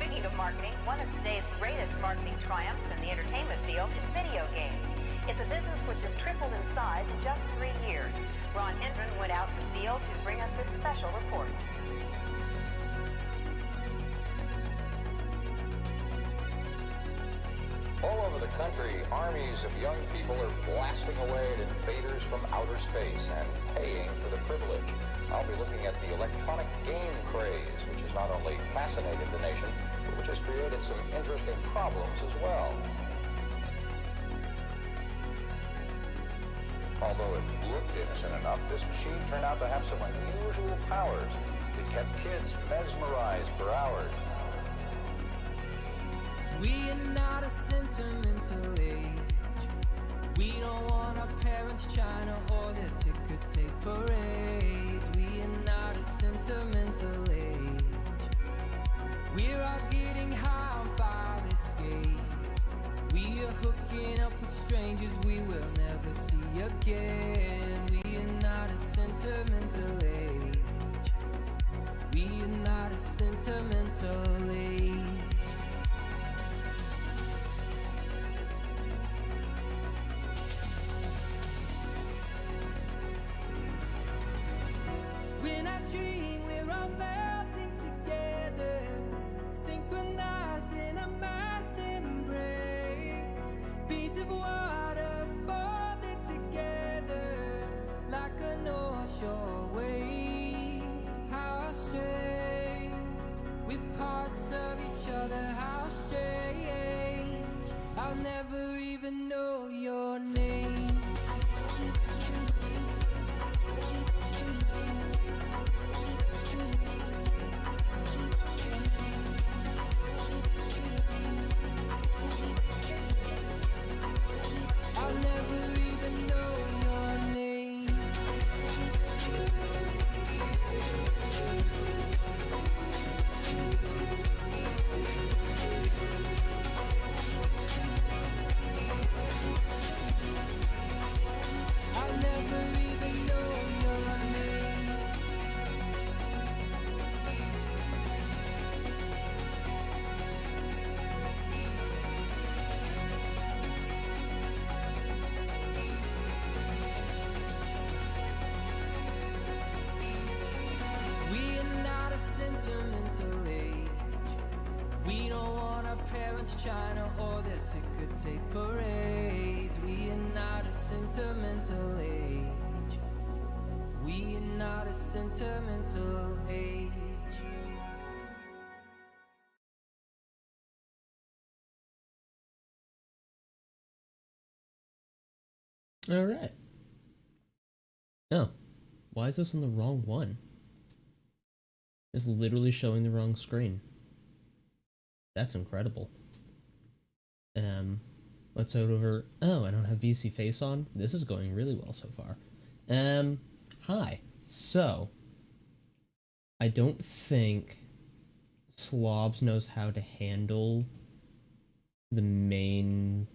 Speaking of marketing, one of today's greatest marketing triumphs in the entertainment field is video games. It's a business which has tripled in size in just 3 years. Ron Hendren went out in the field to bring us this special report. All over the country, armies of young people are blasting away at invaders from outer space and paying for the privilege. I'll be looking at the electronic game craze, which has not only fascinated the nation, but which has created some interesting problems as well. Although it looked innocent enough, this machine turned out to have some unusual powers. It kept kids mesmerized for hours. We are not a sentimental age. We don't want our parents trying to order ticker tape parades. We are not a sentimental age. We're all getting high on fire escapes. We are hooking up with strangers we will never see again. We are not a sentimental age. We are not a sentimental age. When I dream, we're all melting together, synchronized in a mass embrace. Beads of water folded together like a North Shore wave. How strange, we're parts of each other. How strange, I'll never even know your name. I'll never even know your name. I'll never even know your name. We are not a sentimental age. We don't want our parents trying to order ticker tape parades. We are not a sentimental age. We are not a sentimental age. All right. Oh, why is this on the wrong one? It's literally showing the wrong screen. That's incredible. Let's go over. Oh, I don't have VC face on. This is going really well so far. Hi. So, I don't think Slobs knows how to handle the main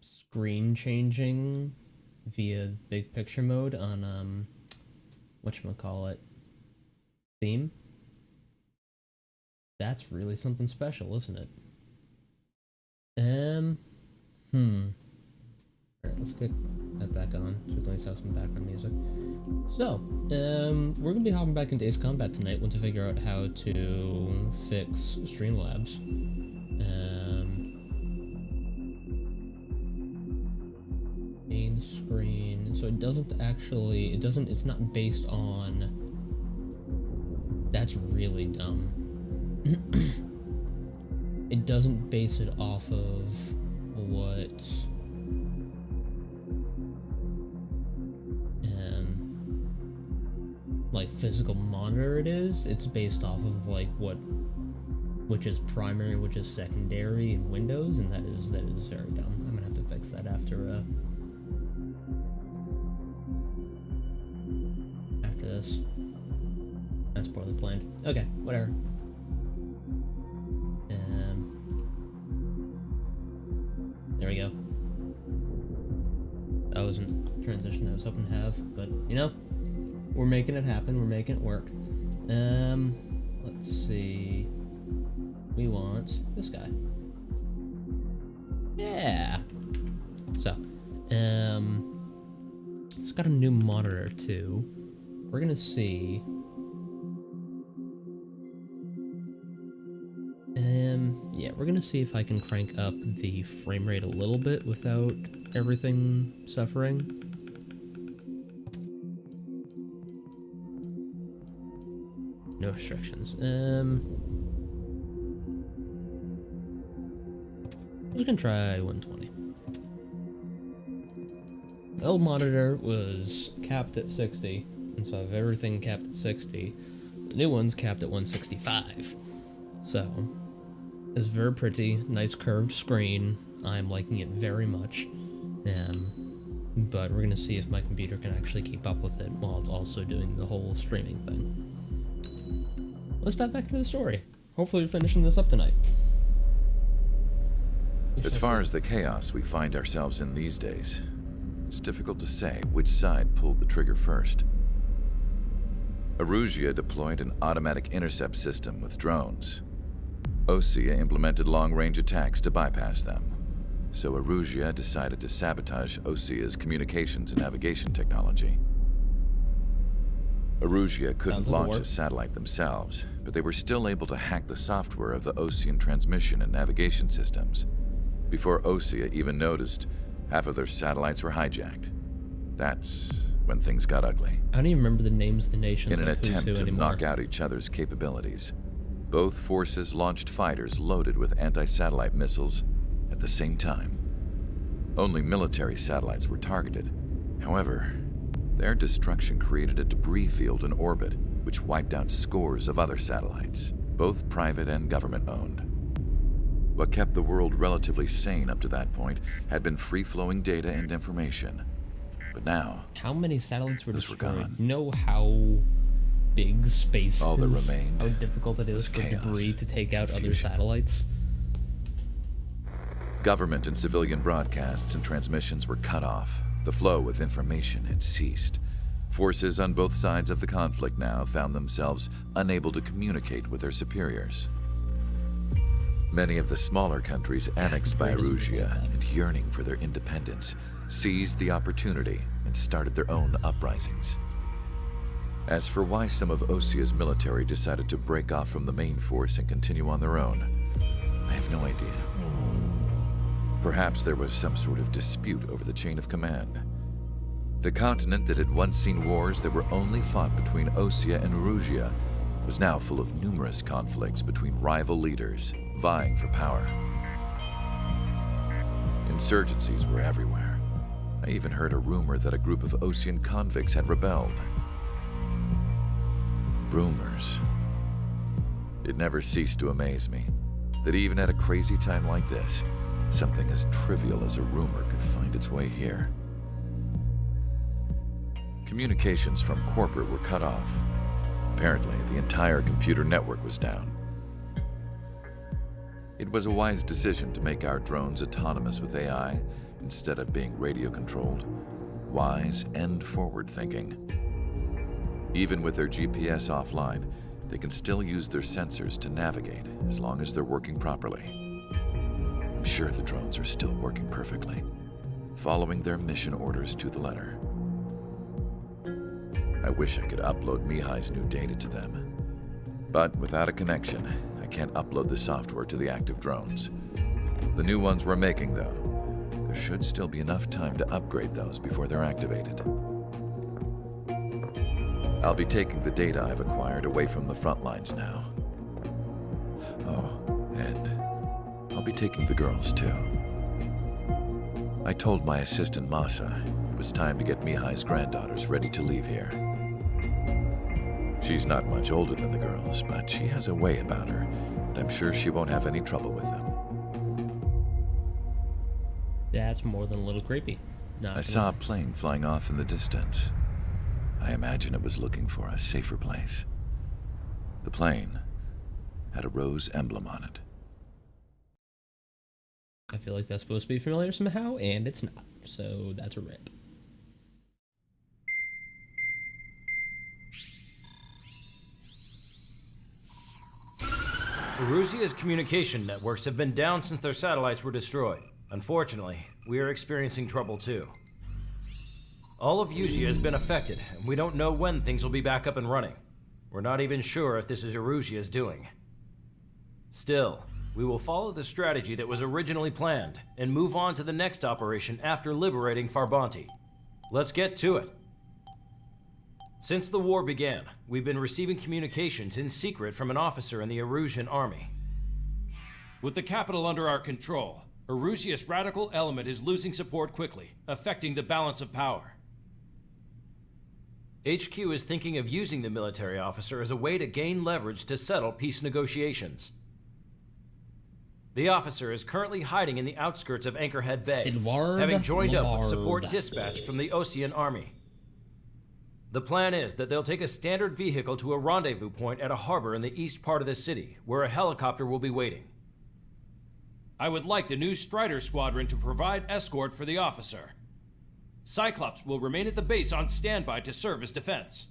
screen changing via big picture mode on whatchamacallit, theme. That's really something special, isn't it? Alright, let's get that back on, so we can at least have some background music. So, we're gonna be hopping back into Ace Combat tonight once I figure out how to fix Streamlabs. Main screen, so it doesn't actually, it's not based on, that's really dumb. It doesn't base it off of what like physical monitor it is. It's based off of like which is primary, which is secondary in Windows, and that is very dumb. I'm gonna have to fix that after this. That's poorly planned. Okay, whatever. There we go. That wasn't the transition I was hoping to have, but you know, we're making it happen. We're making it work. Let's see. We want Oops, this guy. Yeah. So, it's got a new monitor too. We're gonna see. Yeah, we're gonna see if I can crank up the frame rate a little bit without everything suffering. No restrictions. We can try 120. The old monitor was capped at 60, and so I have everything capped at 60. The new one's capped at 165. So, it's very pretty, nice curved screen. I'm liking it very much. But we're gonna see if my computer can actually keep up with it while it's also doing the whole streaming thing. Let's dive back into the story. Hopefully we're finishing this up tonight. As far as the chaos we find ourselves in these days, it's difficult to say which side pulled the trigger first. Erusia deployed an automatic intercept system with drones. Osea implemented long-range attacks to bypass them. So Erusia decided to sabotage Osea's communications and navigation technology. Erusia couldn't launch a satellite themselves, but they were still able to hack the software of the Osean transmission and navigation systems. Before Osea even noticed, half of their satellites were hijacked. That's when things got ugly. I don't even remember the names of the nations. In an attempt to knock out each other's capabilities, both forces launched fighters loaded with anti-satellite missiles at the same time. Only military satellites were targeted. However, their destruction created a debris field in orbit, which wiped out scores of other satellites, both private and government-owned. What kept the world relatively sane up to that point had been free-flowing data and information. But now, how many satellites were destroyed? Gone. You know how big space all that is? remained How difficult it is for chaos, debris to take out other confusion. satellites? Government and civilian broadcasts and transmissions were cut off. The flow of information had ceased. Forces on both sides of the conflict now found themselves unable to communicate with their superiors. Many of the smaller countries annexed by Erusia and yearning for their independence seized the opportunity and started their own uprisings. As for why some of Osea's military decided to break off from the main force and continue on their own, I have no idea. Perhaps there was some sort of dispute over the chain of command. The continent that had once seen wars that were only fought between Osea and Erusia was now full of numerous conflicts between rival leaders vying for power. Insurgencies were everywhere. I even heard a rumor that a group of Osean convicts had rebelled. Rumors. It never ceased to amaze me that even at a crazy time like this, something as trivial as a rumor could find its way here. Communications from corporate were cut off. Apparently, the entire computer network was down. It was a wise decision to make our drones autonomous with AI instead of being radio-controlled. Wise and forward-thinking. Even with their GPS offline, they can still use their sensors to navigate as long as they're working properly. I'm sure the drones are still working perfectly, following their mission orders to the letter. I wish I could upload Mihai's new data to them. But without a connection, I can't upload the software to the active drones. The new ones we're making, though, there should still be enough time to upgrade those before they're activated. I'll be taking the data I've acquired away from the front lines now. Oh, and I'll be taking the girls, too. I told my assistant, Masa, it was time to get Mihai's granddaughters ready to leave here. She's not much older than the girls, but she has a way about her, and I'm sure she won't have any trouble with them. That's more than a little creepy. I saw a plane flying off in the distance. I imagine it was looking for a safer place. The plane had a rose emblem on it. I feel like that's supposed to be familiar somehow, and it's not. So that's a rip. Erusia's communication networks have been down since their satellites were destroyed. Unfortunately, we are experiencing trouble too. All of Erusia has been affected, and we don't know when things will be back up and running. We're not even sure if this is Erusia's doing. Still, we will follow the strategy that was originally planned and move on to the next operation after liberating Farbanti. Let's get to it. Since the war began, we've been receiving communications in secret from an officer in the Erusian army. With the capital under our control, Erusia's radical element is losing support quickly, affecting the balance of power. HQ is thinking of using the military officer as a way to gain leverage to settle peace negotiations. The officer is currently hiding in the outskirts of Anchorhead Bay, having joined up with support dispatched from the Osean army. The plan is that they'll take a standard vehicle to a rendezvous point at a harbor in the east part of the city, where a helicopter will be waiting. I would like the new Strider Squadron to provide escort for the officer. Cyclops will remain at the base on standby to serve as defense.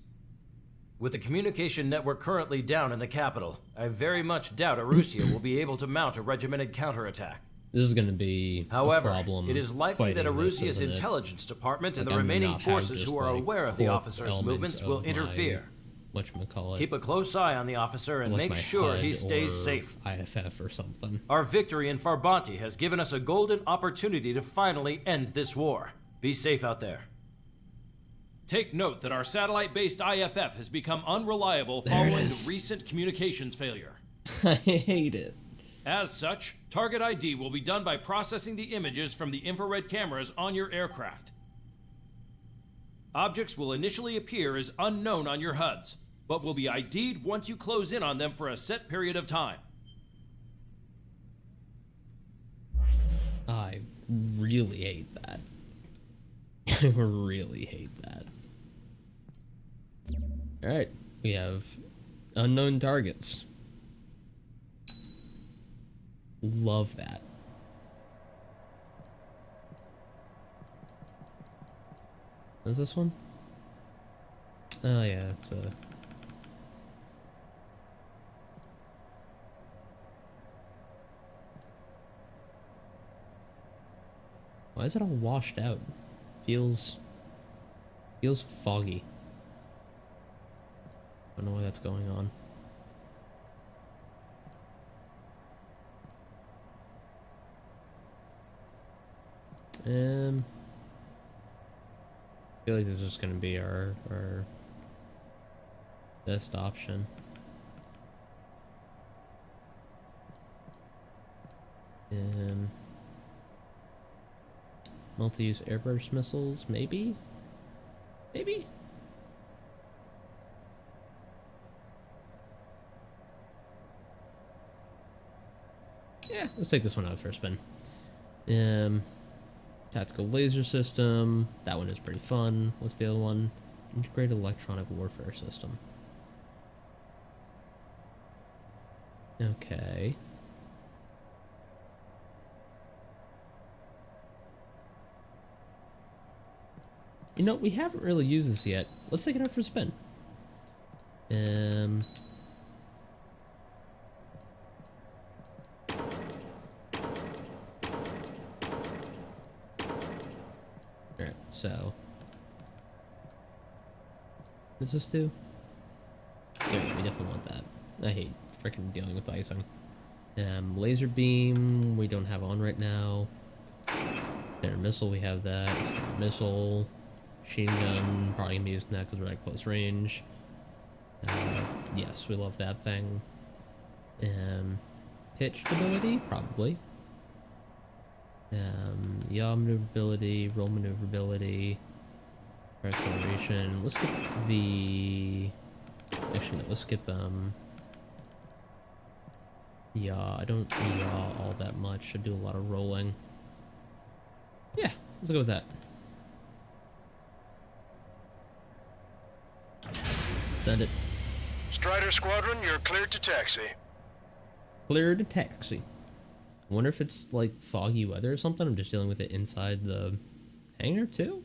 With the communication network currently down in the capital, I very much doubt Erusia will be able to mount a regimented counterattack. This is going to be However, a problem. it is likely that fighting this, Erusia's isn't it? intelligence department and Like, the I'm remaining not have forces just, who are like, aware of the core officer's elements movements will of my- interfere. Whatchamacallit, Keep a close eye on the officer and like make my sure he HUD stays or safe. IFF or something. Our victory in Farbanti has given us a golden opportunity to finally end this war. Be safe out there. Take note that our satellite-based IFF has become unreliable There it following is. the recent communications failure. I hate it. As such, target ID will be done by processing the images from the infrared cameras on your aircraft. Objects will initially appear as unknown on your HUDs, but will be ID'd once you close in on them for a set period of time. I really hate that. I really hate that. Alright, we have unknown targets. Love that. Is this one? Oh yeah, it's a... Why is it all washed out? Feels foggy. I don't know why that's going on. I feel like this is just gonna be our best option. Multi-use airburst missiles, maybe? Maybe? Yeah, let's take this one out for a spin. Tactical laser system. That one is pretty fun. What's the other one? Integrated electronic warfare system. Okay. You know, we haven't really used this yet. Let's take it out for a spin. Alright, so... What does this do? Yeah, we definitely want that. I hate freaking dealing with icing. Laser beam, we don't have on right now. Standard missile, we have that. Standard missile. Machine gun, probably gonna be using that because we're at close range. Yes, we love that thing. Pitch stability, probably. Yaw maneuverability, roll maneuverability, acceleration. Let's skip the. Actually, no, let's skip yaw. I don't yaw all that much. I do a lot of rolling. Yeah, let's go with that. Send it. Strider Squadron, you're cleared to taxi. Clear to taxi. I wonder if it's like foggy weather or something. I'm just dealing with it inside the hangar too.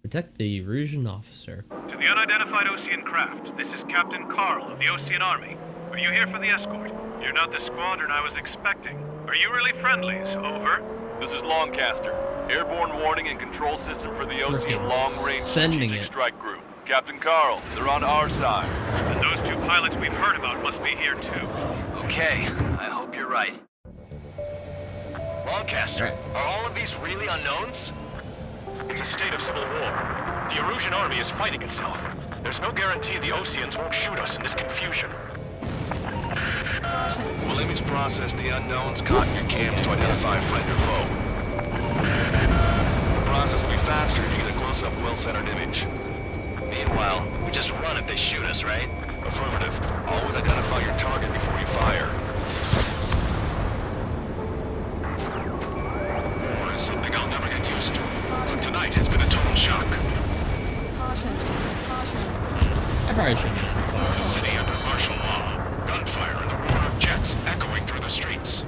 Protect the Erusian officer. To the unidentified Osean craft, this is Captain Carl of the Osean Army. Are you here for the escort? You're not the squadron I was expecting. Are you really friendlies? Over. This is Longcaster. Airborne warning and control system for the OCN Frickin' long-range sending strategic it. strike group. Captain Carl, they're on our side. And those two pilots we've heard about must be here too. Okay, I hope you're right. Longcaster, are all of these really unknowns? It's a state of civil war. The Erusian army is fighting itself. There's no guarantee the Oceans won't shoot us in this confusion. Williams process the unknowns caught in your camps to identify friend or foe. The process will be faster if you get a close-up, well-centered image. Meanwhile, we just run if they shoot us, right? Affirmative. Always identify your target before you fire. There's something I'll never get used to. But tonight has been a total shock. I probably shouldn't. The city under martial law. Gunfire and the roar of jets echoing through the streets.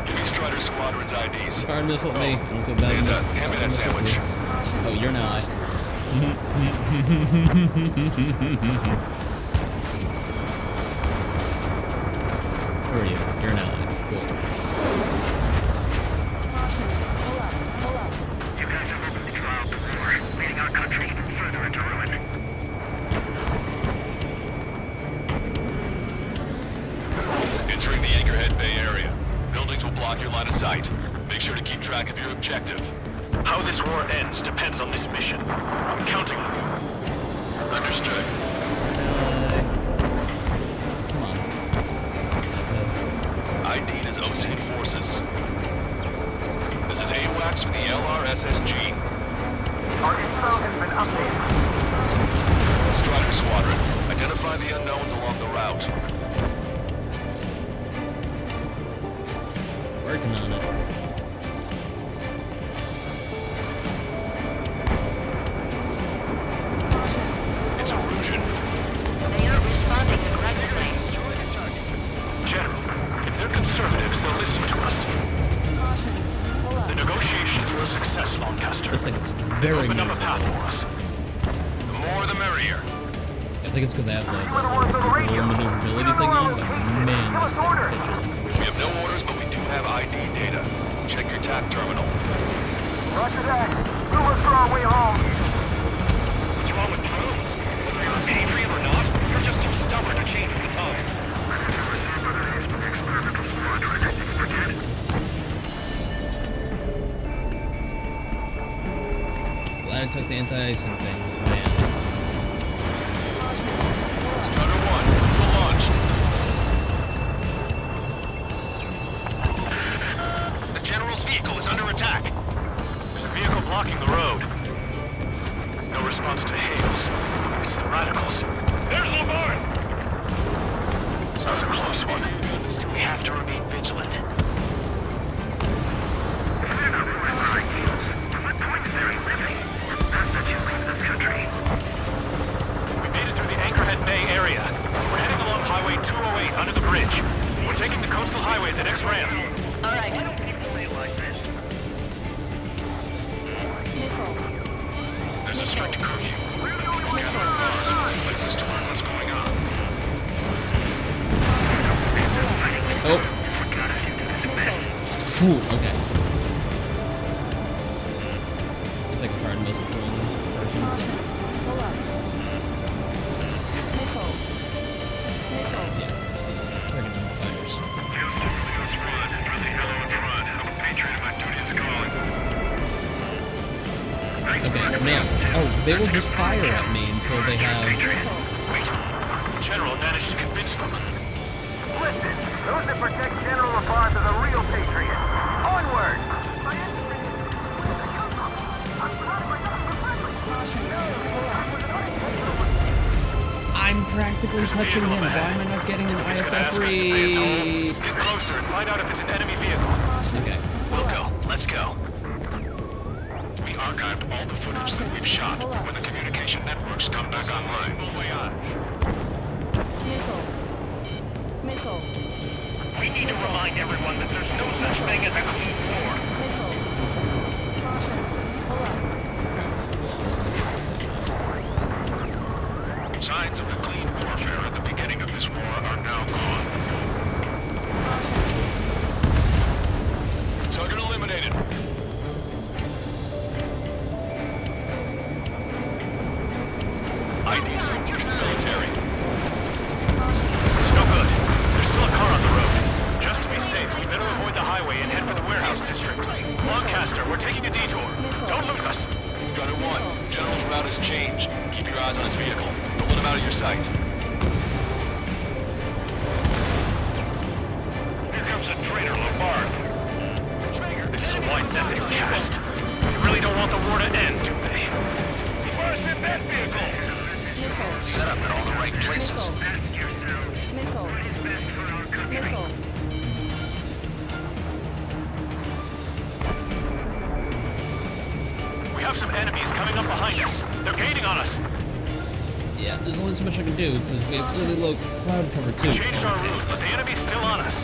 Give me Strider Squadron's IDs. Fire missile at me. I don't feel bad. And hand me that sandwich. Oh, you're an ally. Where are you? You're an ally. Cool. You guys have opened the trial to war, leading our country even further into ruin. Entering the Anchorhead Bay area. Buildings will block your line of sight. Make sure to keep track of your objective. How this war ends depends on this mission. I'm counting on you. Understood. Come on. ID'd as Ocean Forces. This is AWACS for the LRSSG. Our info has been updated. Strider Squadron, identify the unknowns along the route. Working on it. It's Erusian. They aren't responding aggressively. General, if they're conservatives, they'll listen to us. The negotiations were a success, Longcaster. This thing is very Open up a path maneuverable. for us. The more the merrier. I think it's because I have like a little maneuverability thing on, but man, this thing pitches. We have no orders, but we do have ID data. Check your TAC terminal. Roger that. We'll withdraw our way home. What's wrong with drones? Whether you're a patriot or not, you're just too stubborn to change with the times. Glad I took the anti-icing thing, man. Strider 1, missile launched. The General's vehicle is under attack. There's a vehicle blocking the road. No response to hails. It's the radicals. There's Zomboid! That was a close one. We have to remain vigilant. We made it through the Anchorhead Bay area. We're heading along Highway 208 under the bridge. We're taking the coastal highway at the next ramp. All right. There's a strict curfew. Gather in bars, places to learn what's going on. Oh. Ooh, okay. It's like a hard missile person. Yeah, it's these friggin' fighters. Okay, now. Oh, they will just fire at me until they have. General managed to convince them. Listen, those that protect General Lafarge are the real patriots. Onward! I'm practically touching him. Why am I not getting an IFF read? Get closer and find out if it's an enemy vehicle. Okay. We'll go. Let's go. We archived all the footage that we've shot. When the communication networks come back online, we'll way on. We need to remind everyone that there's no such thing as a clean war. signs of the clean warfare at the beginning of this war are now gone. Target eliminated. IDs are military. It's no good. There's still a car on the road. Just to be safe, we better avoid the highway and head for the warehouse district. Lancaster, we're taking a detour. Don't lose us. Strider 1, General's route has changed. Keep your eyes on his vehicle. Don't let him out of your sight. Here comes a traitor, Lombard. This is a wide net they cast. They really don't want the war to end, do they? First in that vehicle! Set up in all the right places. We have some enemies coming up behind us. They're gaining on us. Yeah, there's only so much I can do because we have really low cloud cover too. We changed our route, but the enemy's still on us.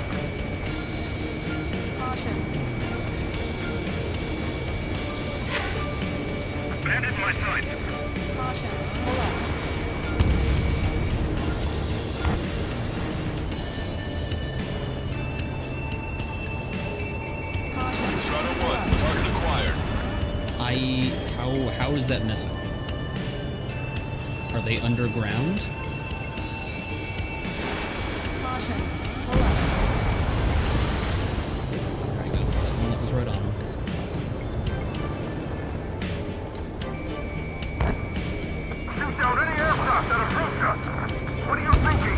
Bandit in my sight. Strider 1, target acquired. How is that missing? Are they underground? There we go. That one was right on. Shoot down any aircraft that approach us. What are you thinking?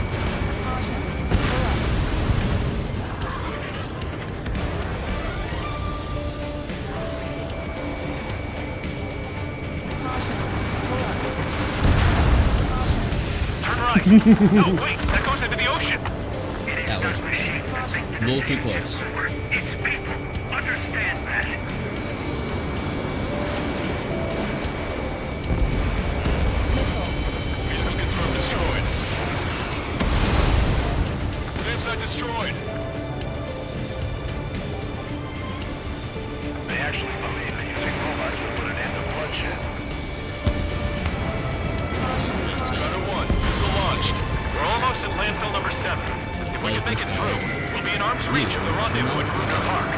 No, wait, that goes into the ocean. That was a little too close. It's people. Understand that. Vehicle confirmed destroyed. Same side destroyed. They actually believe that using robots will put an end to bloodshed. Strider 1, missile launched. We're almost at landfill number 7. If we can make it through, we'll be in arm's reach of the rendezvous at Kruger Park.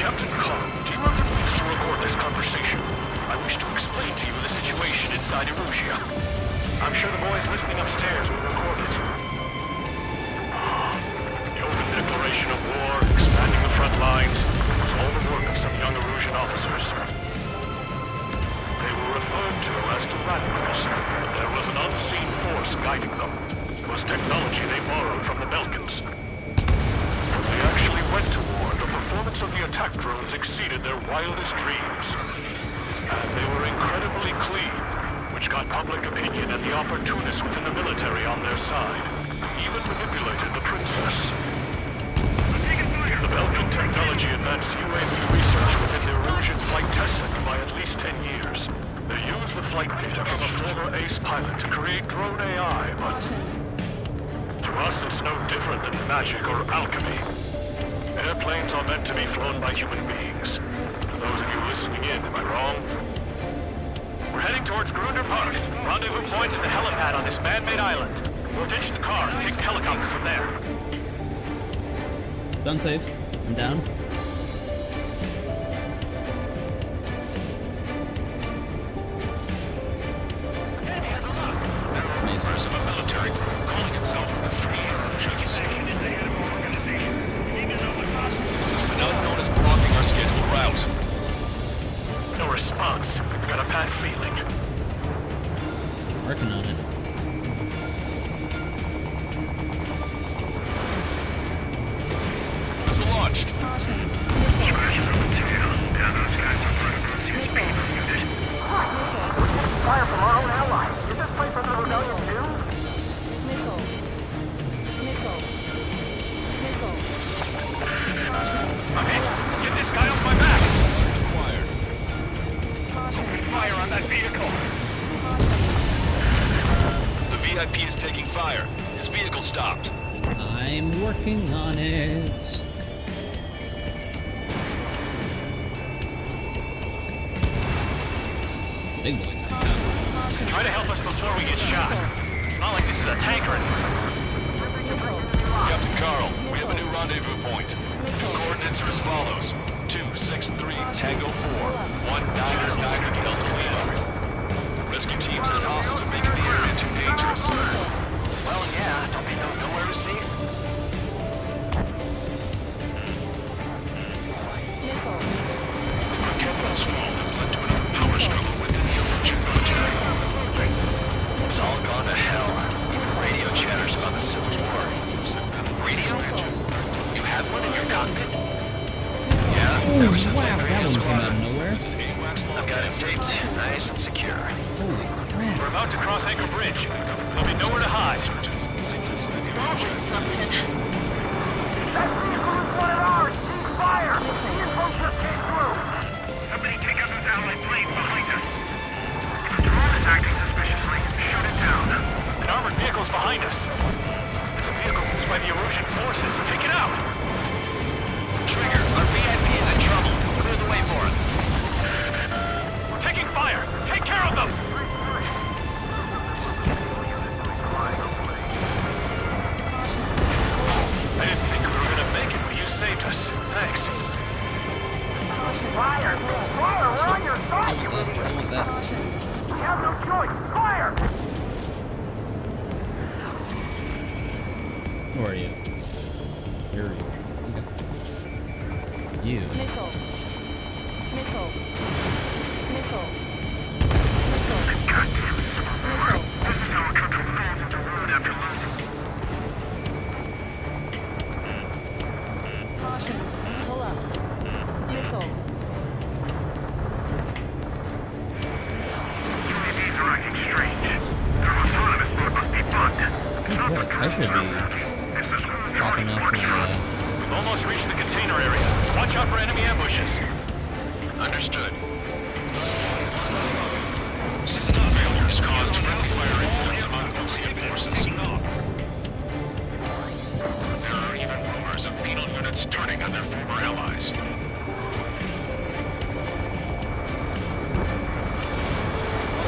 Captain Khan, do you have the means to record this conversation? I wish to explain to you the situation inside Erusia. I'm sure the boys listening upstairs will record it. The open declaration of war, expanding the front lines, was all the work of some young Erusian officers. They were referred to as the radicals, but there was an unseen force guiding them. It was technology they borrowed from the Belkans. When they actually went to war, the performance of the attack drones exceeded their wildest dreams. And they were incredibly clean, which got public opinion and the opportunists within the military on their side. Even manipulated the princess. The Belkan technology advanced UAV research within the Erusian flight test center by at least 10 years. They used the flight data from a former ace pilot to create drone AI, but to us it's no different than magic or alchemy. Airplanes are meant to be flown by human beings. For those of you listening in, am I wrong? We're heading towards Grunder Park. Rendezvous point is the helipad on this man-made island. We'll ditch the car and take the helicopter from there. Done safe. I'm down. Members of a military group calling itself the Free Erusian State. Now known as blocking our scheduled route. No response. We've got a bad feeling. Working on it. Missile launched. Fire from our own allies. Is this place under rebellion too? I'm hit. Get this guy off my back. Acquired. Fire on that vehicle. The VIP is taking fire. His vehicle stopped. I'm working on it. Big boy time. Try to help us before we get shot. It's not like this is a tank or Captain Carl, we have a new rendezvous point. Coordinates are as follows. 263 Tango 4, 1999 Delta Lima. Rescue team says hostiles are making the area too dangerous. Well, yeah, don't they know nowhere is safe? Kepler's fall has led to another power struggle within the Emergent military. It's all gone to hell. Even radio chatters about the Civil War. Radio? You have one in your cockpit? Yeah, Oh, wow, that one came out of nowhere. This is AWACS I've got it taped, nice and secure. Holy crap. We're about to cross Anchor Bridge. There'll be nowhere to hide. That was something. Fire! The info just came through! Somebody take out those allied planes behind us. If the drone is acting suspiciously, shut it down. An armored vehicle's behind us. It's a vehicle used by the Erusian forces. Take it out! Trigger, our VIP is in trouble. Clear the way for it. We're taking fire! Take care of them! I didn't think we were gonna make it, but you saved us. Thanks. Fire! Fire! We're on your side! I want that. We have no choice! Fire! Who are you? You're... Okay. You. Missile. Missile. Missile. Goddamn. Missile. This is how a country falls into ruin after losing. Caution. Pull up. Missile. UAVs are acting strange. Their autonomous mode must be bugged. What? I should be dropping off my, We've almost reached the container area. Watch out for enemy ambushes. Understood. System failures caused friendly fire incidents among Lucian forces. There are even rumors of penal units turning on their former allies.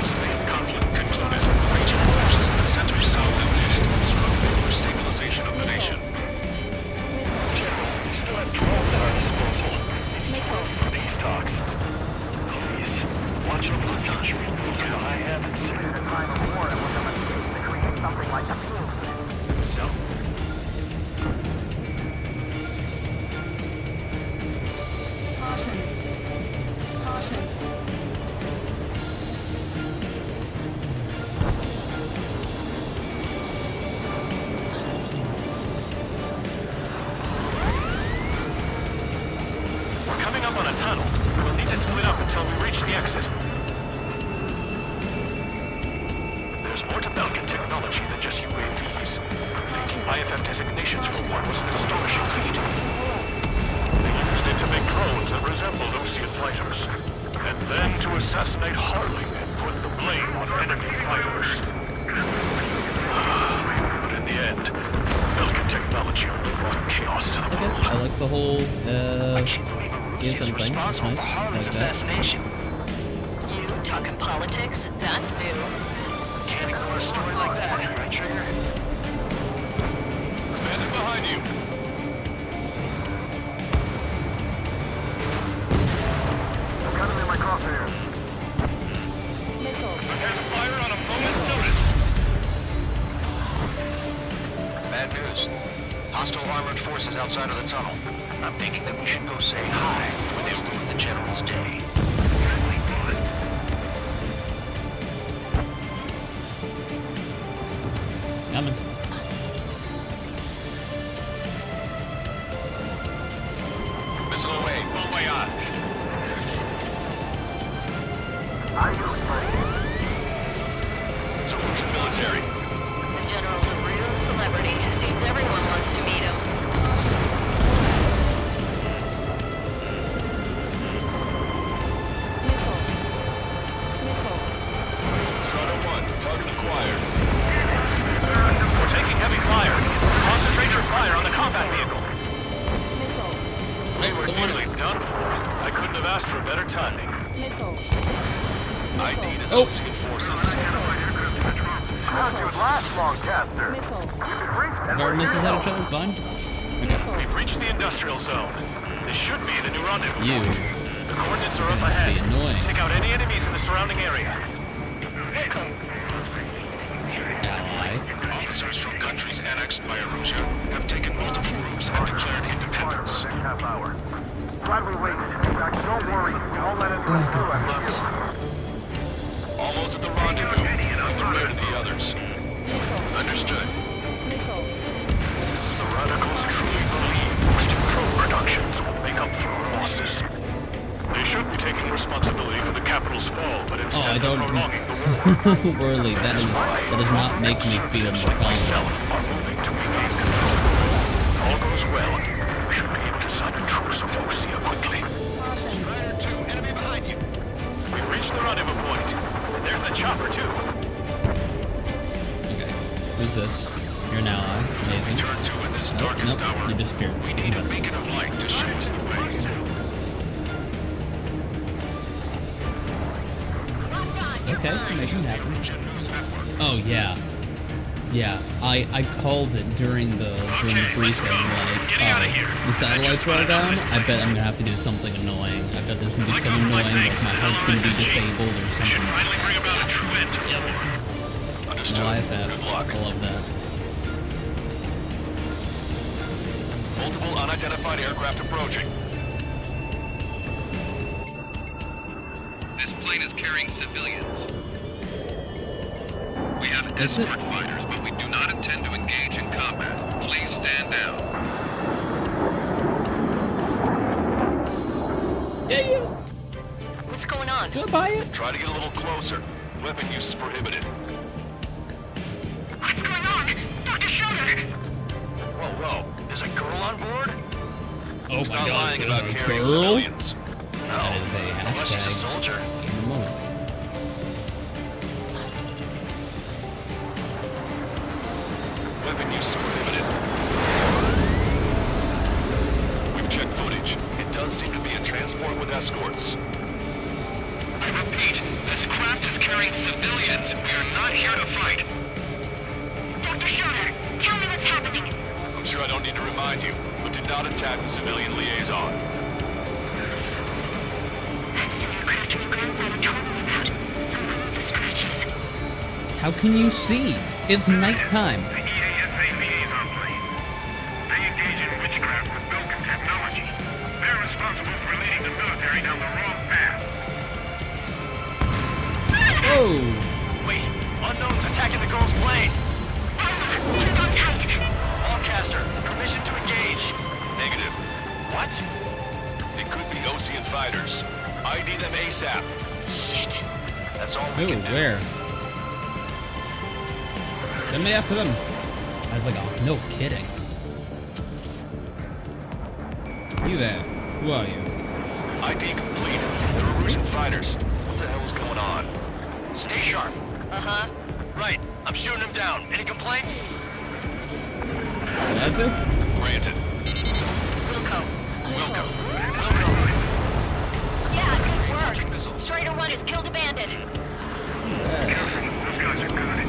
Australian conflict concluded. Regional forces in the center, south, and east struggle for stabilization of the nation. We still have drones at our disposal. For these talks. Please, watch over the country. To high heavens. So? Caution. Caution. We're coming up on a tunnel. We'll need to split up until we reach the exit. There's more to Belkin technology than just UAVs. IFF designations for one was an astonishing feat. They used it to make drones that resemble Lucian fighters. And then to assassinate Harling and put the blame on enemy fighters. But in the end, Belkin technology only brought chaos to the world. okay, I like the whole, I can't believe Lucius ESM thing. That's responsible nice. for I Harlan's like that. assassination. You talking politics? That's new. Can't ignore a story like that, right, Trigger? Bandit behind you! Coming in my crosshairs. Missile. Prepare to fire on a moment's notice. Bad news. Hostile armored forces outside of the tunnel. I'm thinking that we should go say hi when they ruin the General's day. Coming. Missile away. Bon voyage. It's Erusian military. The General's a real celebrity. Seems everyone wants to meet him. Ocean forces. How'd you last long, Caster? If everyone misses at each other, it's fine. Okay. We've reached the industrial zone. This should be in a new rendezvous You. point. The coordinates are up ahead. Be annoying. Take out any enemies in the surrounding area. Ally. Officers from countries annexed by Erosia have taken multiple routes and declared independence. Half hour. Glad we waited. Don't worry. Don't let us go through. I promise. Almost at the rendezvous, at the rear of the others. Understood. The radicals truly believe Western drone productions will make up for our losses. They should be taking responsibility for the capital's fall, but Oh, I instead don't. they're prolonging the war. Worley, that does not make me feel more confident. Are moving to engage the industrial zone. If all goes well, we should be able to sign a truce with Lucia quickly. Strider 2, enemy behind you. We've reached the rendezvous point. There's the chopper, too. Okay. Who's this? You're an ally. Amazing. Turn 2 in this Oh, darkest nope. hour. You disappeared. We need a beacon of light to show us the way. Okay, make it happen. Erosion News Network. Oh yeah, yeah. I called it during the briefing. Like, the satellites roll down. I bet I'm gonna have to do something annoying. I bet there's gonna be something annoying, like my head's gonna be disabled or something. Finally bring about a true end to the war. Understood. No IFF. Good luck. I love that. Multiple unidentified aircraft approaching. This plane is carrying civilians. We have Is it? escort fighters, but we do not intend to engage in combat. Please stand down. What's going on? Goodbye it. Try to get a little closer. Weapon use is prohibited. What's going on? Dr. Schroeder! Whoa. There's a girl on board? Oh He's my not god, lying there's about a carrying girl? civilians. That is a Unless she's a hashtag. soldier. In a moment. Weapon use is prohibited. We've checked footage. It does seem to be a transport with escorts. I repeat, this craft is carrying civilians. We are not here to fight. Dr. Schroeder, tell me what's happening. I'm sure I don't need to remind you, but do not attack the civilian liaison. That's the aircraft my grandfather told me about. The scratches. How can you see? It's nighttime. The EASA liaison plane. They engage in witchcraft with Belkin technology. They're responsible for leading the military down the wrong path. Oh. Wait, unknown's attacking the girl's plane. Hold on tight. Allcaster, permission to engage. Negative. What? It could be Ocean fighters. ID them ASAP. Shit. That's all we Ooh, can do. where? Send me after them. I was like, oh, no kidding. You there? Who are you? ID complete. They're Erosion fighters. What the hell is going on? Stay sharp. Uh-huh. Right, I'm shooting him down. Any complaints? That's it? Granted. Wilco. Wilco. Yeah, good work. Strider 1 has killed a bandit. Those guys are good.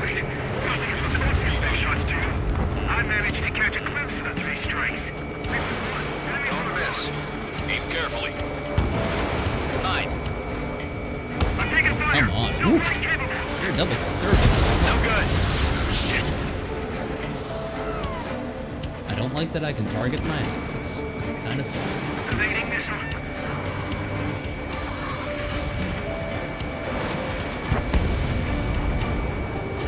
Wait, nothing is supposed to be big shots to you. I managed to catch a glimpse of the three strikes. Don't miss. Aim carefully. Fine. I'm taking fire. Come on. No Oof. flight capable. You're double third. No good. Shit. I don't like that I can target my enemies. Kinda sucks. Evading missile.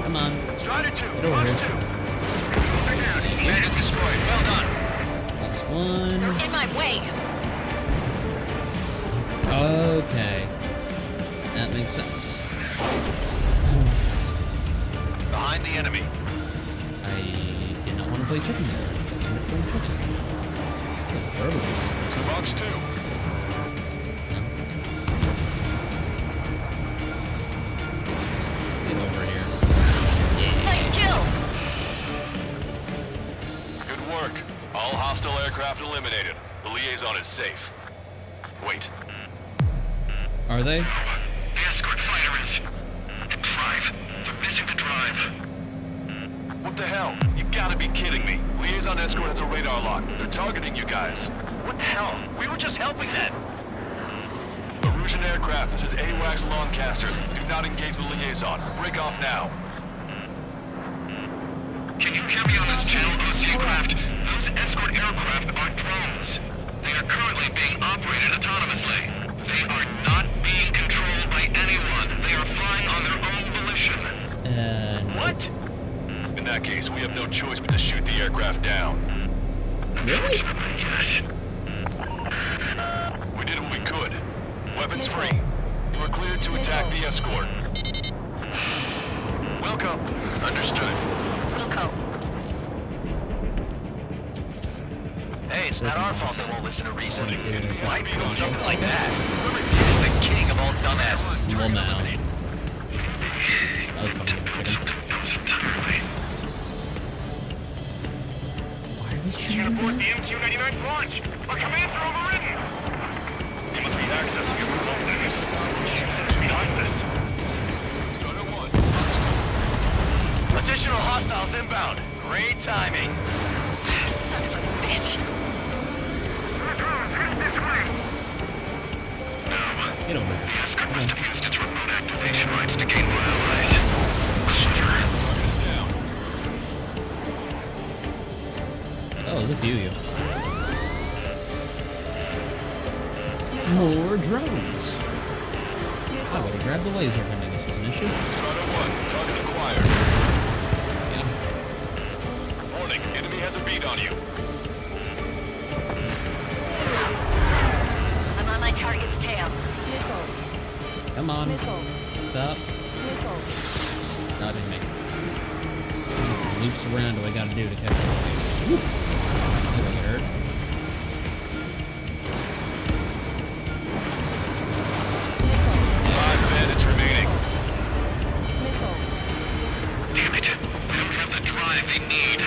Come on. Strider 2, Get over Fox here. 2. Bandit destroyed. Well done. That's one. You're in my way. Okay. That makes sense. Behind the enemy. I did not want to play chicken there. I ended up playing chicken. Oh, Herbalife. Fox 2. Get over here. Nice kill. Good work. All hostile aircraft eliminated. The liaison is safe. Wait. Are they? The escort fighter is. The drive. They're missing the drive. What the hell? You gotta be kidding me. Liaison escort has a radar lock. They're targeting you guys. What the hell? We were just helping them. Erusian aircraft, this is AWACS Longcaster. Do not engage the liaison. Break off now. Can you hear me on this channel, OC craft? Those escort aircraft are drones. They are currently being operated autonomously. They are not being controlled by anyone. They are flying on their own volition. What? In that case, we have no choice but to shoot the aircraft down. Really? Yes. We did what we could. Weapons free. You are cleared to attack the escort. Wilco. Understood. Wilco. Hey, it's not our fault they won't listen to reason. Why do something like that? He's the king of all dumbasses. Well, now. That was funny. Why are we shooting Aboard them? the MQ-99 launch. Our commands are overridden. You must be accessing your remote behind this. Strider 1, Fox 2. Additional hostiles inbound. Great timing. Son of a bitch. You don't know. The escort must have used its remote activation rights to gain more allies. Oh, there's a few of you. More drones. I would have grabbed the laser if I knew this was an issue. Strider 1, target acquired. Yeah. Warning, enemy has a beat on you. I'm on my target's tail. Come on. Stop. Not in me. Loops around what I gotta do to catch up. Oof. That really hurt. Five bandits remaining. Damn it. We don't have the drive they need.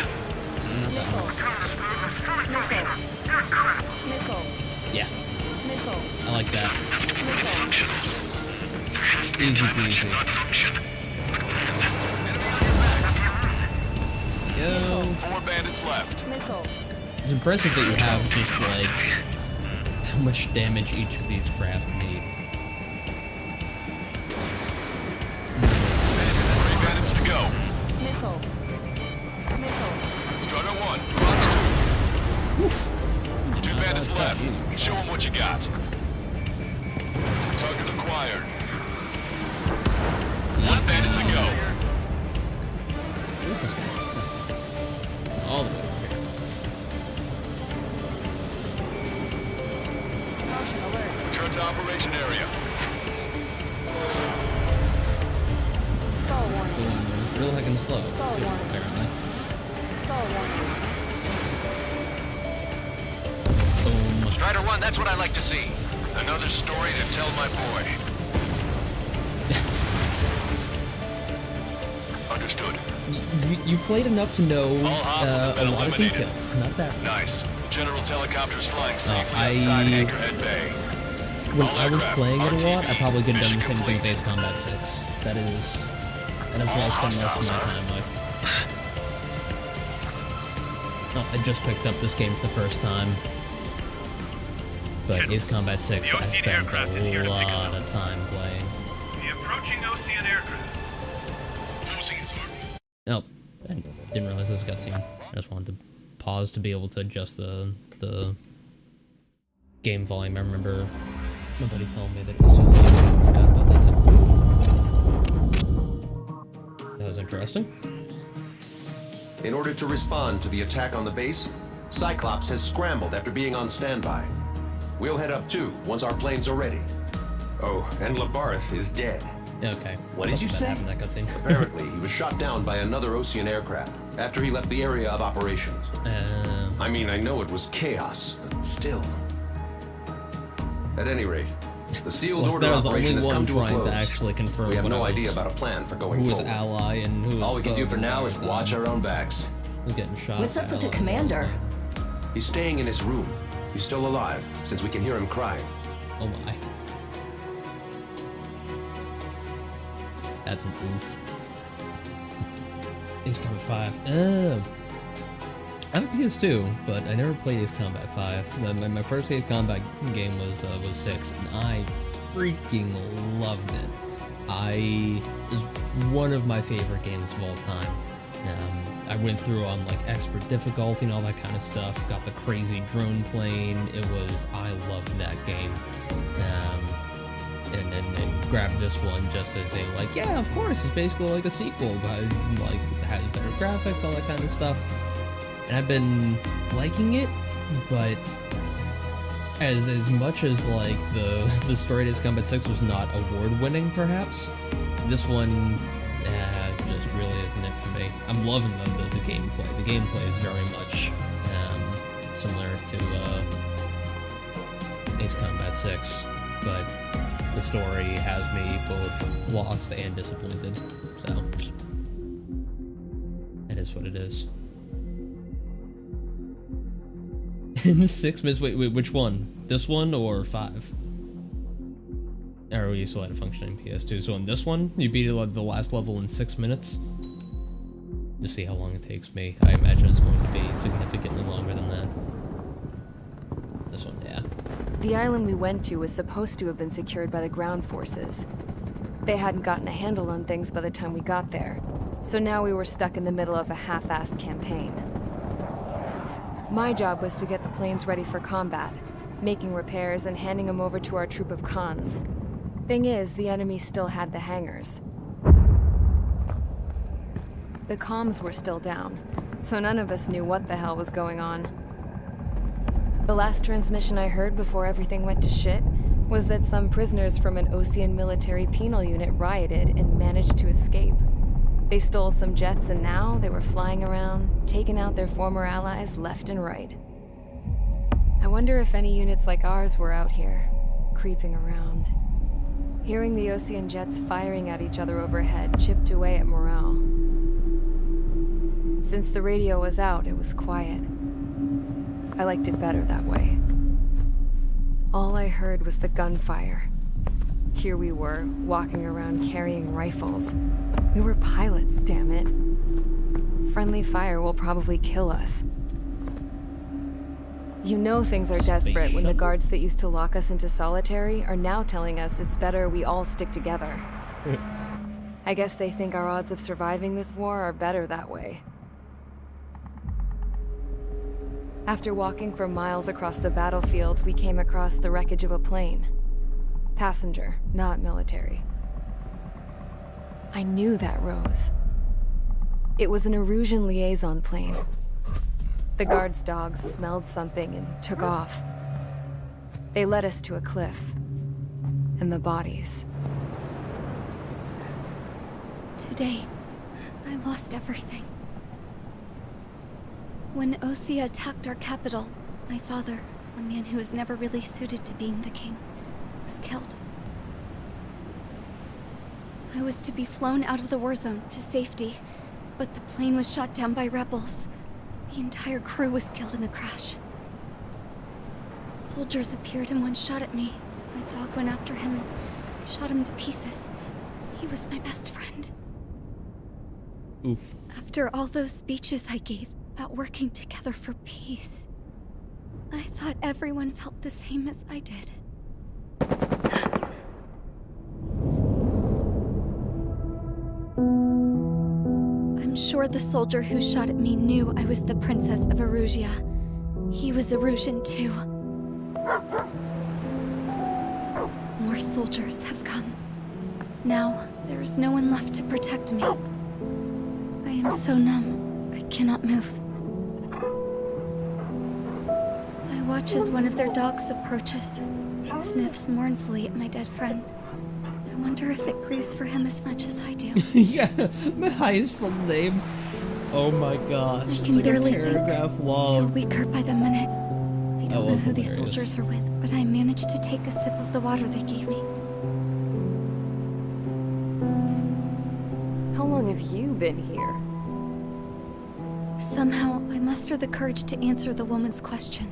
Yeah. I like that. Functional. There has to be a Easy time which should peasy. not function. Go. 4 bandits left. It's impressive that you have just like how much damage each of these craft need. 3 bandits to go. Strider 1, Fox 2. 2 bandits left. Show them what you got. Target acquired. 1 bandit to go. Where's this guy? All the way over here. Return to operation area. Doing real heckin' slow, too, apparently. Boom. Strider 1, that's what I like to see. Another story to tell my boy. Understood. You played enough to know All hostiles have been a lot of eliminated. details. Not that. Nice. General's helicopters flying safely I- outside Anchorhead Bay. When All I was aircraft, playing it a lot, I RTB, probably could have done mission the same thing with complete. Base Combat 6. That is what I spend most of my time with. Oh, I just picked up this game for the first time. But Ace Combat 6, I spent a lot of time playing. The approaching Ocean aircraft. Oh, I didn't realize this was a cutscene. I just wanted to pause to be able to adjust the game volume. I remember my buddy telling me that it was too loud. I forgot about that time. That was interesting. In order to respond to the attack on the base, Cyclops has scrambled after being on standby. We'll head up too, once our planes are ready. Oh, and Labarth is dead. Okay. What did you That say? happened in that cutscene. Apparently, he was shot down by another Ocean aircraft after he left the area of operations. I mean, I know it was chaos, but still. At any rate, the sealed Look, order there was operation only has one come to a trying close. to actually confirm We have what no I was- idea about a plan for going who was forward. ally and who was All we can do for foe now the is entire watch time. our own backs. Who's getting shot? What's up by with the allies. commander? He's staying in his room. He's still alive, since we can hear him crying. Oh my. That's an oof. Ace Combat 5. I have a PS2, but I never played Ace Combat 5. My first Ace Combat game was 6, and I freaking loved it. It was one of my favorite games of all time. I went through on like expert difficulty and all that kind of stuff. Got the crazy drone plane. I loved that game. And grabbed this one just as a like, yeah, of course, it's basically like a sequel, but like has better graphics, all that kind of stuff. And I've been liking it, but as much as like the story of Combat 6 was not award-winning, perhaps, this one just really isn't it for me. I'm loving the gameplay. The gameplay is very much similar to Ace Combat 6, but the story has me both lost and disappointed. So it is what it is. In 6 minutes, wait, which one? This one or 5? Or you still had a functioning PS2. So in this one, you beat it like the last level in 6 minutes. Just see how long it takes me. I imagine it's going to be significantly longer than that. This one, yeah. The island we went to was supposed to have been secured by the ground forces. They hadn't gotten a handle on things by the time we got there, so now we were stuck in the middle of a half-assed campaign. My job was to get the planes ready for combat, making repairs and handing them over to our troop of cons. Thing is, the enemy still had the hangars. The comms were still down, so none of us knew what the hell was going on. The last transmission I heard before everything went to shit was that some prisoners from an Osean military penal unit rioted and managed to escape. They stole some jets and now they were flying around, taking out their former allies left and right. I wonder if any units like ours were out here, creeping around. Hearing the Osean jets firing at each other overhead chipped away at morale. Since the radio was out, it was quiet. I liked it better that way. All I heard was the gunfire. Here we were, walking around carrying rifles. We were pilots, damn it. Friendly fire will probably kill us. You know things are desperate when the guards that used to lock us into solitary are now telling us it's better we all stick together. I guess they think our odds of surviving this war are better that way. After walking for miles across the battlefield, we came across the wreckage of a plane. Passenger, not military. I knew that rose. It was an Erusian liaison plane. The guard's dogs smelled something and took off. They led us to a cliff. And the bodies. Today, I lost everything. When Osea attacked our capital, my father, a man who was never really suited to being the king, was killed. I was to be flown out of the war zone to safety, but the plane was shot down by rebels. The entire crew was killed in the crash. Soldiers appeared and one shot at me. My dog went after him and shot him to pieces. He was my best friend. Oof. After all those speeches I gave about working together for peace, I thought everyone felt the same as I did. I'm sure the soldier who shot at me knew I was the Princess of Erusia. He was Erusian too. More soldiers have come. Now, there's no one left to protect me. I am so numb, I cannot move. I watch as one of their dogs approaches. It sniffs mournfully at my dead friend. I wonder if it grieves for him as much as I do. Yeah, my highest full name. Oh my gosh, I it's can like barely a paragraph think. long. I feel weaker by the minute. I don't know who these hilarious. soldiers are with, but I managed to take a sip of the water they gave me. How long have you been here? Somehow, I muster the courage to answer the woman's question.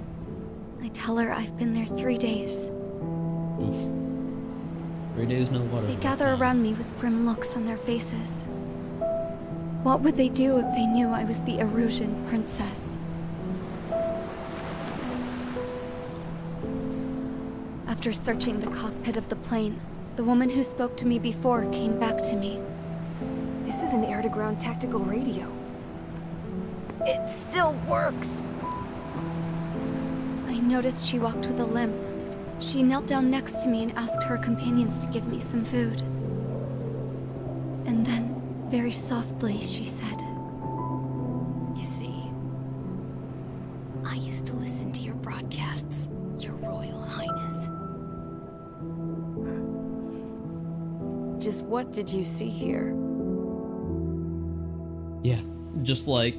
I tell her I've been there 3 days. Oof. 3 days, no water. They gather around me with grim looks on their faces. What would they do if they knew I was the Erusian princess? After searching the cockpit of the plane, the woman who spoke to me before came back to me. This is an air-to-ground tactical radio. It still works! I noticed she walked with a limp. She knelt down next to me and asked her companions to give me some food. And then, very softly, she said, "You see, I used to listen to your broadcasts, Your Royal Highness." Just what did you see here? Yeah, just like,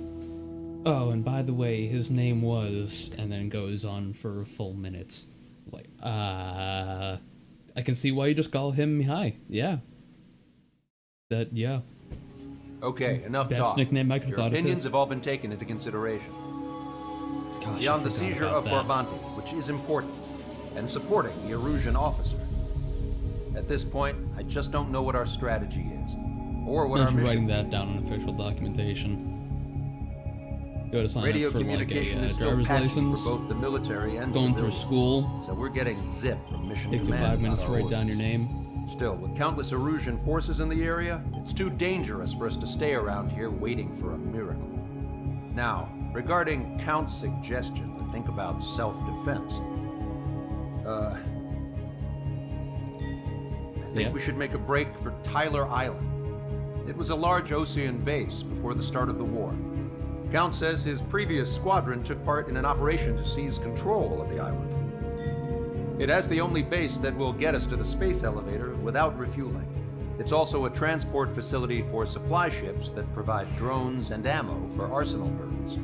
oh, and by the way, his name was, and then goes on for full minutes. Like, I can see why you just call him Mihai. Yeah. Yeah. Okay, enough Best talk. nickname I could have Your thought of. opinions have all been taken into consideration. Gosh, Beyond I the forgot seizure about of that. Forbanti, which is important, and supporting the Erusian officer. At this point, I just don't know what our strategy is, or what our Aren't you mission writing that down in official documentation? Go to sign Radio up for like communication a is still driver's patchy license. for both the military and going through civilians. school. So we're getting zip from mission Takes you command. 5 minutes about to our write down your orders. name. Still, with countless Erusian forces in the area, it's too dangerous for us to stay around here waiting for a miracle. Now, regarding Count's suggestion to think about self-defense, I think we should make a break for Tyler Island. It was a large Osean base before the start of the war. Count says his previous squadron took part in an operation to seize control of the island. It has the only base that will get us to the space elevator without refueling. It's also a transport facility for supply ships that provide drones and ammo for arsenal birds.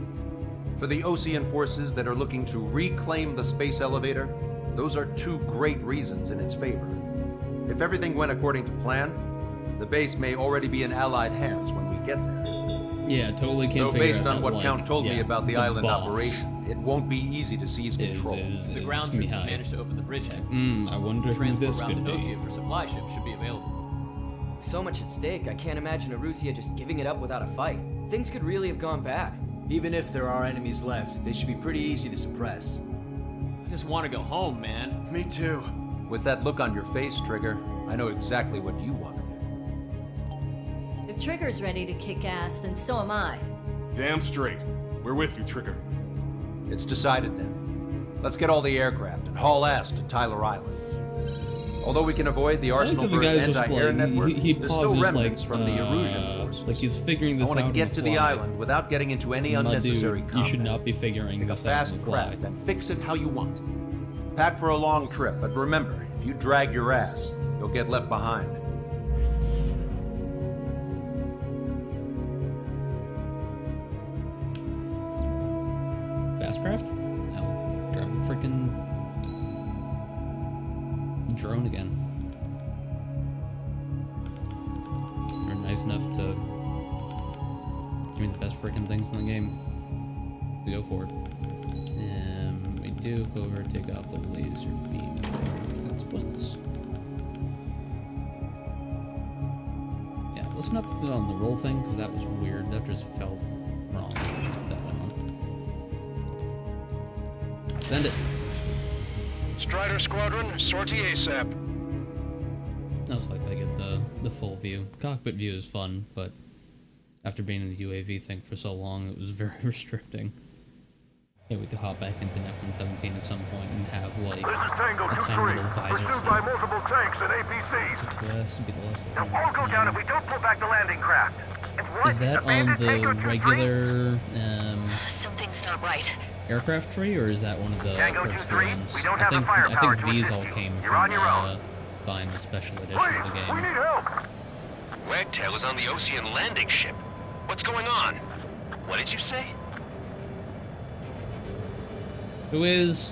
For the Osean forces that are looking to reclaim the space elevator, those are two great reasons in its favor. If everything went according to plan, the base may already be in Allied hands when we get there. Yeah, totally can't Though figure based out on that, what like, Count told me about the island boss operation, it won't be easy to seize control. The ground troops have managed to open the bridgehead. I wonder who Transport this route could to be. Osia for supply ships should be available. So much at stake, I can't imagine Erusia just giving it up without a fight. Things could really have gone bad. Even if there are enemies left, they should be pretty easy to suppress. I just want to go home, man. Me too. With that look on your face, Trigger, I know exactly what you want to do. If Trigger's ready to kick ass, then so am I. Damn straight. We're with you, Trigger. It's decided then. Let's get all the aircraft and haul ass to Tyler Island. Although we can avoid the I like arsenal that the bird's guy's just anti-air like, network, he there's pauses still remnants like, from the Erusian forces. like he's figuring I this want out to get on to the the fly. island without getting into any My unnecessary dude, combat. you should not be figuring Take a this out on fast the fly. craft and fix it how you want. Pack for a long trip, but remember, if you drag your ass, you'll get left behind. Fastcraft? No. Grab a freaking drone again. They're nice enough to give me the best freaking things in the game. We go for it. We do go over and take off the laser beam. That's pointless. Yeah, let's not put it on the roll thing, because that was weird. That just felt wrong. Let's put that one on. Send it. Strider Squadron, sortie ASAP. Most likely I get the full view. Cockpit view is fun, but after being in the UAV thing for so long, it was very restricting. Can't wait to hop back into Neptune 17 at some point and have like This is Tango a tiny 2-3. little visor Pursued flip. by multiple tanks and APCs. That has to be the last They'll all go down if we don't pull back the landing craft. If what? Is that on Abandoned the Tango 2-3? regular Something's not right. aircraft tree, or is that one of the Tango first 2-3, ones? we don't I have the think firepower to these assist all you. came You're from on your own. buying the special edition Please, of the game. we need help. Wagtail is on the Osean landing ship. What's going on? What did you say? Who is?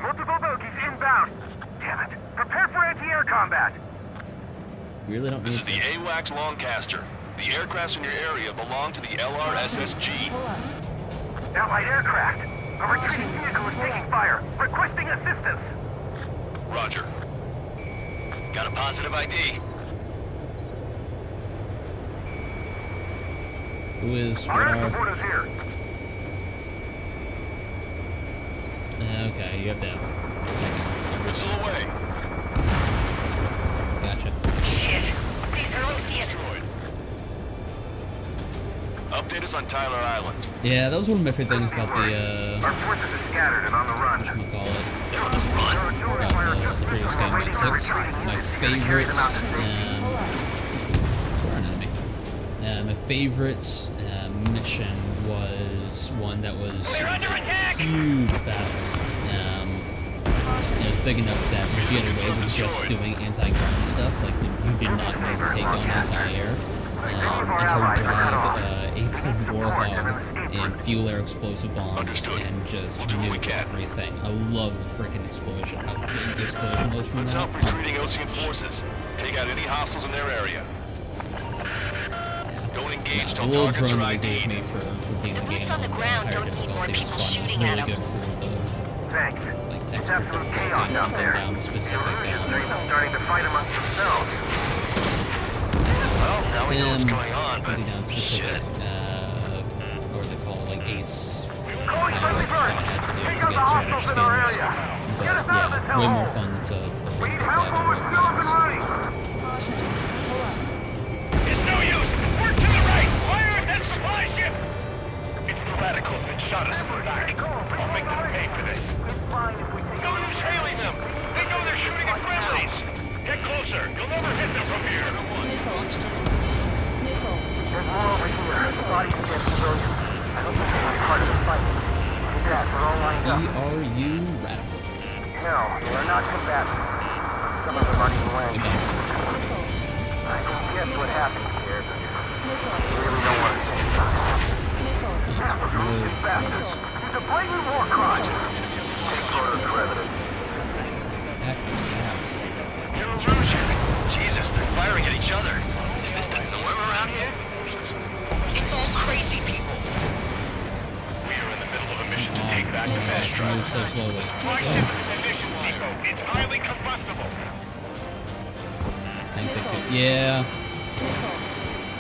Multiple bogies inbound. Damn it. Prepare for anti-air combat. We really don't This need is the AWACS Lancaster. The aircrafts in your area belong to the LRSSG. Allied aircraft. A retreating vehicle is taking fire. Requesting assistance. Roger. Got a positive ID. Who is Our radar? is here. Okay, you have to. Missile away. Gotcha. Destroyed. Update us on Tyler Island. Yeah, that was one of my favorite things about the, Our forces are scattered and on the run. the previous game, Mode 6. My favorite, my favorite mission was one that was a huge battle. It was big enough that you get away with just doing anti-ground stuff, like you did not need to take on anti-air. And her drive, 18 Warhog, and fuel air explosive bombs, and just nuke everything. I love the freaking explosion. How big the explosion was from Let's that. help retreating Ocean forces. Take out any hostiles in their area. Don't engage till The little targets drone are that they ID'd. gave me for being a game on the ground don't need more people shooting at really them. good for the Thanks. like It's expert absolute difficulty chaos and out hunting there. down the specific They're even starting to fight amongst themselves. Well, now we know what's going on, but hunting down specific shit. what do they call it, like ace pilots that had to do to get certain skins. But yeah, way more fun to fly the rogue It's no use! Work to the right! Fire at that supply ship! It's the radicals that shot us from the back. I'll make them pay for this. No use hailing them! They know they're shooting at friendlies! Get closer! You'll never hit them from here! There's more over here. Bodies of dead civilians. I don't think they were part of the fight. Look at that, they're all lined up. ERU radical. Hell, they are not combatants. Some of them aren't even wearing I can guess what happened here, but I really don't want to say it. These bastards. It's a blatant war crime. Take photos for evidence. You're a Russian. Jesus, they're firing at each other. Is this the norm around here? It's all crazy people. We are in the middle of a mission to take back the fast drive. Move so slowly. It's highly combustible. I think too. Yeah.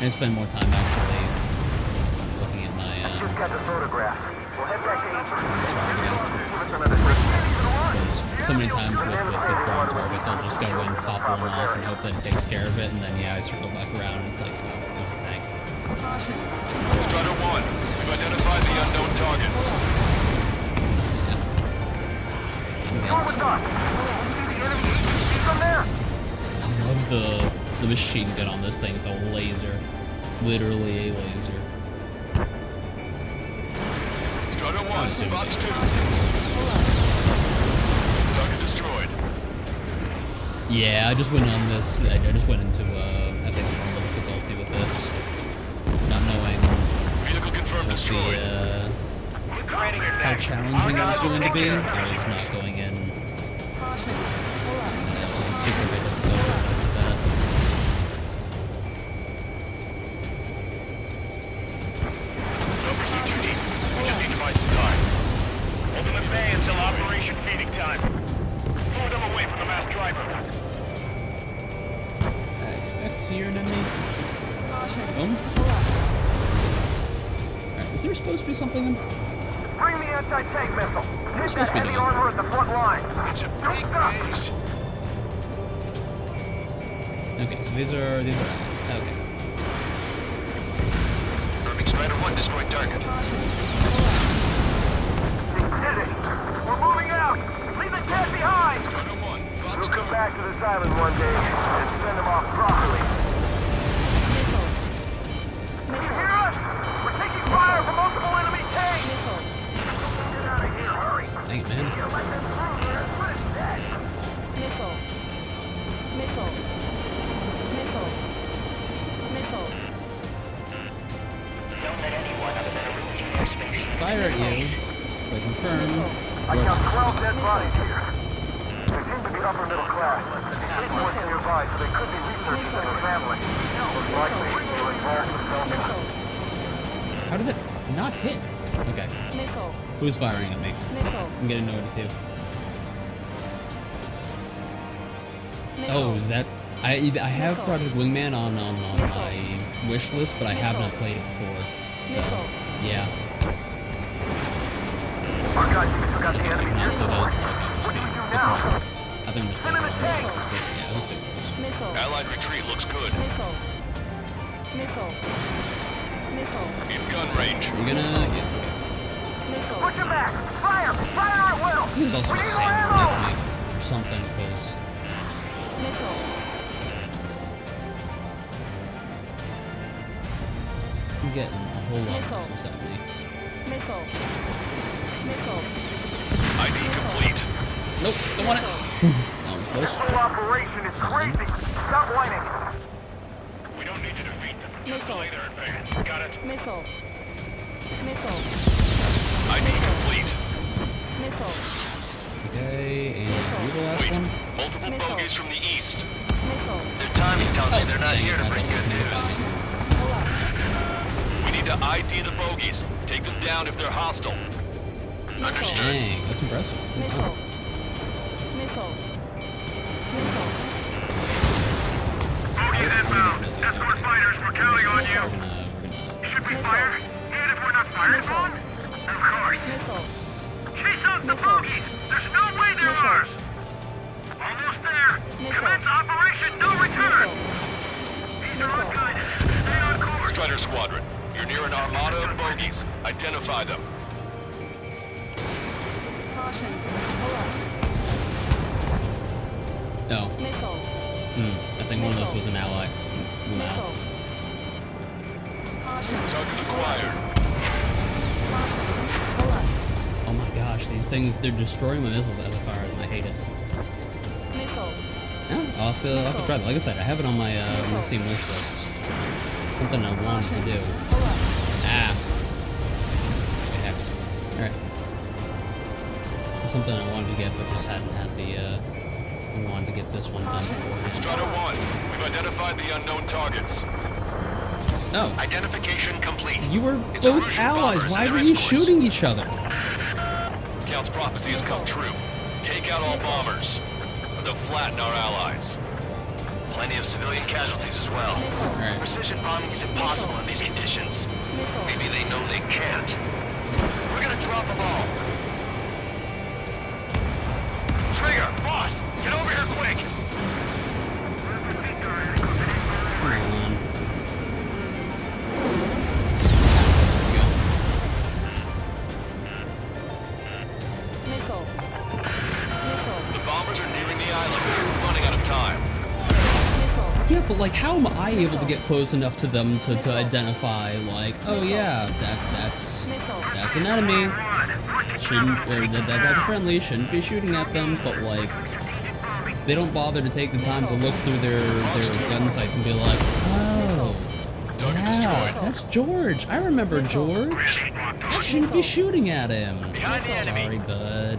I spend more time actually looking at my Just got the photograph. We'll head back to because so many times with ground targets, I'll just go in, pop one off, and hope that it takes care of it, and then yeah, I circle back around, and it's like, oh, it was a tank. Strider 1, we've identified the unknown targets. I love the machine gun on this thing. It's a laser. Literally a laser. Strider 1, Fox 2. Target destroyed. Yeah, I just went on this. I just went into I think normal difficulty with this, not knowing Vehicle confirmed destroyed. How challenging it was going to be. I was not going in super difficult with that. We just need to buy some time. Hold them at bay until Operation Feeding Time. Lure them away from the mass driver. I expect to see your enemy. Boom. Alright, is there supposed to be something in? Bring the anti-tank missile. Hit supposed that to be heavy doing? armor at the front line. It's a Don't big stop. base. Okay, so these are allies. Okay. Confirming Strider 1 destroyed target. Did it. We're moving out. Leave the dead behind. Strider 1, Fox 2. We'll come back to this island one day and send them off properly. You hear us? We're taking fire from multiple enemy tanks. Get out of here, hurry. Dang it, man. Fire at you. But confirm. I count 12 dead bodies here. They seem to be upper middle class. Airports nearby, so they could be researchers and their family. Most likely, they were involved with Zomboid. How did it not hit? Okay. Who's firing at me? I'm getting noted too. Oh, is that... I have Project Wingman on my wish list, but I have not played it before. So, yeah. Got the enemy here. I think I'm just playing it. Yeah, let's do this. Allied retreat looks good. In gun range. You're gonna get... Push him back! Fire! Fire at will! There's also a sandwich or something, because... I'm getting a whole lot of missiles at me. ID complete. Nope, don't want it. That was close. This whole operation is crazy! Stop whining! We don't need to defeat them. Just delay their advance. Got it? ID complete. Okay, and you the last one? Multiple bogeys from the east. Their timing tells me they're not here to bring good news. We need to ID the bogeys. Take them down if they're hostile. Understood. Dang, that's impressive. Wow. Bogeys inbound. Escort fighters, we're counting on you. Should we fire? Even if we're not fired upon? Of course. Chase out the bogeys! There's no way they're ours! Almost there! Commence Operation No Return! These are all good. Stay on course! Strider Squadron, you're near an armada of bogeys. Identify them. No. I think one of those was an ally. Wow. Target acquired. Oh my gosh, these things, they're destroying my missiles as I fire them. I hate it. Yeah, I'll have to try that. Like I said, I have it on my Steam wish list. Something I wanted to do. Ah. Alright. Something I wanted to get, but just hadn't had the, I wanted to get this one done beforehand. Strider 1, we've identified the unknown targets. Oh. Identification complete. You were both allies. Why were you shooting each other? Count's prophecy has come true. Take out all bombers. They'll flatten our allies. Plenty of civilian casualties as well. Right. Precision bombing is impossible in these conditions. Maybe they know they can't. We're gonna drop them all. Trigger, boss, get over here quick. Come on. The bombers are nearing the island. We're running out of time. Yeah, but like, how am I able to get close enough to them to identify, like, oh yeah, that's an enemy. Shouldn't, or that's a friendly. Shouldn't be shooting at them. But like, they don't bother to take the time to look through their gun sights and be like, oh, yeah, that's George. I remember George. I shouldn't be shooting at him. Sorry, bud.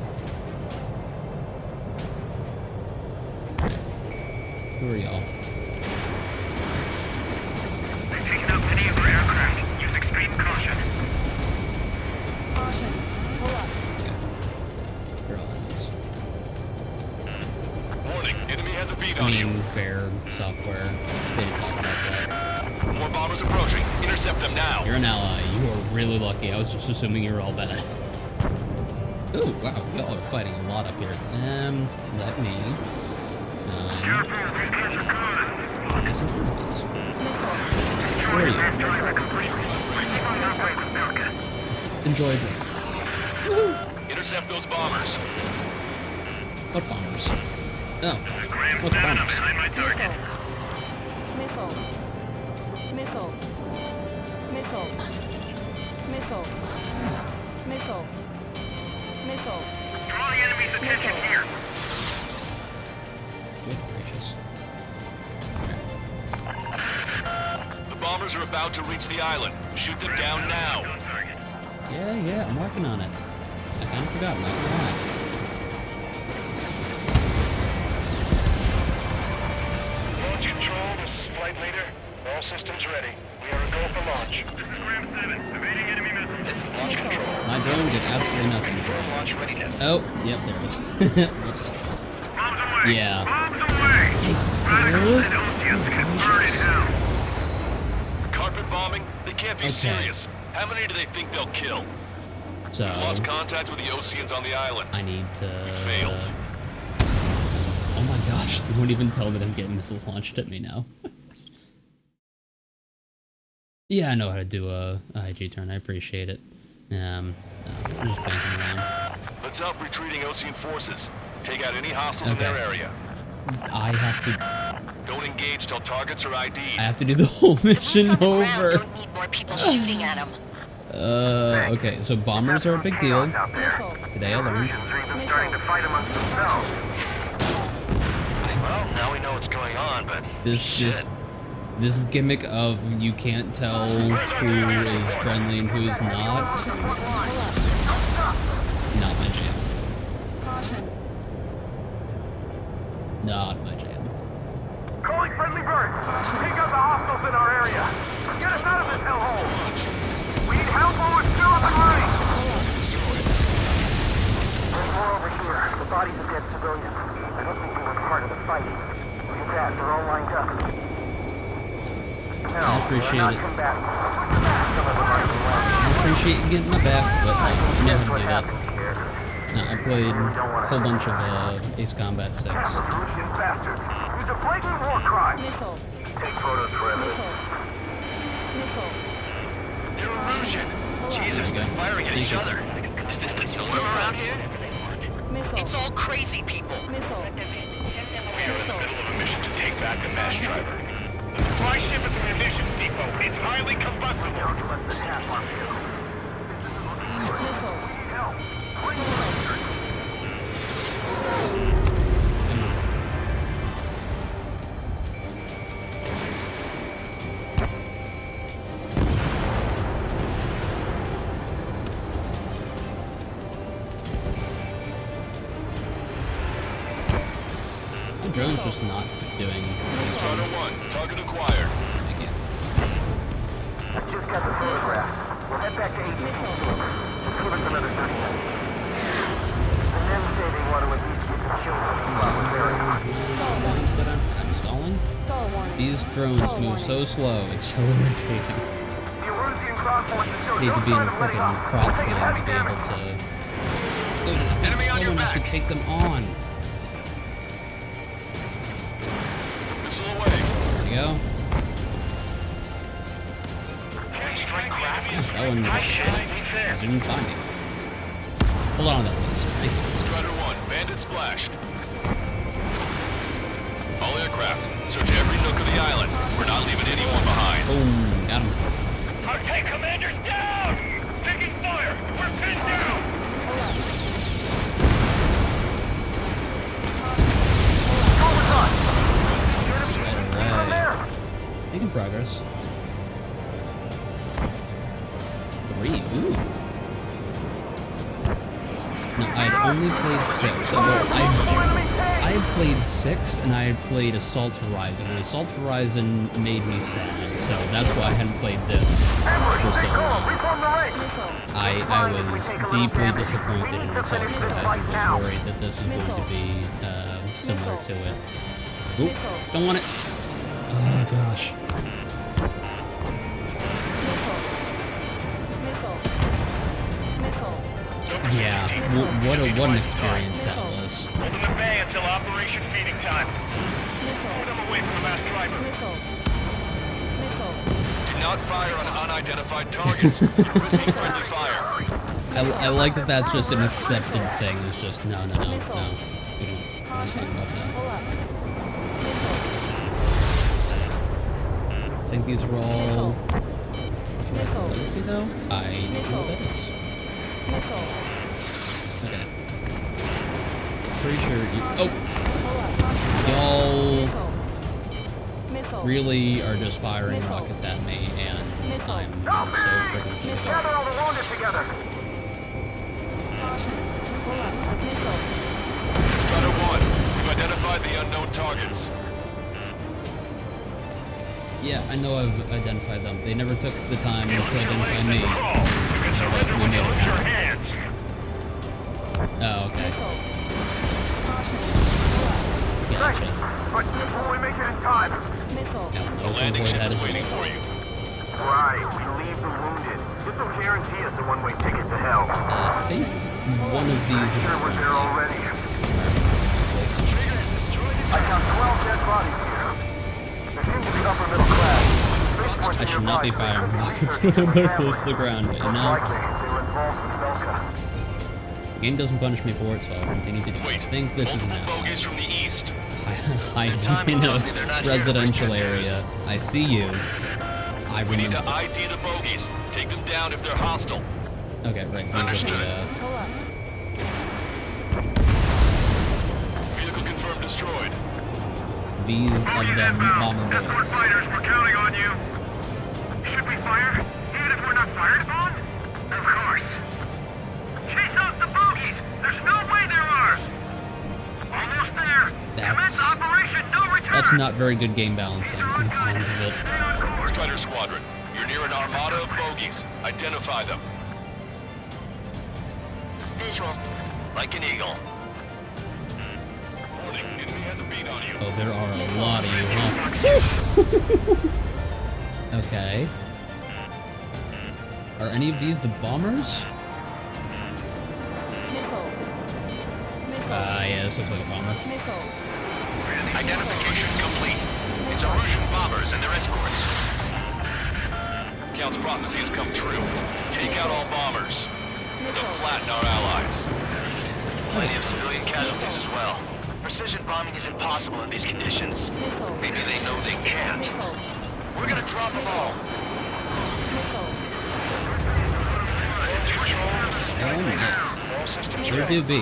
Who are y'all? Fair software. They didn't talk about that. More bombers approaching. Intercept them now. You're an ally. You are really lucky. I was just assuming you were all bad. Ooh, wow. Y'all are fighting a lot up here. Let me. Where are you? Enjoy this. Intercept those bombers. What bombers? Oh. What's bombers? Behind my target. Draw the enemy's attention here. Good gracious. The bombers are about to reach the island. Shoot them down now. Yeah, I'm working on it. I kind of forgot, not gonna lie. Launch control, this is flight leader. All systems ready. We are a go for launch. This is Ram 7, evading enemy missiles. This is launch control. My drone did absolutely nothing. Confirm launch readiness. Oh, yep, there it is. Whoops. Yeah. Carpet bombing? They can't be serious. How many do they think they'll kill? So We've lost contact with the Oseans on the island. I need to... We failed. Oh my gosh, they won't even tell that I'm getting missiles launched at me now. Yeah, I know how to do a IG turn. I appreciate it. I'm just banking around. Let's help retreating Osean forces. Take out any hostiles in their area. I have to... Don't engage till targets are ID'd. I have to do the whole mission over. Don't need more people shooting at them. Okay, so bombers are a big deal. Today I learned. Well, now we know what's going on, but This gimmick of you can't tell who is friendly and who's not. Not my jam. Not my jam. Calling friendly birds. Take out the hostiles in our area. Get us out of this hellhole. We need help while we're still up and running. There's more over here. The bodies of dead civilians. I don't think they were part of the fight. Look at that. They're all lined up. No, I appreciate it. Some of them are I appreciate you getting my back, but I never do that. No, I played a whole bunch of Ace Combat 6. Russian bastards. Use a blatant war crime. Take photos for evidence. they're Erusian. Jesus, they're firing at each other. Is this the norm around here? It's all crazy people. We are in the middle of a mission to take back a mass driver. The supply ship at the munitions depot. It's highly combustible. My drone's just not doing... Strider 1, target acquired. Just got the photograph. We'll head back to ADC. We'll give us another 30 minutes. The men say they want to at least get the children while we're Ones that I'm installing? These drones move so slow, it's so irritating. I need to be in a fucking prop plane to be able to go to speed slow enough to take them on. Missile away. There we go. That one didn't find me. Hold on to that, please. Thank you. Strider 1, bandit splashed. All aircraft, search every nook of the island. We're not leaving anyone behind. Boom, got him. Our tank commander's down! Taking fire! We're pinned down! Alright. Making progress. 3, ooh. No, I had only played 6. I had played 6 and I had played Assault Horizon, and Assault Horizon made me sad, so that's why I hadn't played this for so long. I was deeply disappointed in Assault Horizon. I was worried that this was going to be similar to it. Oop, don't want it. Oh gosh. Yeah, what an experience that was. Hold them at bay until operation feeding time. Move them away from the mass driver. Do not fire on unidentified targets. You're risking friendly fire. I like that that's just an accepted thing. It's just, no. We don't talk about that. I think these are all... Legacy, though? I don't know what that is. Okay. Pretty sure y'all really are just firing rockets at me, and I'm so freaking sick of it. Gather all the wounded together. Strider 1, you've identified the unknown targets. Yeah, I know I've identified them. They never took the time to identify me. But we made it happen. Oh, okay. Gotcha. The landing ship is waiting for you. Right, we leave the wounded. This will guarantee us a one-way ticket to hell. I think one of these is Sure we're there already. I count 12 dead bodies here. There seems to be upper middle class. I should not be firing rockets when I'm that close to the ground, but you know. The game doesn't punish me for it, so I'll continue to do it. I think this is now. Bogies from the east. I'm in a residential area. I see you. I We need to remember. ID the bogies. Take them down if they're hostile. Okay, right. These are the, Vehicle confirmed destroyed. these are them bomber boys. Fighters, we're counting on you. Should we fire? Even if we're not fired upon? Of course. Chase out the bogies! There's no way they're ours! Almost there! Commence operation, no return! That's not very good game balancing, from the sounds of it. Strider Squadron, you're near an armada of bogies. Identify them. Visual. Like an eagle. Warning, enemy has a beat on you. Oh, there are a lot of you, huh? Okay. Are any of these the bombers? Yeah, this looks like a bomber. Identification complete. It's Erusian bombers and their escorts. Count's prophecy has come true. Take out all bombers. They'll flatten our allies. Plenty of civilian casualties as well. Precision bombing is impossible in these conditions. Maybe they know they can't. We're gonna drop them all. There do be.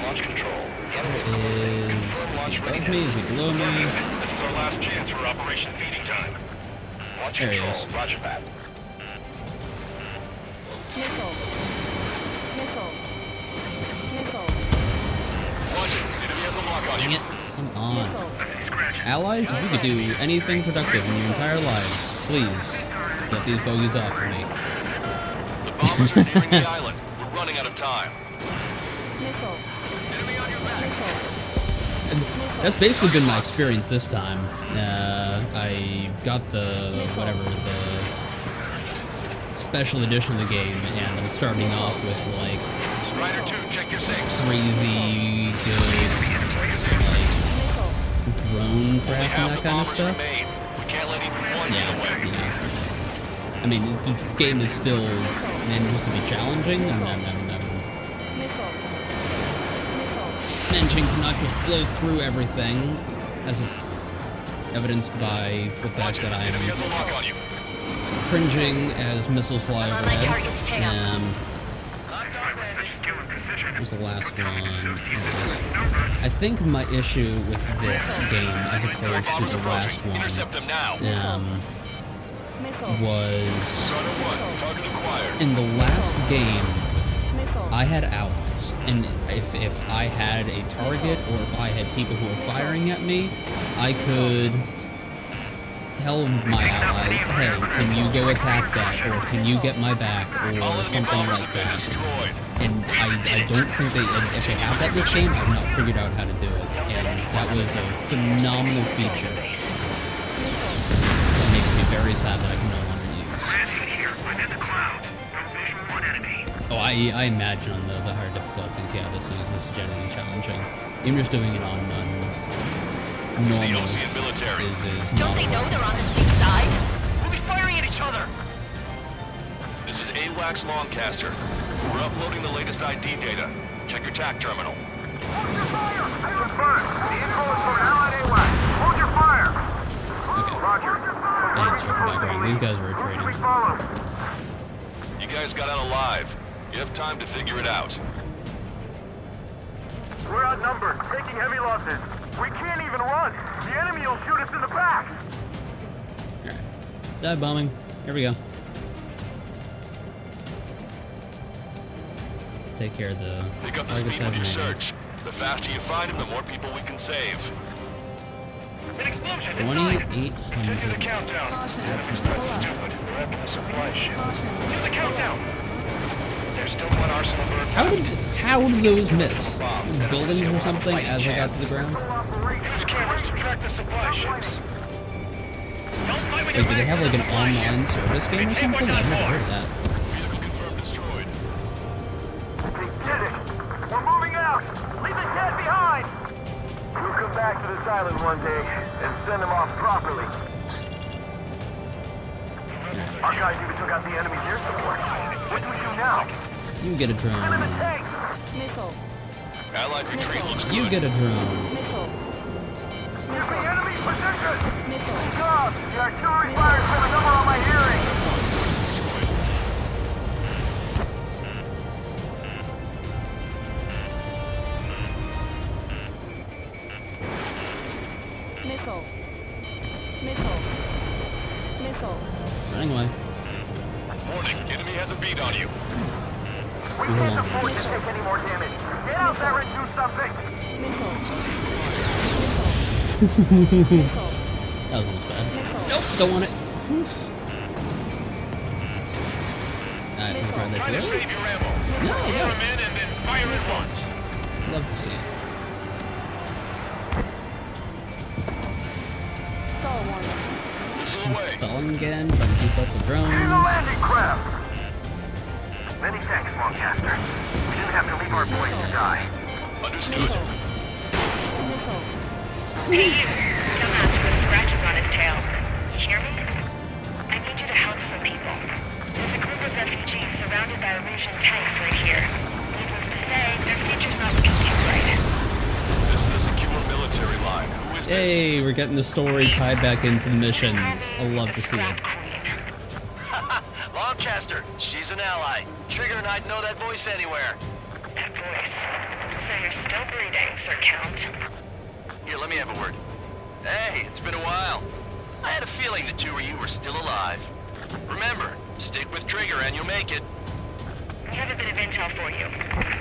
Launch control. Is he above me? Is he below me? This is our last chance for Operation Feeding Time. Launch There he control. is. Roger that. Watch it. Enemy has a lock on Dang you. it. Come on. Allies, if you could do anything productive in your entire lives, please get these bogies off of me. The bombers are nearing the island. We're running out of time. And that's basically been my experience this time. I got the, whatever, the special edition of the game, and I'm starting off with, like, Strider 2, check your saves. crazy good, like, drone craft and that kind of stuff. We can't let even one get away. Yeah. I mean, the game is still manages to be challenging, and I'm managing to not just blow through everything, as evidenced by the fact that I'm cringing as missiles fly overhead. Where's the last one? I think my issue with this game, as opposed to the last one, was in the last game, I had outs, and if I had a target or if I had people who were firing at me, I could tell my allies, hey, can you go attack that, or can you get my back, or something like that. And I don't think if they have that in this game, I've not figured out how to do it, and that was a phenomenal feature. That makes me very sad that I can no longer use. Oh, I imagine on the higher difficulties, yeah, this is genuinely challenging. Even just doing it on normal It's the Ocean military. Don't they know they're on the same side? We'll be firing at each other. This is AWACS Longcaster. We're uploading the latest ID data. Check your TAC terminal. Hold your fire! I confirm. The info is from Allied AWACS. Hold your fire! Okay. Roger. Yeah, it's circle back around. These guys were retreating. You guys got out alive. You have time to figure it out. We're outnumbered, taking heavy losses. We can't even run. The enemy will shoot us in the back. Alright. Dive bombing. Here we go. Take care of the Pick up the speed when you search. The faster you find them, the more people we can save. 2,800. That's Supply ship. Use the countdown. There's still one arsenal bird. How did How did those miss? Buildings or something as I got to the ground? Wait, do they have like an online service game or something? I've never heard of that. Vehicle confirmed destroyed. We did it! We're moving out! Leave the dead behind! We'll come back to this island one day and send them off properly. Our guys even took out the enemy's air support. What do we do now? You get a drone. Missile. Allied retreat looks good. You get a drone. Missile. Give me enemy position! God, the artillery fire's got a number on my hearing! Missile. Missile. Missile. Running away. Warning, enemy has a beat on you. We can't afford to take any more damage. Get out there and do something! That was almost bad. Nope, don't want it. Alright, I'm gonna that too. No, no. Love to see it. Stalling again, trying to keep up with drones. Landing craft! Many thanks, Lancaster. We didn't have to leave our boys to die. Understood. Hey, you. Dumbass with scratches on his tail. You hear me? I need you to help some people. There's a group of refugees surrounded by Russian tanks right here. Needless to say, their future's not looking too bright. This is a secure military line. Who is this? Hey, we're getting the story tied back into the missions. I love to see it. Lancaster, she's an ally. Trigger and I'd know that voice anywhere. That voice. So you're still breathing, Sir Count. Here, let me have a word. Hey, it's been a while. I had a feeling the two of you were still alive. Remember, stick with Trigger and you'll make it. We have a bit of intel for you.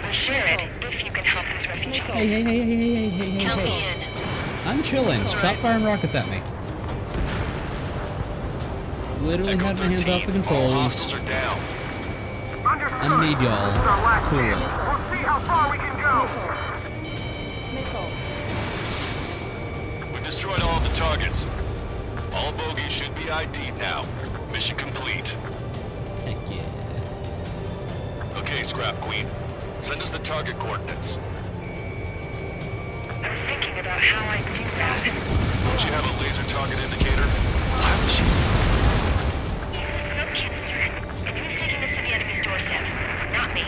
We'll share it if you can help these refugees. Hey. Count me in. I'm chilling. Stop firing rockets at me. Literally had my hands off the controls. Hostiles are down. I need y'all. Cool. We'll see how far we can go! We've destroyed all of the targets. All bogies should be ID'd now. Mission complete. Heck yeah. Okay, Scrap Queen. Send us the target coordinates. I'm thinking about how I do that. Don't you have a laser target indicator? Why would she? No kidding, sir. And who's taking this to the enemy's doorstep? Not me.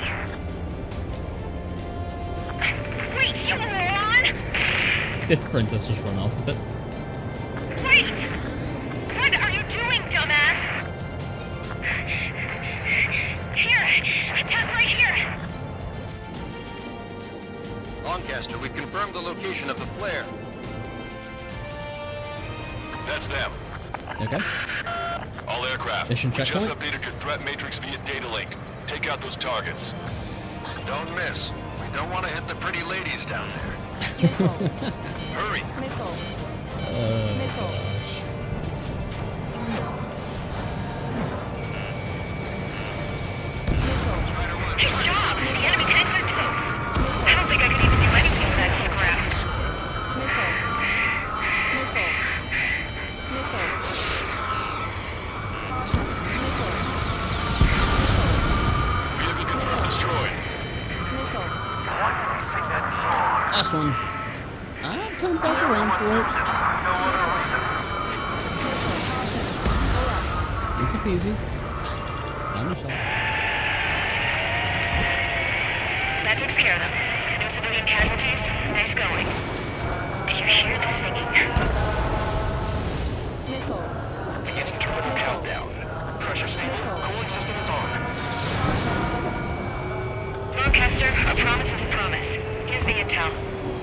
Wait, you moron! Princess just run off with it. Wait! What are you doing, dumbass? Here! Attack right here! Lancaster, we've confirmed the location of the flare. That's them. Okay. All aircraft. Mission We just checkpoint? updated your threat matrix via data link. Take out those targets. Don't miss. We don't want to hit the pretty ladies down there. Hurry. Good job! The enemy tanks are toast! I don't think I could even do anything with that crap. Vehicle confirmed destroyed. Last one. I'm coming back around for it. Easy peasy. I'm a That takes care of them. No civilian casualties. Nice going. Do you hear the singing? Beginning terminal countdown. Pressure stable. Cooling system is on. Lancaster, a promise is a promise. Here's the intel.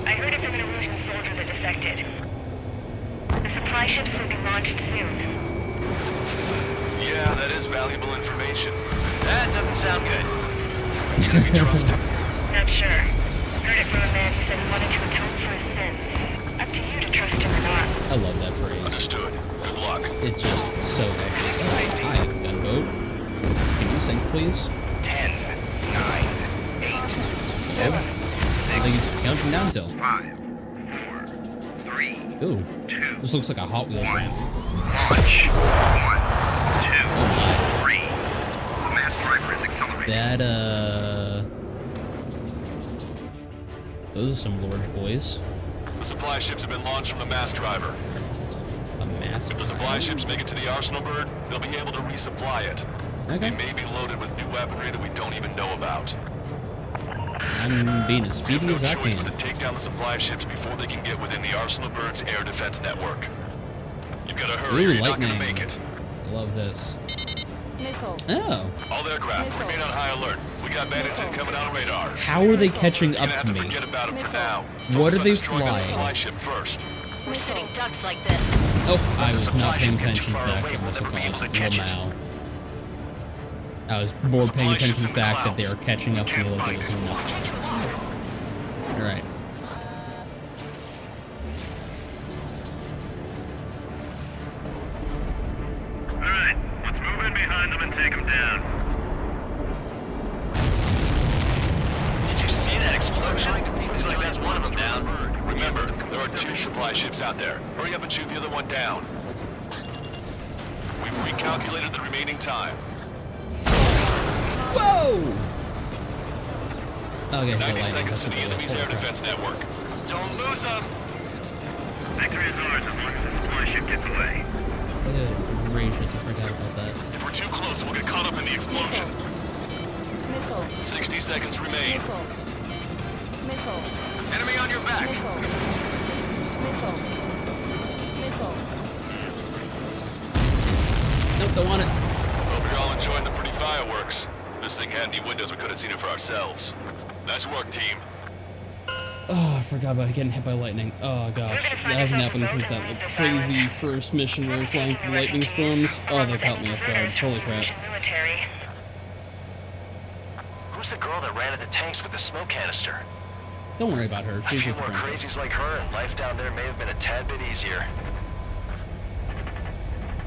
I heard it from an Erusian soldier that defected. The supply ships will be launched soon. Yeah, that is valuable information. That doesn't sound good. Can we trust him? Not sure. Heard it from a man who said he wanted to atone for his sins. Up to you to trust him or not. I love that phrase. Understood. Good luck. It's just so lovely. Oh, hi, gunboat. Can you sink, please? 10, 9, 8. How are you counting down till? 5, 4, 3, Ooh, 2, this looks like a Hot Wheels ramp. launch. 1, 2, 3. The mass driver is accelerating. That, those are some large boys. The supply ships have been launched from the mass driver. A mass If the supply ships make it to the arsenal bird, they'll be able to resupply it. Okay. They may be loaded with new weaponry that we don't even know about. I'm being as speedy No as I choice can. but to take down the supply ships before they can get within the arsenal bird's air defense network. You've got to hurry or Ooh, you're not going to lightning. make it. Love this. Missile. Oh. All aircraft, remain on high alert. We got bandits incoming on radar. How are they catching You're up gonna have to to me? forget about them for now. What Focus are on they destroying that flying? supply ship first. We're sitting ducks like this. Oh, I was not paying Supply ship attention to far that. away, That we'll also never be able caused to catch it. Lamau. I was more paying Supply attention to ships the in the fact that they clouds. are catching up to me Can't like it find was it. nothing. Alright. Alright, let's move in behind them and take them down. Did you see that explosion? Looks like that's one of them down. Remember, there are 2 supply ships out there. Hurry up and shoot the other one down. We've recalculated the remaining time. Whoa! Okay, 90 seconds to the enemy's air defense network. Don't lose them. Victory is ours as long as the supply ship gets away. Good gracious, I forgot about that. If we're too close, we'll get caught up in the explosion. Missile. 60 seconds remain. Missile. Missile. Enemy on your back. Missile. Missile. Missile. Nope, don't want it. Hope you're all enjoying the pretty fireworks. If this thing had any windows, we could have seen it for ourselves. Nice work, team. Oh, I forgot about getting hit by lightning. Oh gosh, that hasn't happened since that like, crazy first mission where we were flying through lightning storms. Oh, they caught me off guard. Holy crap. Military. Who's the girl that ran at the tanks with the smoke canister? Don't worry about her. A She's few with the more princess. crazies like her, and life down there may have been a tad bit easier.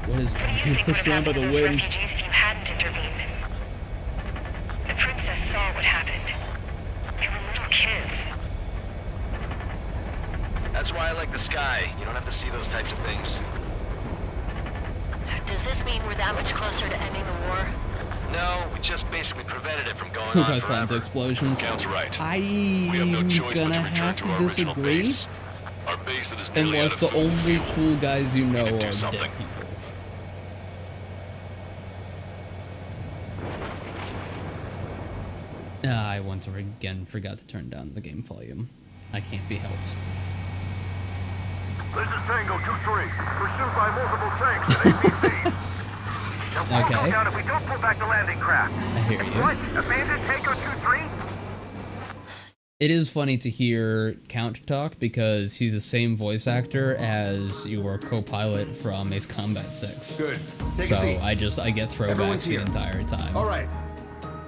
What is being pushed around by the wind? Refugees if you hadn't intervened. The princess saw what happened. They were little kids. That's why I like the sky. You don't have to see those types of things. Does this mean we're that much closer to ending the war? No, we just basically prevented it from going You on guys fly into forever. explosions. Counts right. I'm We have no choice but gonna to return have to to our original disagree. base. Our base that is nearly out Unless of the only fuel. cool guys you know can are do dead something. people. I once again forgot to turn down the game volume. I can't be helped. This is Tango 2-3, pursued by multiple tanks at APC. They'll Okay. go down if we don't pull back the landing craft. I hear you. What? Abandoned Tango 2-3? It is funny to hear Count talk because he's the same voice actor as your co-pilot from Ace Combat 6. Good. Take so a seat. I get throwbacks Everyone's the here. entire time. All right.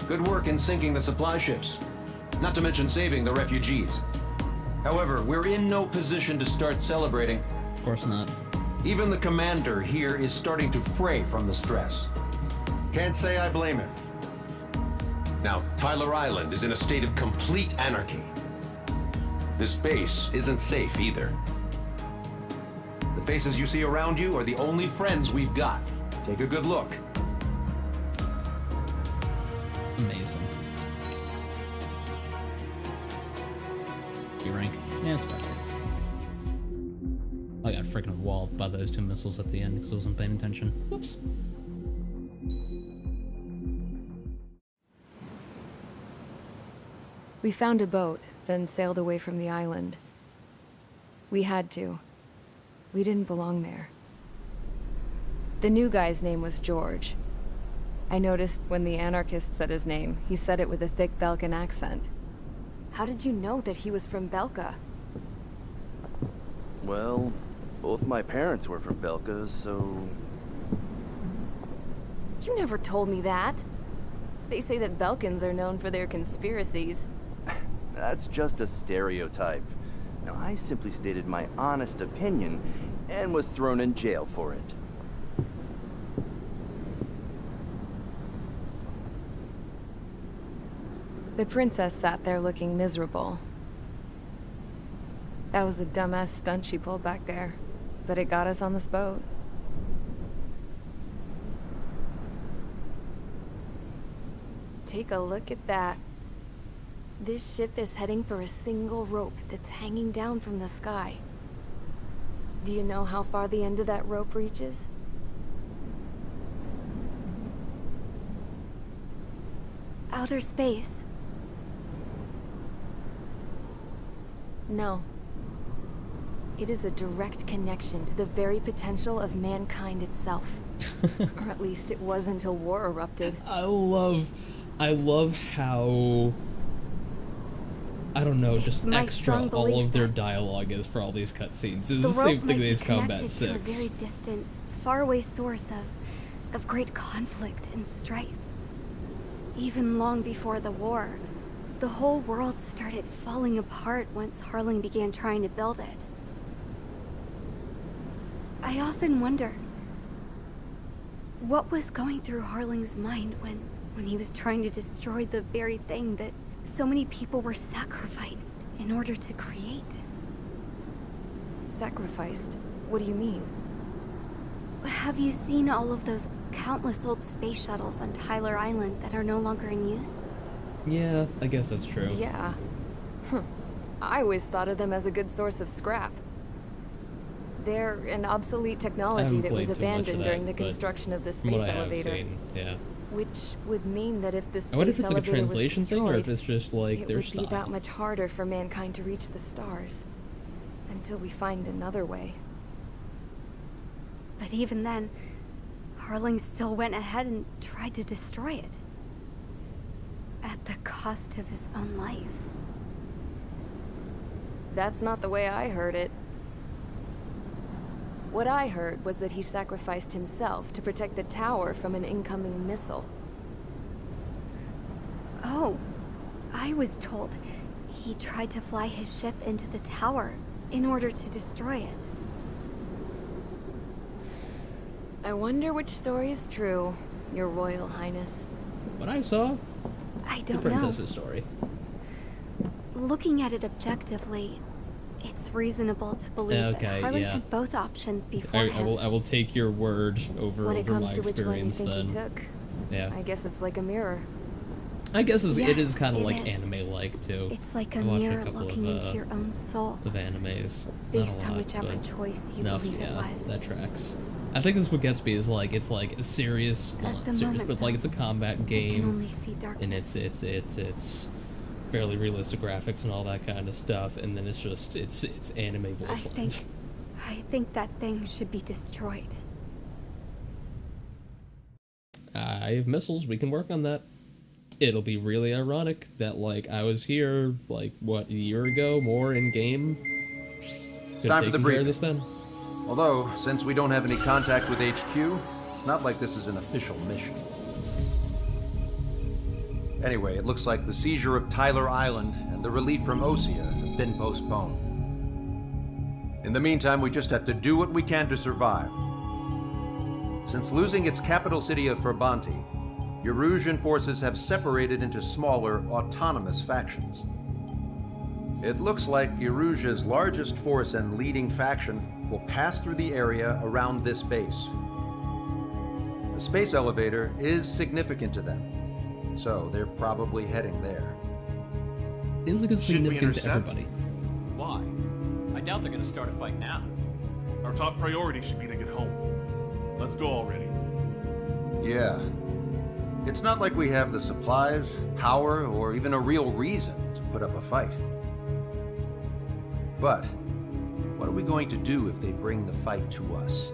Good work in sinking the supply ships. Not to mention saving the refugees. However, we're in no position to start celebrating. Of course not. Even the commander here is starting to fray from the stress. Can't say I blame him. Now, Tyler Island is in a state of complete anarchy. This base isn't safe either. The faces you see around you are the only friends we've got. Take a good look. Amazing. B rank. Yeah, it's better. I got freaking walled by those 2 missiles at the end because I wasn't paying attention. Whoops. We found a boat, then sailed away from the island. We had to. We didn't belong there. The new guy's name was George. I noticed when the anarchist said his name, he said it with a thick Belkan accent. How did you know that he was from Belka? Well, both my parents were from Belka, so... You never told me that. They say that Belkans are known for their conspiracies. That's just a stereotype. Now, I simply stated my honest opinion and was thrown in jail for it. The princess sat there looking miserable. That was a dumbass stunt she pulled back there, but it got us on this boat. Take a look at that. This ship is heading for a single rope that's hanging down from the sky. Do you know how far the end of that rope reaches? Outer space. No. It is a direct connection to the very potential of mankind itself. Or at least it was until war erupted. I love how, I don't know, just extra all of their dialogue is for all these cutscenes. It was the same thing as Combat 6. To a very distant, faraway source of great conflict and strife. Even long before the war, the whole world started falling apart once Harling began trying to build it. I often wonder what was going through Harling's mind when he was trying to destroy the very thing that so many people were sacrificed in order to create. Sacrificed? What do you mean? Have you seen all of those countless old space shuttles on Tyler Island that are no longer in use? Yeah, I guess that's true. Yeah. I always thought of them as a good source of scrap. They're an obsolete technology that was abandoned during the construction of the space elevator. Yeah. Which would mean that if the space I wonder if it's like a elevator was translation thing, or if it's just like their it would style. be that much harder for mankind to reach the stars until we find another way. But even then, Harling still went ahead and tried to destroy it. At the cost of his own life. That's not the way I heard it. What I heard was that he sacrificed himself to protect the tower from an incoming missile. Oh, I was told he tried to fly his ship into the tower in order to destroy it. I wonder which story is true, Your Royal Highness. What I saw? I don't the princess's story. Looking at it objectively, it's reasonable to believe that Harling had both options beforehand. I will take your word over when it comes my to which one you experience think then. he took. Yeah. I guess it's like a mirror. I guess it is kind of it like is. anime-like too. It's like a I watched mirror couple looking of, into your own soul. Of animes. Based Not a on lot, whichever but choice you enough, believe it was. that tracks. I think that's what gets me is like it's like a serious, well, not serious, but like it's a combat game, only see darkness. and it's fairly realistic graphics and all that kind of stuff, and then it's just it's anime voice lines. I think that thing should be destroyed. I have missiles. We can work on that. It'll be really ironic that like I was here like what a year ago, more in game. It's time for the briefing. This then. Although, since we don't have any contact with HQ, it's not like this is an official mission. Anyway, it looks like the seizure of Tyler Island and the relief from Osea have been postponed. In the meantime, we just have to do what we can to survive. Since losing its capital city of Ferbanti, Erusian forces have separated into smaller, autonomous factions. It looks like Erusia's largest force and leading faction will pass through the area around this base. The space elevator is significant to them, so they're probably heading there. Seems like it's significant to everybody. Why? I doubt they're gonna start a fight now. Our top priority should be to get home. Let's go already. Yeah. It's not like we have the supplies, power, or even a real reason to put up a fight. But what are we going to do if they bring the fight to us?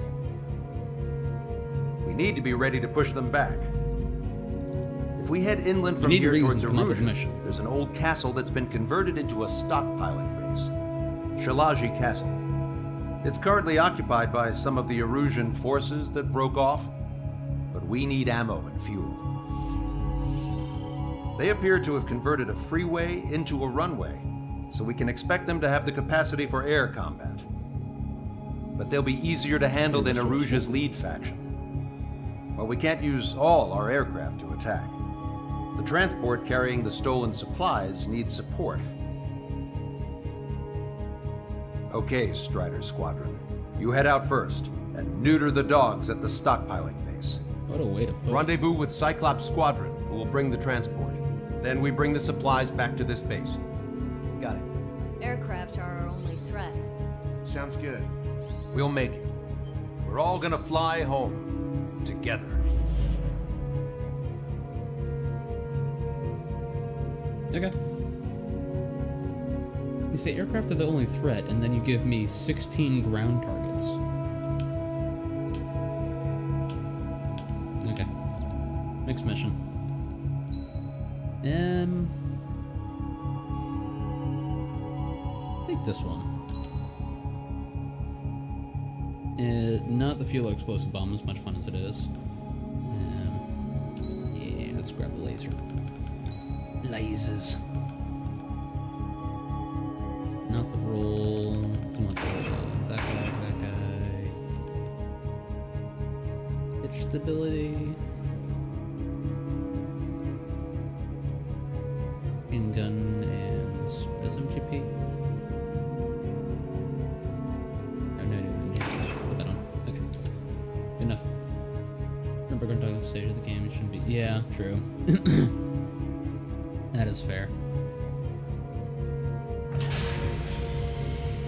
We need to be ready to push them back. If we head inland from here towards Erusia, there's an old castle that's been converted into a stockpiling base. Shalaji Castle. It's currently occupied by some of the Erusian forces that broke off, but we need ammo and fuel. They appear to have converted a freeway into a runway, so we can expect them to have the capacity for air combat. But they'll be easier to handle than Erusia's lead faction. Well, we can't use all our aircraft to attack. The transport carrying the stolen supplies needs support. Okay, Strider Squadron. You head out first and neuter the dogs at the stockpiling base. What a way to put it. Rendezvous with Cyclops Squadron, who will bring the transport. Then we bring the supplies back to this base. Got it. Aircraft are our only threat. Sounds good. We'll make it. We're all gonna fly home. Together. Okay. You say aircraft are the only threat, and then you give me 16 ground targets. Okay. Next mission. I think this one. Not the fuel explosive bomb, as much fun as it is. Yeah, let's grab the laser. Lasers. Not the roll. Don't want that guy. Pitch stability. Machine gun and SMGP. Put that on. Okay. Good enough. Remember going to the stage of the game, it shouldn't be. Yeah, true. That is fair.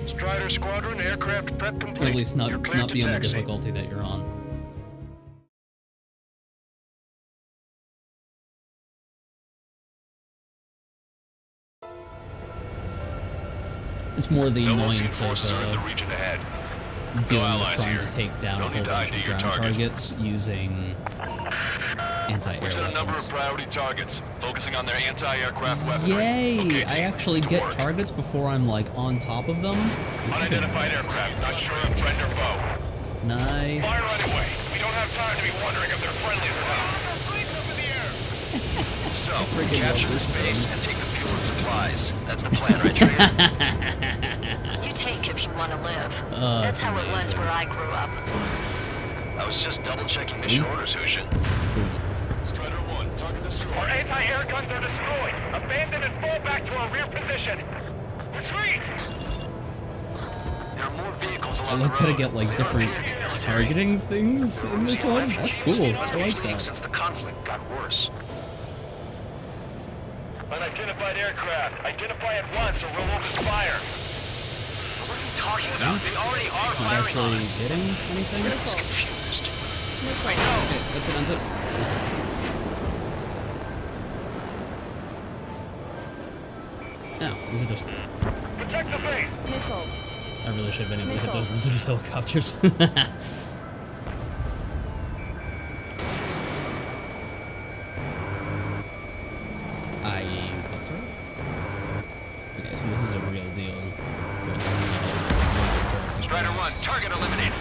Strider Squadron, aircraft prep complete. Or at least not You're cleared to be on the taxi. difficulty that you're on. It's more the annoyance forces are in the of region ahead. dealing with trying to take down a whole bunch of ground targets using anti-air We've set a number of weapons. priority targets, focusing on their anti-aircraft weaponry. Yay! Okay, I team, actually to get work. targets before I'm like on top of them. This is Unidentified nice. aircraft, not sure if friend or foe. Nice. Fire right away. We don't have time to be wondering if they're friendly or not. So, capture this base and take the fuel and supplies. That's the plan, right, Trigger? You take if you want to live. Oh, That's how it was amazing. where I grew up. I was just double-checking mission orders, Hushin. Strider 1, target destroyed. Our anti-air guns are destroyed. Abandon and fall back to our rear position. Retreat! There are more vehicles I along the like how to road. get like They different don't appear to be military. targeting things in this one. That's cool. Must I be like fleeing that. since the conflict got worse. Unidentified aircraft. Identify at once or we'll open fire. What are you talking about? They already are Not firing on actually us. getting anything. I'm just confused. I know. Okay, that's it. That's it. No, these are just. Protect the base. I really should have been able to hit those. These are just helicopters. What's that? Okay, so this is a real deal. Strider 1, target eliminated.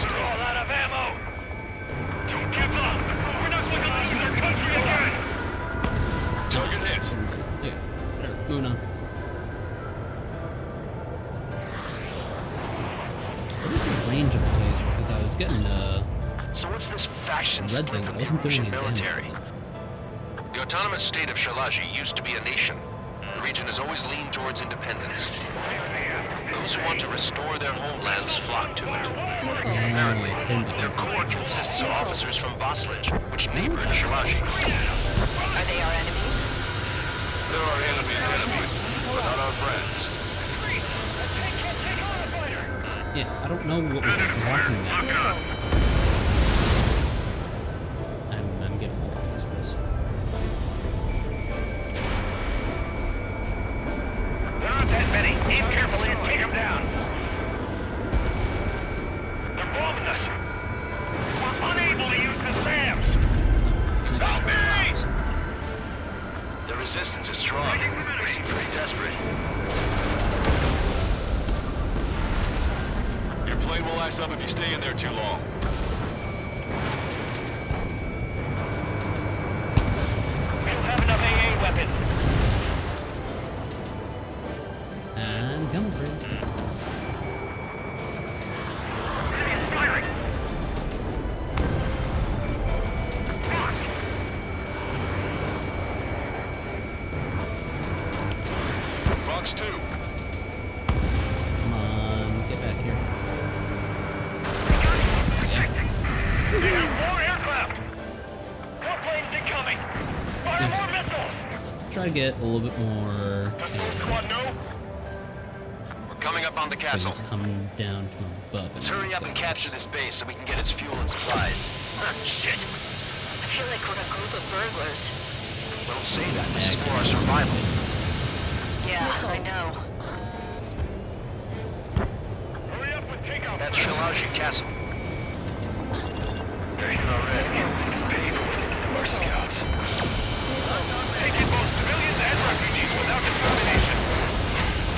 We're all out of ammo. Don't give up. We're not going to lose our country again. Target hit. Yeah, there, moving on. What is the range of the laser? Because I was getting So what's this faction red split thing. from I the wasn't doing Russian any military? damage. The autonomous state of Shalaji used to be a nation. The region has always leaned towards independence. Those who want to restore their homelands flock to it. Apparently, their core consists of officers from Vaslij, which neighbor Shalaji. Are they our enemies? They're our enemies' enemy, but not our friends. Yeah, I don't know what was blocking that. I'm getting more confused with this. There aren't that many. Aim carefully and take them down. They're bombing us. We're unable to use the SAMs. Stop me! The resistance is strong. They seem pretty desperate. Your plane will ice up if you stay in there too long. We don't have enough AA weapons. I'm coming for you. try to get a little bit more. We're coming up on the castle. Coming down from above. Let's hurry up and capture this base so we can get its fuel and supplies. Shit. I feel like we're a group of burglars. Don't say that. This is for our survival. Yeah, I know. Hurry up with takeoff. That's Shalaji Castle. They're here already. People with more scouts. Taking both civilians and refugees without discrimination.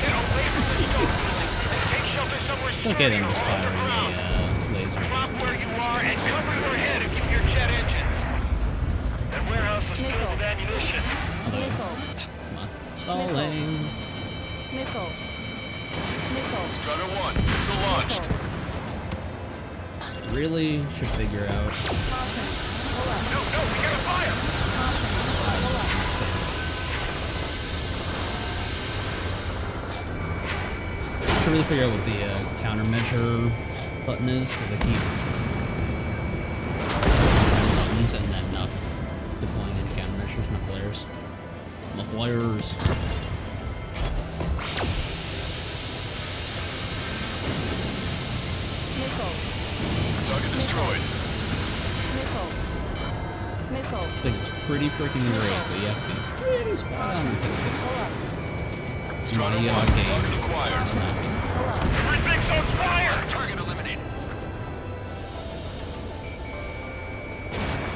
Get away from the stone building. Take shelter somewhere It's okay then just firing a laser. Drop where you are and cover your head if you're jet engine. That warehouse is filled with ammunition. Come on. Stalling. Missile. Strutter 1, missile launched. Really should figure out. No, we gotta fire! Should really figure out what the countermeasure button is, because I keep buttons and then not deploying any countermeasures. My flares. My flares. Target destroyed. I think it's pretty freaking great, but you have to be pretty spot on with things. Strutter 1, target acquired. Everything's on fire! Target eliminated.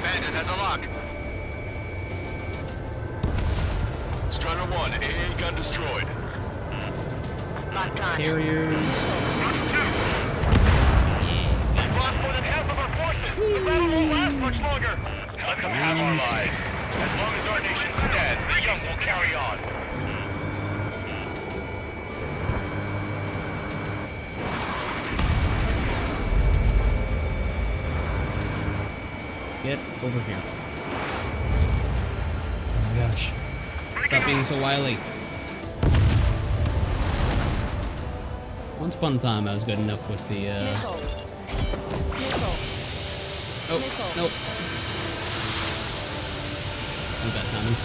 Bandit has a lock. Strutter 1, AA gun destroyed. Locked on. Carriers. We've lost more than half of our forces. The battle won't last much longer. Let them have our lives. As long as our nation stands, the young will carry on. Get over here. Oh my gosh. Stop being so wily. Once upon a time, I was good enough with the, Oh, nope. You got timing.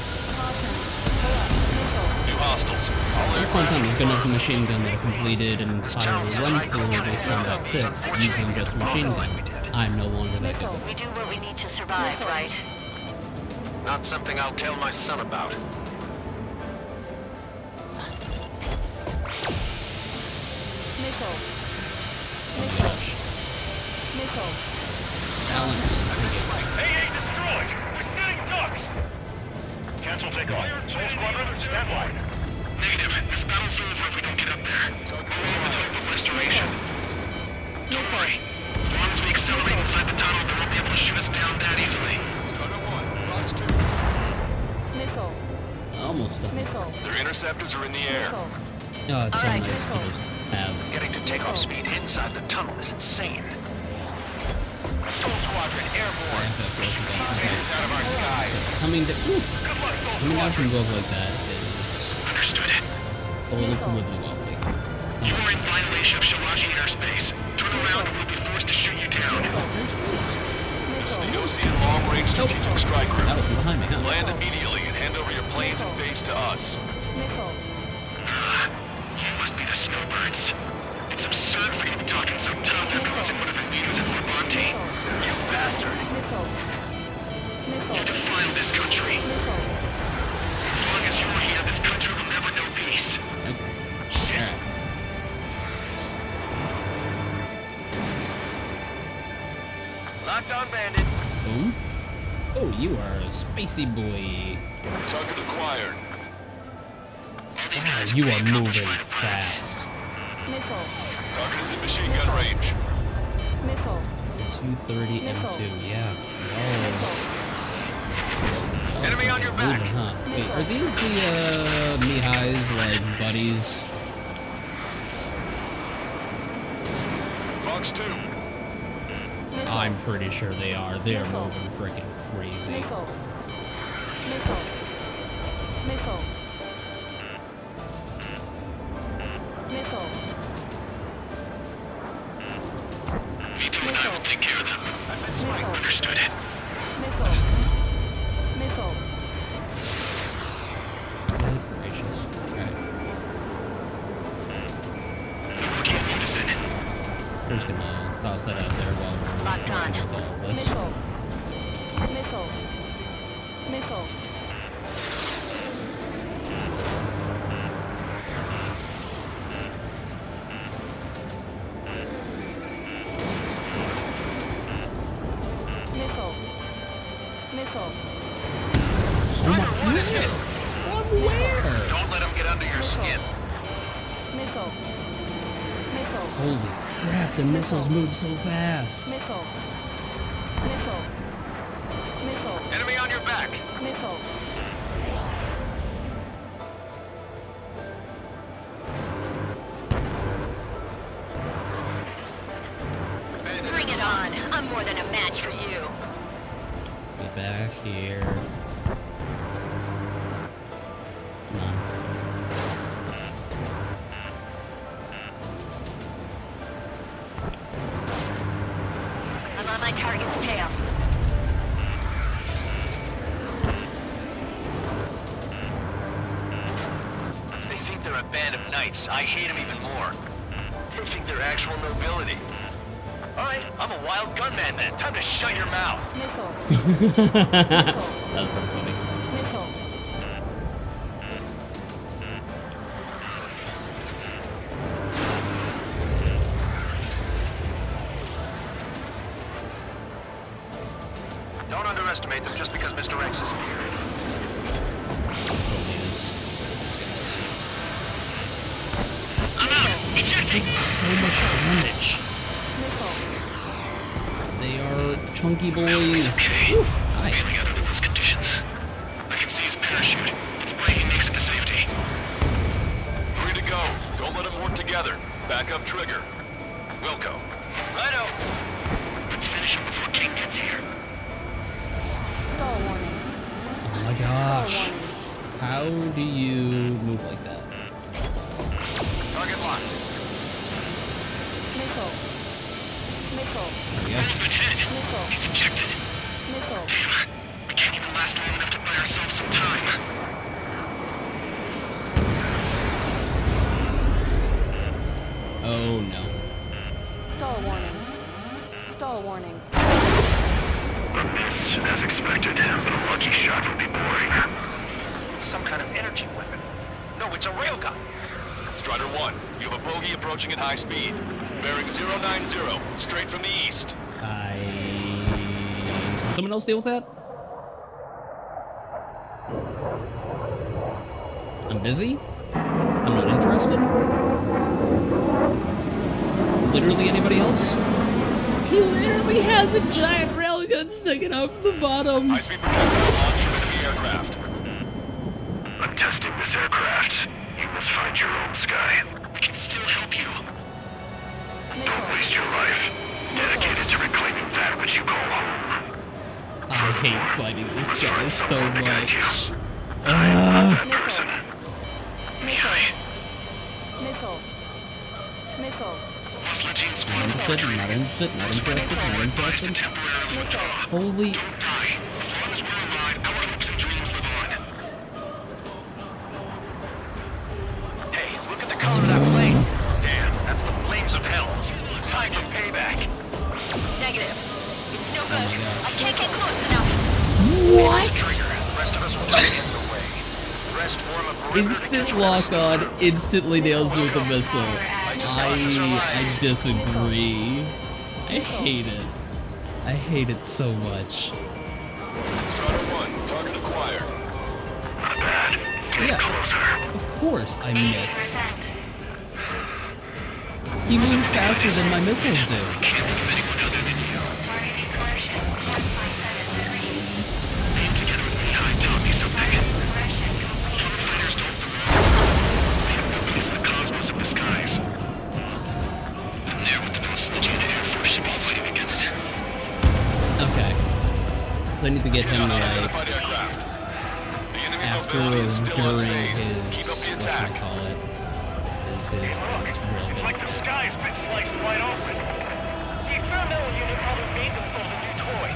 New hostiles. All Once upon a time, I was aircraft good enough with confirmed. a machine gun that I completed an entire run through Base Combat 6 using just a machine gun. I'm no longer that good. We do what we need to survive, right? Not something I'll tell my son about. Balance. AA destroyed! We're sitting ducks! Cancel takeoff. Soul Squadron, stand by. Negative. This battle's over if we don't get up there. Only with hope of restoration. Don't worry. As long as we accelerate inside the tunnel, they won't be able to shoot us down that easily. Strutter 1, Fox 2. Almost done. Their interceptors are in the air. Oh, it's so nice to just have. Getting to takeoff speed inside the tunnel is insane. Soul Squadron, airborne. Out of our sky. Coming down from above like that is Understood. a little too wibbly wobbly. You are in violation of Shalaji airspace. Turn around and we'll be forced to shoot you down. This is the OCN long-range strategic strike group. That was from behind me, huh? Land immediately and hand over your planes and base to us. You must be the snowbirds. It's absurd for you to be talking so tough after losing one of your leaders at Fort Monte. You bastard. You defile this country. As long as you're here, this country will never know peace. Shit. Locked on, Bandit. Boom. Oh, you are a spacey boy. Target acquired. Wow, you are moving fast. Target is in machine gun range. Su-30 M2, yeah. Oh. Enemy on your back. Moving, huh? Wait, are these the Mihai's like buddies? Fox 2. I'm pretty sure they are. They are moving freaking crazy. Vito and I will take care of them. Understood. to all this. Missile. Missile. Missile. Missile. Missile. Oh my god! From where? Don't let him get under your skin. Missile. Missile. Holy crap, the missiles move so fast. Missile. Missile. Missile. Enemy on your back. Missile. Bring it on. I'm more than a match for you. Get back here. Come on. I'm on my target's tail. They think they're a band of knights. I hate them even more. They think they're actual nobility. All right, I'm a wild gunman then. Time to shut your mouth. That was pretty funny. Missile. Don't underestimate them just because Mr. X is here. It's so much damage. They are chunky boys. Oof. Hi. Failing under those conditions. I can see his parachute. Its braking makes it to safety. 3 to go. Don't let them work together. Back up trigger. Wilco. Righto. Let's finish him before King gets here. Stall warning. Oh my gosh. How do you move like that? Target locked. Missile. Missile. Yeah. Missile. He's ejected. Missile. Damn. We can't even last long enough to buy ourselves some time. Oh no. Stall warning. Stall warning. A miss, as expected, but a lucky shot would be boring. Some kind of energy weapon. No, it's a railgun. Strider 1, you have a bogey approaching at high speed. Bearing 090, straight from the east. Can someone else deal with that? I'm busy. I'm not interested. Literally anybody else? He literally has a giant railgun sticking out from the bottom. High-speed projectile launch from enemy aircraft. I'm testing this aircraft. You must find your own sky. We can still help you. Don't waste your life. Dedicated to reclaiming that which you call home. I hate fighting this guy so much. Person. Missile. Missile. Not interested, not interested, not interested, not interested. Holy... Hey, look at the color of that plane. Damn, that's the flames of hell. Time for payback. Negative. It's no good. I can't get close enough. What? Rest of us will just get in the way. Rest form a perimeter. Instant lock on, instantly nails me with a missile. I disagree. I hate it. I hate it so much. Strider 1, target acquired. Not bad. Yeah, of course I miss. He moves faster than my missiles do. Okay. I need to get him like after or during his what can I call it? His real It's like the sky's been sliced wide open. The experimental unit probably made themselves a new toy.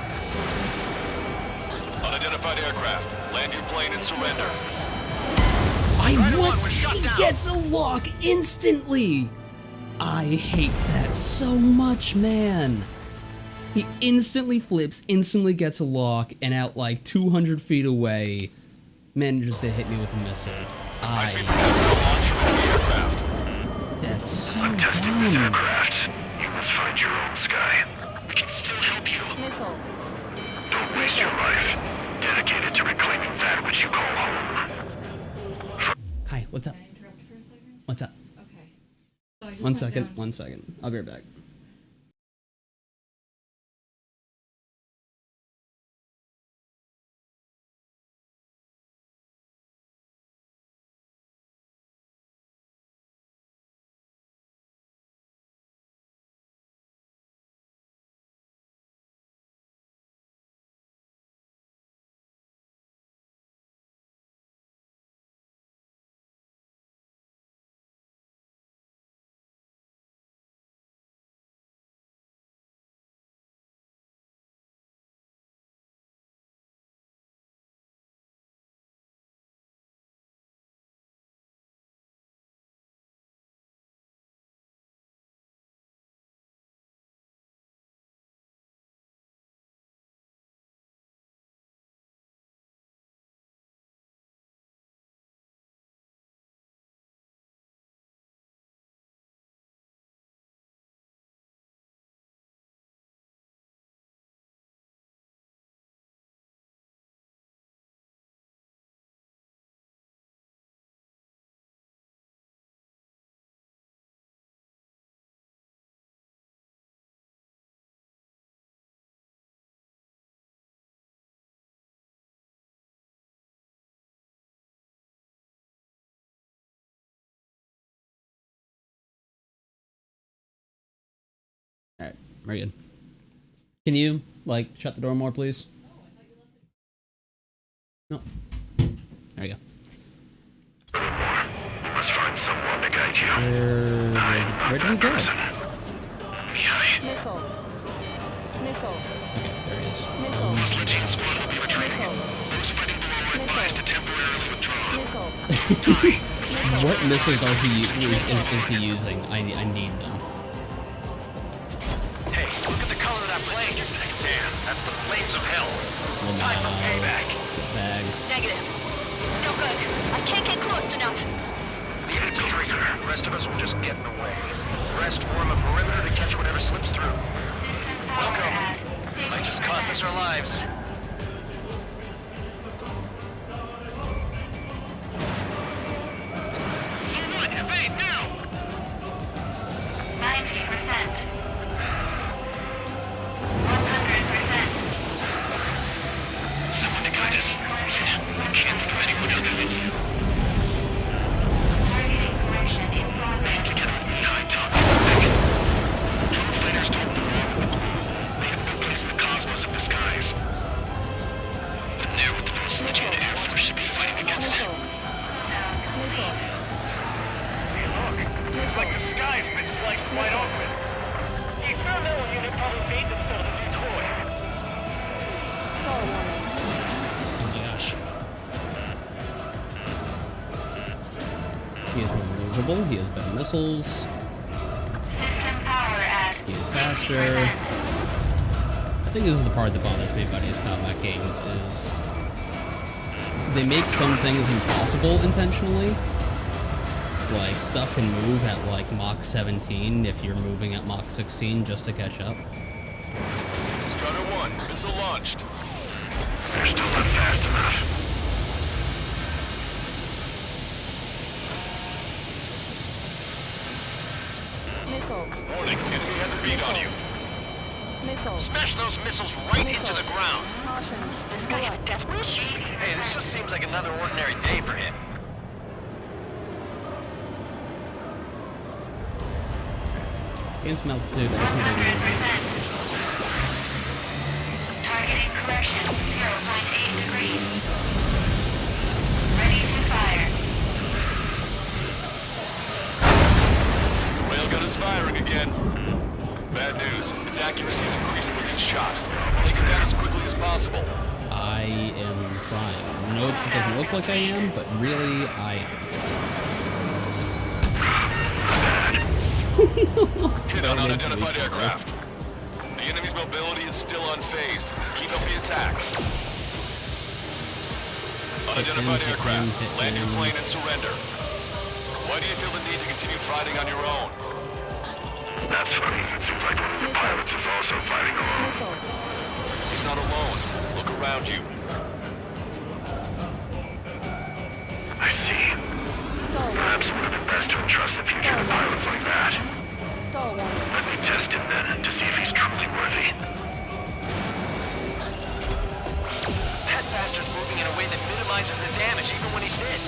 Unidentified aircraft. Land your plane and surrender. He gets a lock instantly! I hate that so much, man. He instantly flips, instantly gets a lock, and out like 200 feet away, manages to hit me with a missile. That's so dumb. You must find your own sky. We can still help you. Don't waste your life. Dedicated to reclaiming that which you call home. Hi, what's up? What's up? Okay. One second. I'll be right back. Alright, we're good. Can you, like, shut the door more, please? No. There we go. You must find someone to guide you. Where did we go? Missile. Okay, there he is. Platoon squad will be retreating. Those fighting below are advised to temporarily withdraw. What missiles is he using? I need them. Hey, look at the color of that plane. Damn, that's the flames of hell. Time for payback. Tags. Negative. No good. I can't get close enough. Leave it to Trigger. The rest of us will just get in the way. The rest form a perimeter to catch whatever slips through. Welcome. Might just cost us our lives. Zomboid, evade now! 90%. 100%. Someone to guide us. I can't think of anyone other than you. Targeting correction in progress. Together with 9 tons a second. Drone fighters don't belong in the crew. They have no place in the cosmos of the skies. But now with the facility and Air Force should be fighting against him. Hey, look. Looks like the sky's been sliced wide open. The experimental unit probably made themselves a decoy. Oh my gosh. He is more maneuverable, he has better missiles. System power at He is faster. I think this is the part that bothers me about these combat games is they make some things impossible intentionally. Like, stuff can move at like Mach 17 if you're moving at Mach 16 just to catch up. Strider 1, missile launched. They're still not fast enough. Warning, enemy has a bead on you. Smash those missiles right into the ground. Does this guy have a death wish? Hey, this just seems like another ordinary day for him. Gain some altitude. 100%. Targeting correction 0.8 degrees. Ready to fire. Railgun is firing again. Bad news. Its accuracy is increasing with each shot. Take it down as quickly as possible. I am trying. Nope, it doesn't look like I am, but really, I am. Hit on unidentified aircraft. The enemy's mobility is still unfazed. Keep up the attack. Unidentified aircraft. Land your plane and surrender. Why do you feel the need to continue fighting on your own? That's funny. It seems like one of the pilots is also fighting alone. He's not alone. Look around you. I see. Perhaps it would have been best to entrust the future to pilots like that. Let me test him then, to see if he's truly worthy. That bastard's moving in a way that minimizes the damage even when he's missed.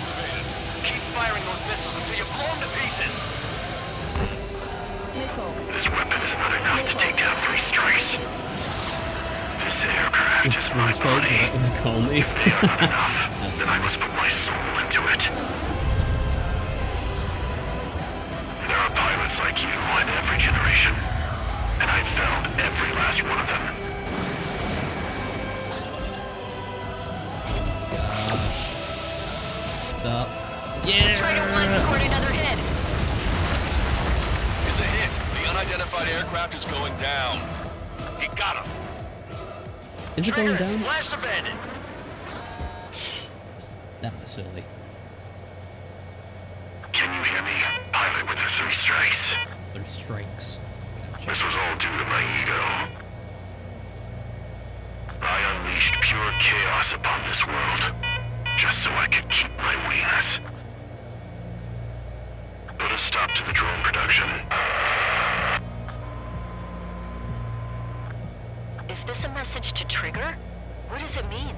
Keep firing those missiles until you blow him to pieces. This weapon is not enough to take down 3 strikes. This aircraft is my body. If they are not enough, then I must put my soul into it. There are pilots like you in every generation, and I've found every last one of them. Stop. Yeah! Strider 1 scored another hit. It's a hit. The unidentified aircraft is going down. He got him. Is it going down? Splash abandoned. That was silly. Can you hear me? Pilot with the 3 strikes. 3 strikes. This was all due to my ego. I unleashed pure chaos upon this world, just so I could keep my wings. Put a stop to the drone production. Is this a message to Trigger? What does it mean?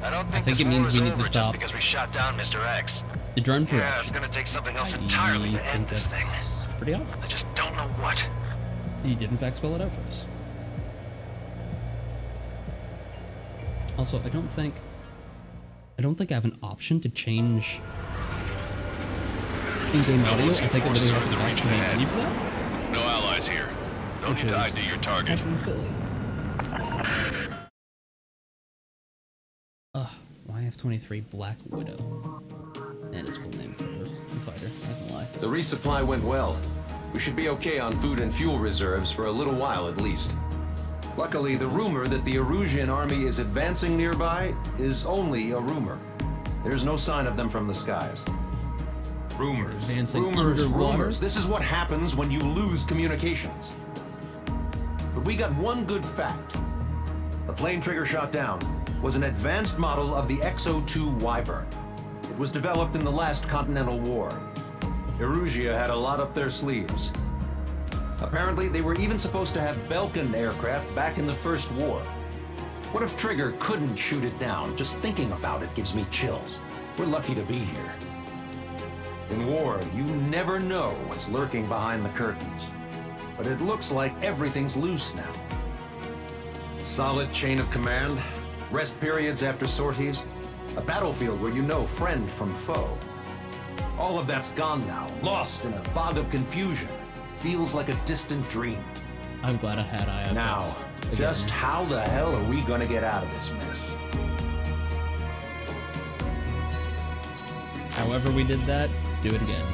I don't I think think this it means war is we need to over just stop because we shot down Mr. X. the drone Yeah, production. it's gonna take something else entirely to end this thing. Pretty obvious. I just don't know what. He did in fact spell it out for us. Also, I don't think I have an option to change in-game audio. I think I literally have to go back to the menu for that. No allies here. No need to ID your target. Fucking silly. Ugh, YF-23 Black Widow. That is a cool name for a fighter, not gonna lie. The resupply went well. We should be okay on food and fuel reserves for a little while at least. Luckily, the rumor that the Erusian army is advancing nearby is only a rumor. There's no sign of them from the skies. Rumors, Advancing rumors, underwater? rumors. This is what happens when you lose communications. But we got one good fact. The plane Trigger shot down was an advanced model of the XO2 Wyvern. It was developed in the last Continental War. Erusia had a lot up their sleeves. Apparently, they were even supposed to have Belkin aircraft back in the First War. What if Trigger couldn't shoot it down? Just thinking about it gives me chills. We're lucky to be here. In war, you never know what's lurking behind the curtains. But it looks like everything's loose now. Solid chain of command, rest periods after sorties, a battlefield where you know friend from foe. All of that's gone now, lost in a fog of confusion. Feels like a distant dream. I'm glad I had IFF. Now, again. just how the hell are we gonna get out of this mess? However we did that, do it again.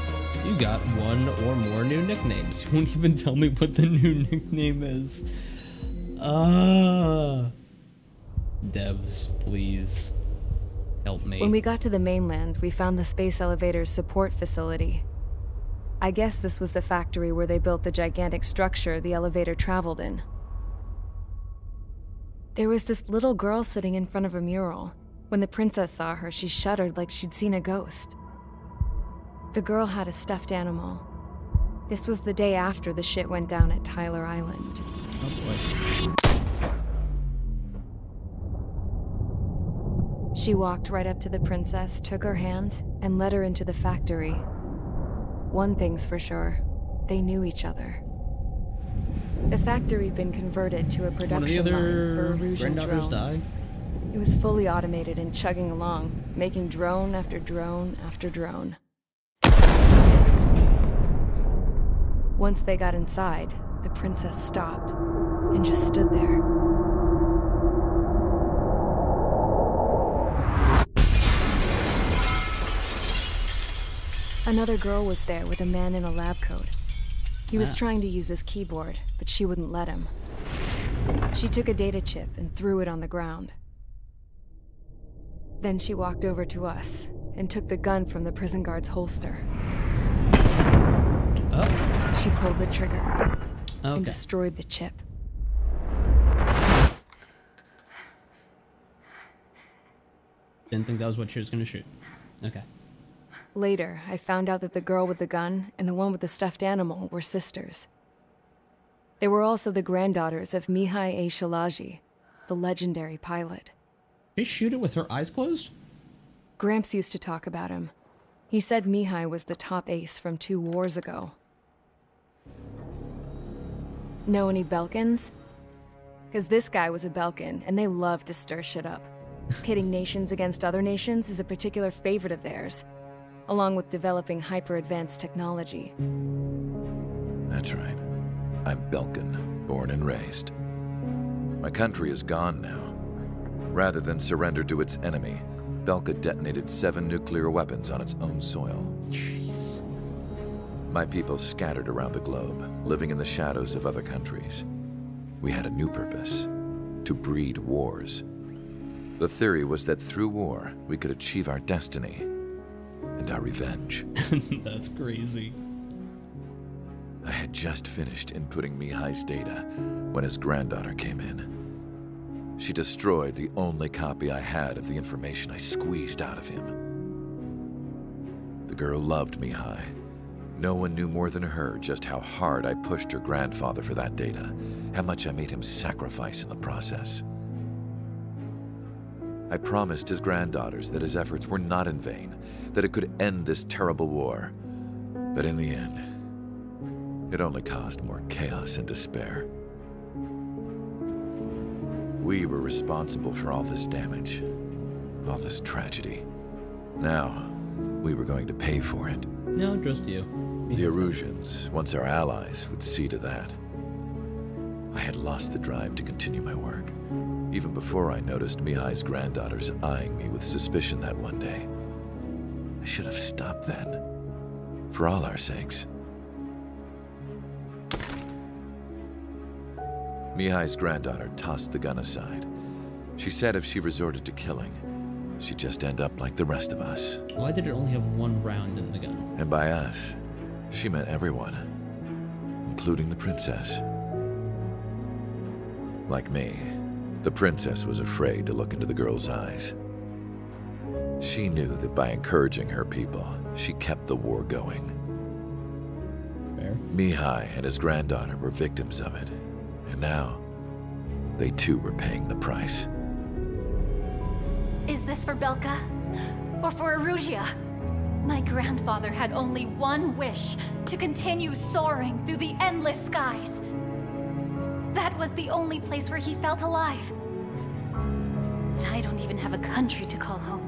You got one or more new nicknames. You won't even tell me what the new nickname is. Devs, please. Help me. When we got to the mainland, we found the space elevator's support facility. I guess this was the factory where they built the gigantic structure the elevator traveled in. There was this little girl sitting in front of a mural. When the princess saw her, she shuddered like she'd seen a ghost. The girl had a stuffed animal. This was the day after the shit went down at Tyler Island. Oh boy. She walked right up to the princess, took her hand, and led her into the factory. One thing's for sure, they knew each other. The factory'd been converted to a production line for Erusian drones. Died? It was fully automated and chugging along, making drone after drone after drone. Once they got inside, the princess stopped and just stood there. Another girl was there with a man in a lab coat. He was trying to use his keyboard, but she wouldn't let him. She took a data chip and threw it on the ground. Then she walked over to us and took the gun from the prison guard's holster. Oh. She pulled the trigger Okay. and destroyed the chip. Didn't think that was what she was going to shoot. Okay. Later, I found out that the girl with the gun and the one with the stuffed animal were sisters. They were also the granddaughters of Mihai A. Shalaji, the legendary pilot. Did she shoot it with her eyes closed? Gramps used to talk about him. He said Mihai was the top ace from 2 wars ago. Know any Belkans? Because this guy was a Belkan, and they love to stir shit up. Pitting nations against other nations is a particular favorite of theirs, along with developing hyper-advanced technology. That's right. I'm Belkan, born and raised. My country is gone now. Rather than surrender to its enemy, Belka detonated 7 nuclear weapons on its own soil. Jeez. My people scattered around the globe, living in the shadows of other countries. We had a new purpose: to breed wars. The theory was that through war, we could achieve our destiny and our revenge. That's crazy. I had just finished inputting Mihai's data when his granddaughter came in. She destroyed the only copy I had of the information I squeezed out of him. The girl loved Mihai. No one knew more than her just how hard I pushed her grandfather for that data, how much I made him sacrifice in the process. I promised his granddaughters that his efforts were not in vain, that it could end this terrible war. But in the end, it only caused more chaos and despair. We were responsible for all this damage, all this tragedy. Now, we were going to pay for it. No, just you. The Erusians, once our allies, would see to that. I had lost the drive to continue my work, even before I noticed Mihai's granddaughters eyeing me with suspicion that one day. I should have stopped then, for all our sakes. Mihai's granddaughter tossed the gun aside. She said if she resorted to killing, she'd just end up like the rest of us. Why did it only have 1 round in the gun? And by us, she meant everyone, including the princess. Like me, the princess was afraid to look into the girl's eyes. She knew that by encouraging her people, she kept the war going. Fair. Mihai and his granddaughter were victims of it, and now, they too were paying the price. Is this for Belka? Or for Erusia? My grandfather had only one wish: to continue soaring through the endless skies. That was the only place where he felt alive. But I don't even have a country to call home,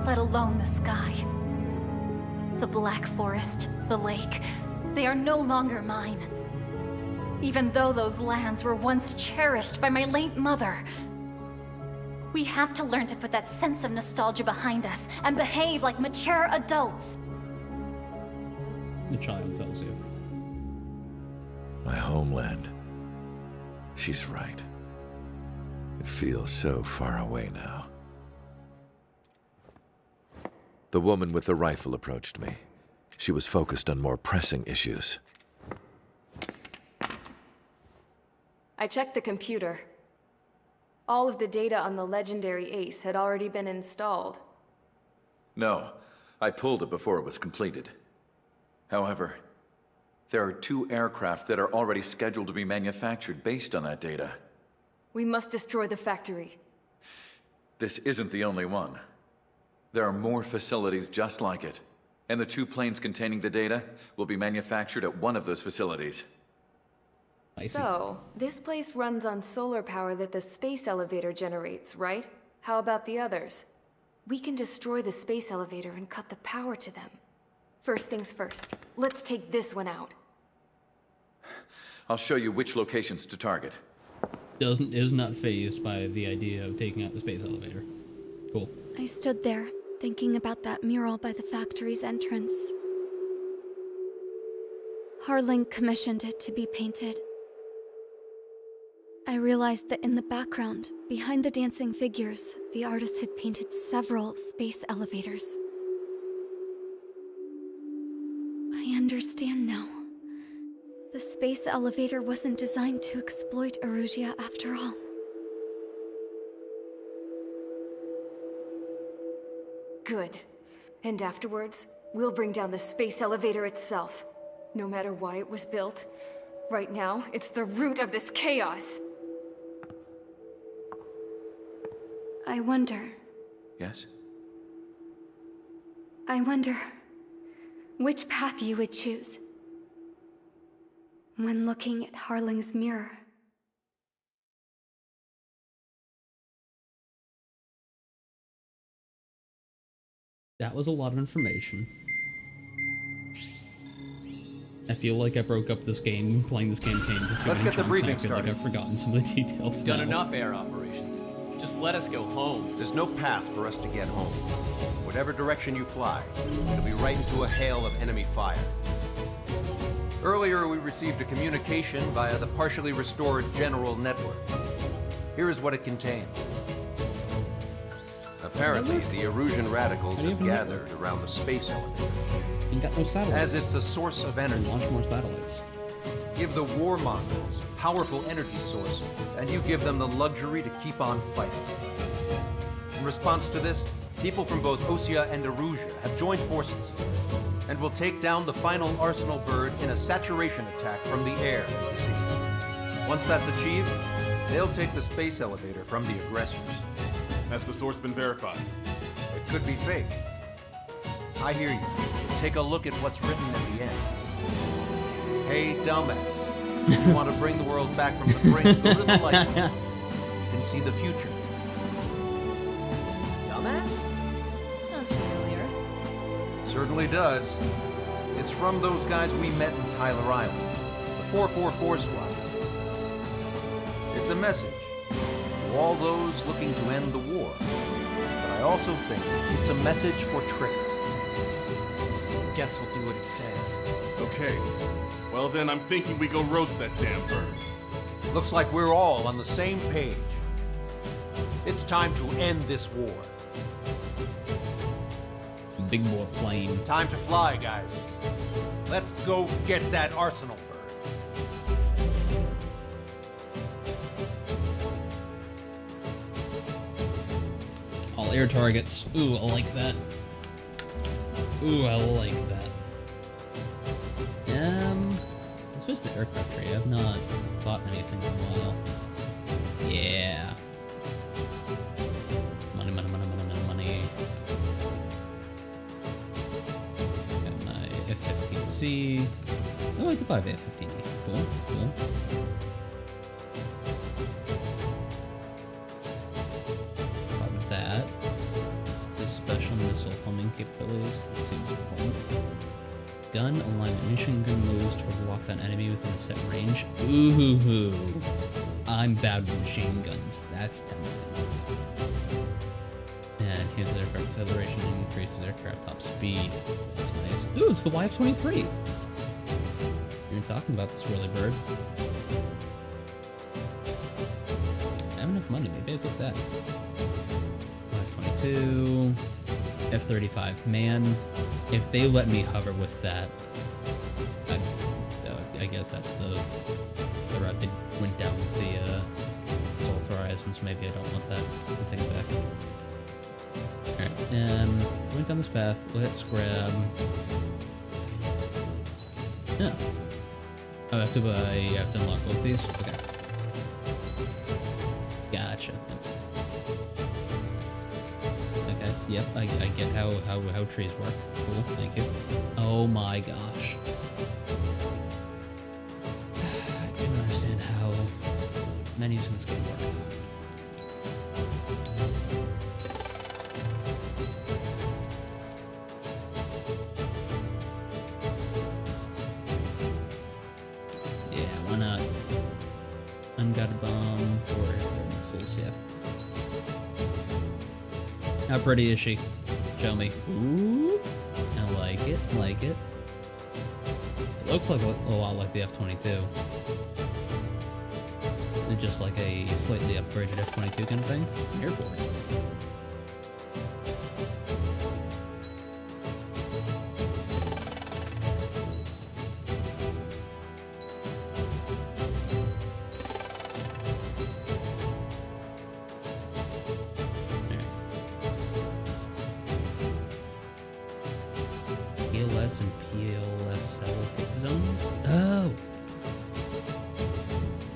let alone the sky. The Black Forest, the lake, they are no longer mine. Even though those lands were once cherished by my late mother. We have to learn to put that sense of nostalgia behind us and behave like mature adults. The child tells you. My homeland. She's right. It feels so far away now. The woman with the rifle approached me. She was focused on more pressing issues. I checked the computer. All of the data on the legendary ace had already been installed. No, I pulled it before it was completed. However, there are 2 aircraft that are already scheduled to be manufactured based on that data. We must destroy the factory. This isn't the only one. There are more facilities just like it, and the 2 planes containing the data will be manufactured at one of those facilities. So, this place runs on solar power that the space elevator generates, right? How about the others? We can destroy the space elevator and cut the power to them. First things first, let's take this one out. I'll show you which locations to target. Is not fazed by the idea of taking out the space elevator. Cool. I stood there, thinking about that mural by the factory's entrance. Harling commissioned it to be painted. I realized that in the background, behind the dancing figures, the artist had painted several space elevators. I understand now. The space elevator wasn't designed to exploit Erusia after all. Good. And afterwards, we'll bring down the space elevator itself. No matter why it was built, right now, it's the root of this chaos. I wonder Yes? which path you would choose when looking at Harling's mirror. That was a lot of information. I feel like I broke up this game. Playing this game came to too Let's many get the chunks, briefing and I feel started. like I've forgotten some of the details Done now. enough air operations. Just let us go home. There's no path for us to get home. Whatever direction you fly, it'll be right into a hail of enemy fire. Earlier, we received a communication via the partially restored general network. Here is what it contained. Apparently, the Erusian radicals have gathered around the space elevator. You got no satellites. As it's a source of energy. Launch more satellites. Give the warmongers a powerful energy source, and you give them the luxury to keep on fighting. In response to this, people from both Osea and Erusia have joined forces, and will take down the final Arsenal bird in a saturation attack from the air and the sea. Once that's achieved, they'll take the space elevator from the aggressors. Has the source been verified? It could be fake. I hear you. Take a look at what's written at the end. Hey, dumbass. You want to bring the world back from the brink, go to the light and see the future. Dumbass? Sounds familiar. Certainly does. It's from those guys we met in Tyler Island, the 444 squad. It's a message to all those looking to end the war. But I also think it's a message for Trigger. Guess we'll do what it says. Okay. Well then, I'm thinking we go roast that damn bird. Looks like we're all on the same page. It's time to end this war. Big boy plane. Time to fly, guys. Let's go get that Arsenal bird. All air targets. Ooh, I like that. Ooh, I like that. This was the aircraft trade. I've not bought anything in a while. Yeah. Money, money, money, money, money, money. Got my F-15C. Oh, I did buy the F-15E. Cool, cool. Got that. The special missile homing capabilities. That seems important. Gun alignment. Machine gun moves toward locked on enemy within a set range. Ooh. I'm bad with machine guns. That's tempting. And here's the aircraft acceleration. Increases aircraft top speed. That's nice. Ooh, it's the YF-23. You're talking about this whirly bird. I have enough money. Maybe I'll get that. YF-22. F-35. Man, if they let me hover with that, I guess that's the route they went down with the Soul Horizons. Maybe I don't want that. I'll take it back. Alright, went down this path. Let's grab... Yeah. Oh, I have to unlock both these? Okay. Gotcha. Okay, yep, I get how trees work. Cool, thank you. Oh my gosh. I don't understand how menus in this game work. Yeah, why not? Unguided bomb for air missiles, yeah. How pretty is she? Show me. Ooh, I like it, like it. It looks like a lot like the F-22. Just like a slightly upgraded F-22 kind of thing. I'm here for it. PLS and PLSL hit zones? Oh!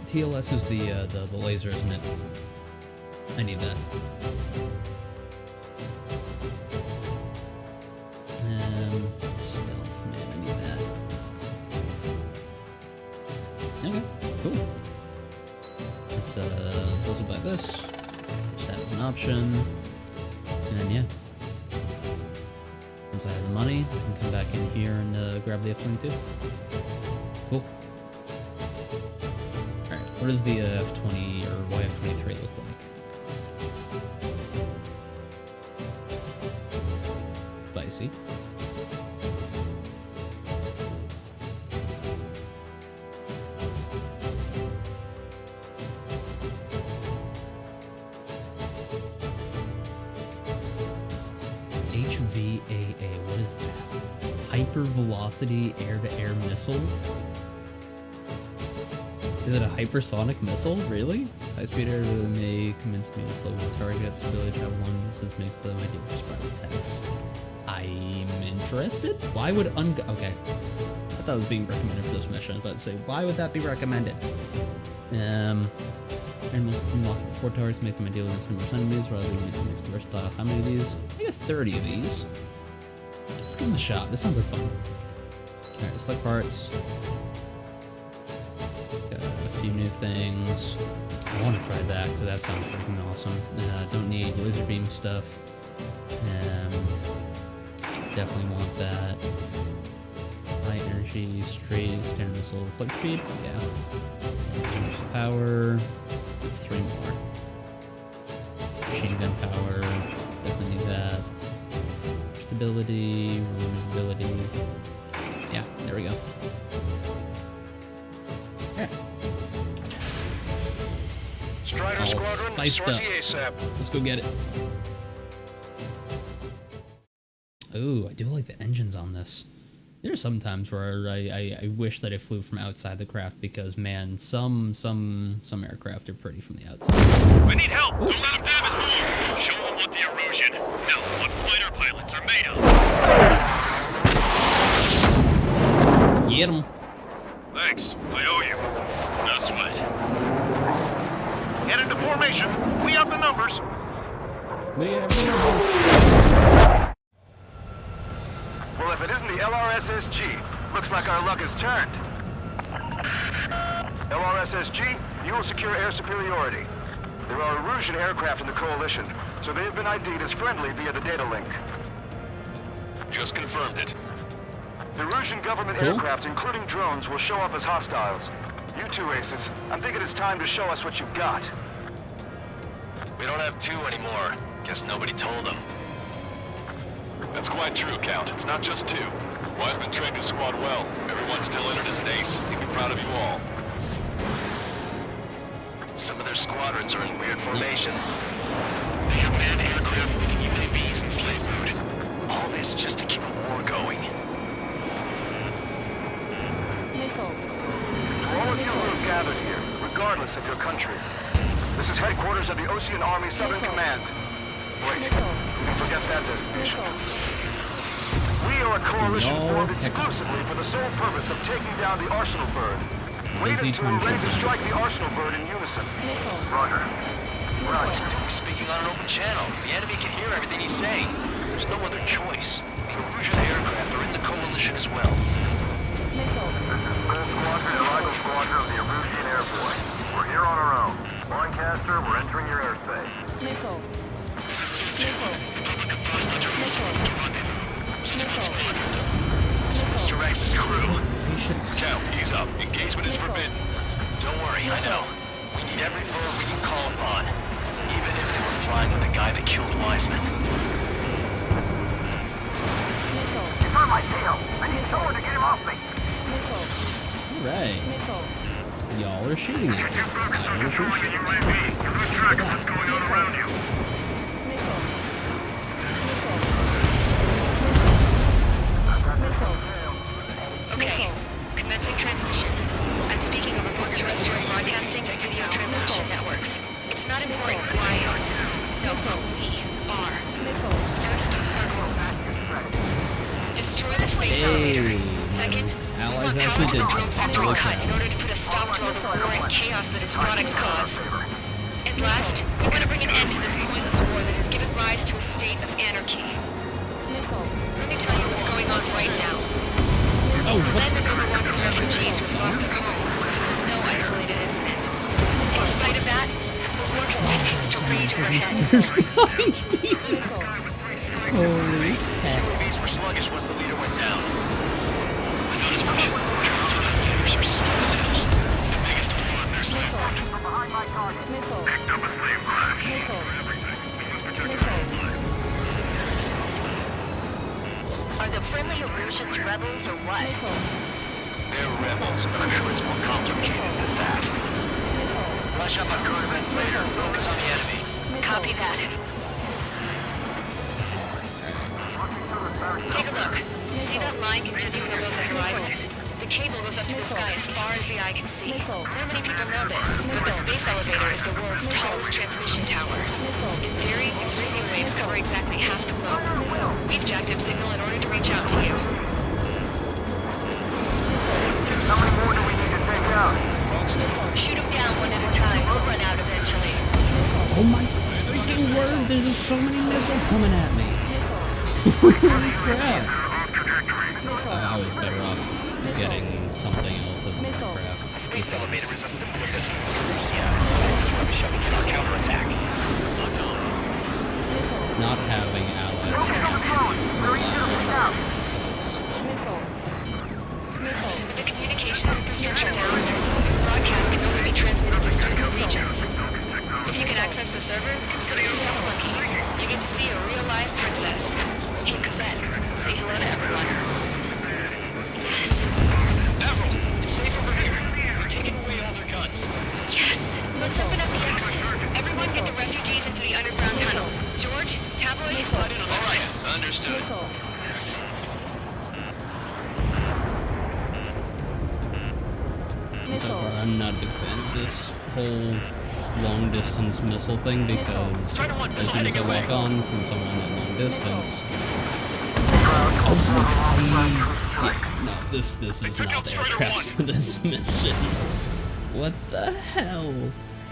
TLS is the laser, isn't it? I need that. Stealth, man, I need that. Okay, cool. Let's close it by this. Just have an option. And then, yeah. Once I have the money, I can come back in here and grab the F-22. Cool. Alright, what does the F-20 or YF-23 look like? Spicy. HVAA, what is that? Hypervelocity air-to-air missile? Is it a hypersonic missile? Really? High-speed air may convince me to slow the target's ability to travel long distances makes them ideal for surprise attacks. I'm interested? Why would okay. I thought it was being recommended for this mission. I was about to say, why would that be recommended? Animals unlock 4 targets, make them ideal against numerous enemies, rather than make them versatile. How many of these? I got 30 of these. Let's give them a shot. This sounds like fun. Alright, select parts. Got a few new things. I want to try that, because that sounds freaking awesome. Don't need laser beam stuff. Definitely want that. High energy, straight, standard missile, flight speed. Yeah. So much power. 3 more. Machine gun power. Definitely need that. Stability, maneuverability. Yeah, there we go. Yeah. Strider Squadron, sortie ASAP. Let's go get it. Ooh, I do like the engines on this. There are some times where I wish that it flew from outside the craft because, man, some aircraft are pretty from the outside. We need help! Don't let them damage more! Show them what the erosion, no, what fighter pilots are made of! Get them! Thanks, I owe you. No sweat. Get into formation. We have the numbers. Well, if it isn't the LRSSG, looks like our luck has turned. LRSSG, you will secure air superiority. There are Erusian aircraft in the Coalition, so they have been ID'd as friendly via the data link. Just confirmed it. The Erusian government aircraft, including drones, will show up as hostiles. You two aces, I'm thinking it's time to show us what you've got. We don't have 2 anymore. Guess nobody told them. That's quite true, Count. It's not just 2. Wiseman trained his squad well. Everyone's still entered as an ace. He'd be proud of you all. Some of their squadrons are in weird formations. They have manned aircraft with UAVs in slave mode. All this just to keep a war going. To all of you who have gathered here, regardless of your country, this is headquarters of the Ocean Army Southern Command. Wait, you can forget that designation. We are a coalition formed exclusively for the sole purpose of taking down the Arsenal Bird. Wait until we're ready to strike the Arsenal Bird in unison. Roger. What's he doing speaking on an open channel? The enemy can hear everything he's saying. There's no other choice. The Erusian aircraft are in the coalition as well. This is Gold Squadron and Rival Squadron of the Erusian Air Force. We're here on our own. Lancaster, we're entering your airspace. This is Suzu. Republic of Bosnia to It's Mr. X's crew. Count, ease up. Engagement is forbidden. Don't worry, I know. We need every bird we can call upon. Even if they were flying with the guy that killed Wiseman. He's on my tail. I need someone to get him off me. Alright. Y'all are shooting at me. I don't appreciate it. Okay, commencing transmission. I'm speaking over both terrestrial broadcasting and video transmission networks. It's not important why or no, we are. First, our rules. Destroy the space elevator. Second, Allies actually did drone factory something. cut in order to put a stop to all the war and chaos that its products cause. And last, we want to bring an end to this pointless war that has given rise to a state of anarchy. Let me tell you what's going on right now. Oh, The land is overrun with refugees who've lost their homes. No isolated incident. In spite of that, the war continues to rage overhead. Behind me. Holy heck. UAVs were sluggish once the leader went down. I thought as much. Fighters are slow as hell. The biggest flaw in their slave work. Picked up a slave crash. Are the friendly Erusians rebels or what? They're rebels, but I'm sure it's more complicated than that. Rush up on current events later. Focus on the enemy. Copy that. Take a look. See that line continuing above the horizon? The cable goes up to the sky as far as the eye can see. Not many people know this, but the space elevator is the world's tallest transmission tower. In theory, its radio waves cover exactly half the globe. We've jacked up signal in order to reach out to you. How many more do we need to take out? Shoot them down one at a time. We'll run out eventually. Oh my freaking word, there's just so many missiles coming at me. Holy crap. I was better off getting something else as an aircraft. Besides. Not having allies. With the communications infrastructure down, this broadcast can only be transmitted to certain regions. If you can access the server, consider yourself lucky. You get to see a real-life princess. Hey, Cosette, say hello to everyone. Yes. Avril, it's safe over here. We're taking away all their guns. Yes. Let's open up the exit. Everyone get the refugees into the underground tunnel. George, tabloid, All right, understood. So far, I'm not a big fan of this whole long-distance missile thing because as soon as I walk on from someone at long distance... Oh, no, this is not the aircraft for this mission. What the hell?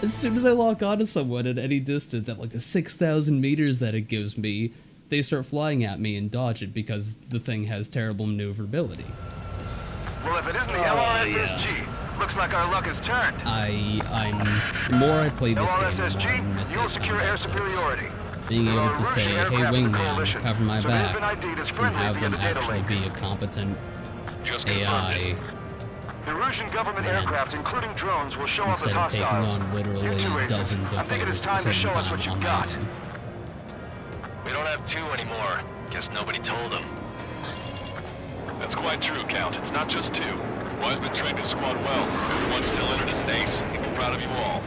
As soon as I lock onto someone at any distance, at like the 6,000 meters that it gives me, they start flying at me and dodge it because the thing has terrible maneuverability. Well, if it isn't the LRSSG, looks like our luck has turned. The more I play this game, the more I LRSSG, miss you'll this secure air combat sense. superiority. Being There able are to say, Russian hey aircraft in the wingman, coalition, cover my so they've back, been ID'd as and friendly have via them the data actually link. be a competent Just AI The Russian government aircraft, including drones, will show up as instead of taking hostiles. on literally dozens I of think it fighters is at time the to same show us time what you've on got. my own. We don't have two anymore. Guess nobody told them. That's quite true, Count. It's not just two. Wiseman trained his squad well. Everyone still entered as an ace. He'd be proud of you all.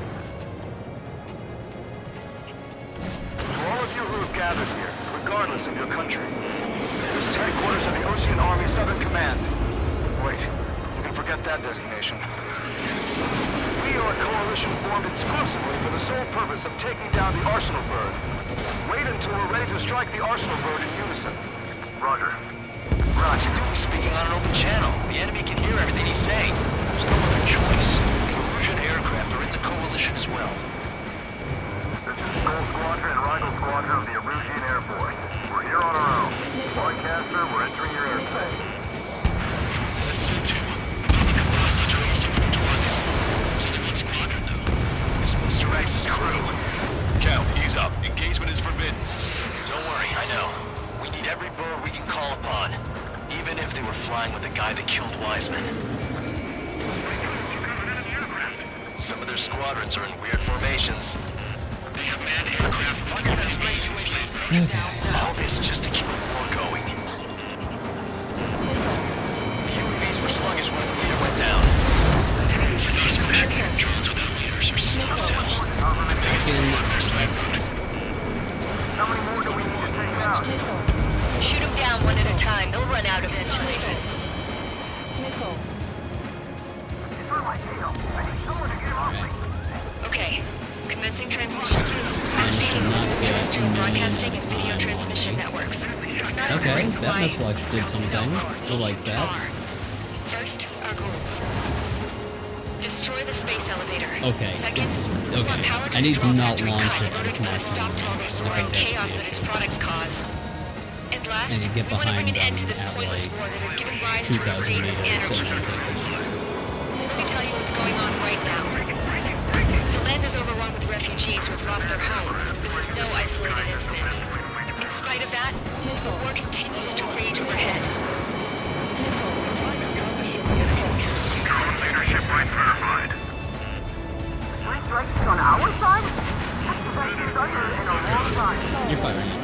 To all of you who have gathered here, regardless of your country, this is headquarters of the Ocean Army Southern Command. Wait, you can forget that designation. We are a coalition formed exclusively for the sole purpose of taking down the Arsenal Bird. Wait until we're ready to strike the Arsenal Bird in unison. Roger. What's he doing speaking on an open channel? The enemy can hear everything he's saying. There's no other choice. The Erusian aircraft are in the coalition as well. This is Gold Squadron and Rifle Squadron of the Erusian Air Force. We're here on our own. Broadcaster, we're entering your airspace. This is Su-2. Enemy composite drones are moving toward us. There's only one squadron, though. This Mr. X's crew. Count, ease up. Engagement is forbidden. Don't worry, I know. We need every bird we can call upon. Even if they were flying with the guy that killed Wiseman. Some of their squadrons are in weird formations. They have manned aircraft under that range with all this just to keep the war going. The UAVs were sluggish when the leader went down. I thought it was lost. Shoot them down one at a time. They'll run out eventually. Okay. Commencing transmission. I'm speaking from the terrestrial broadcasting and video transmission networks. Okay, that message did something. I like that. First, our goals. Destroy the space elevator. Okay, Second, okay. I need to not launch it as much. Stop to all the soaring chaos that its products cause. And last, and get we want to bring behind an end to them this at pointless like war that is giving rise to a 2,000 state of meters. anarchy. Let me tell you what's going on right now. The land is overrun with refugees who have lost their homes. This is no isolated incident. In spite of that, the war continues to rage overhead. Leadership right verified. Three strikes on our side? That's the best we've done in a long time. You're firing at me.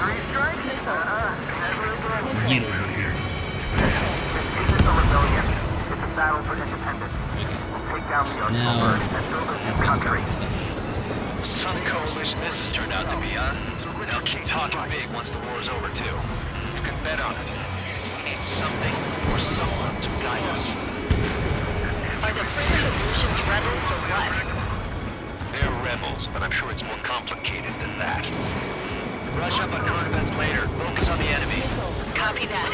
Three strikes? Never again. Get over here. This isn't a rebellion. It's a battle for independence. We'll take down the Now, and build a new country. Some coalition this has turned out to be, huh? Now keep talking big once the war's over, too. You can bet on it. It's something or someone to guide us. Are the Prison Illusions rebels or what? They're rebels, but I'm sure it's more complicated than that. Brush up on current events later. Focus on the enemy. Copy that.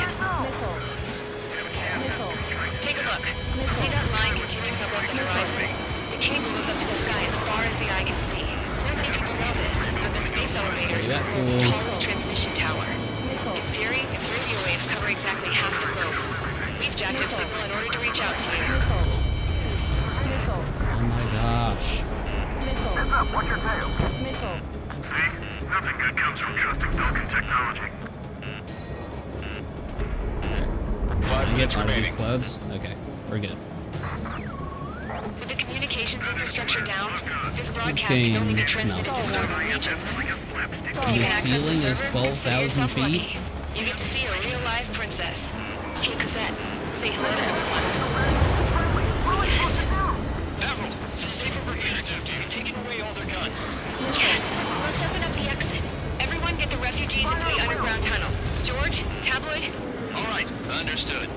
Take a look. See that line continuing above the horizon? The cable goes up to the sky as far as the eye can see. Not many people know this, but the space elevator is the world's tallest transmission tower. In theory, its radio waves cover exactly half the globe. We've jacked its signal in order to reach out to you. Oh my gosh. Heads up, watch your tail. See? Nothing good comes from trusting Vulcan technology. Can I get out of these clouds? Okay, we're good. With the communications infrastructure down, this broadcast can only be transmitted to certain regions. If you The can access ceiling the is server, 12,000 consider yourself feet? lucky. You get to see a real live princess. Hey, Cosette, say hello to everyone. Admiral, it's safer for units after you've taken away all their guns. Yes, let's open up the exit. Everyone get the refugees into the underground tunnel. George, Tabloid? All right, understood.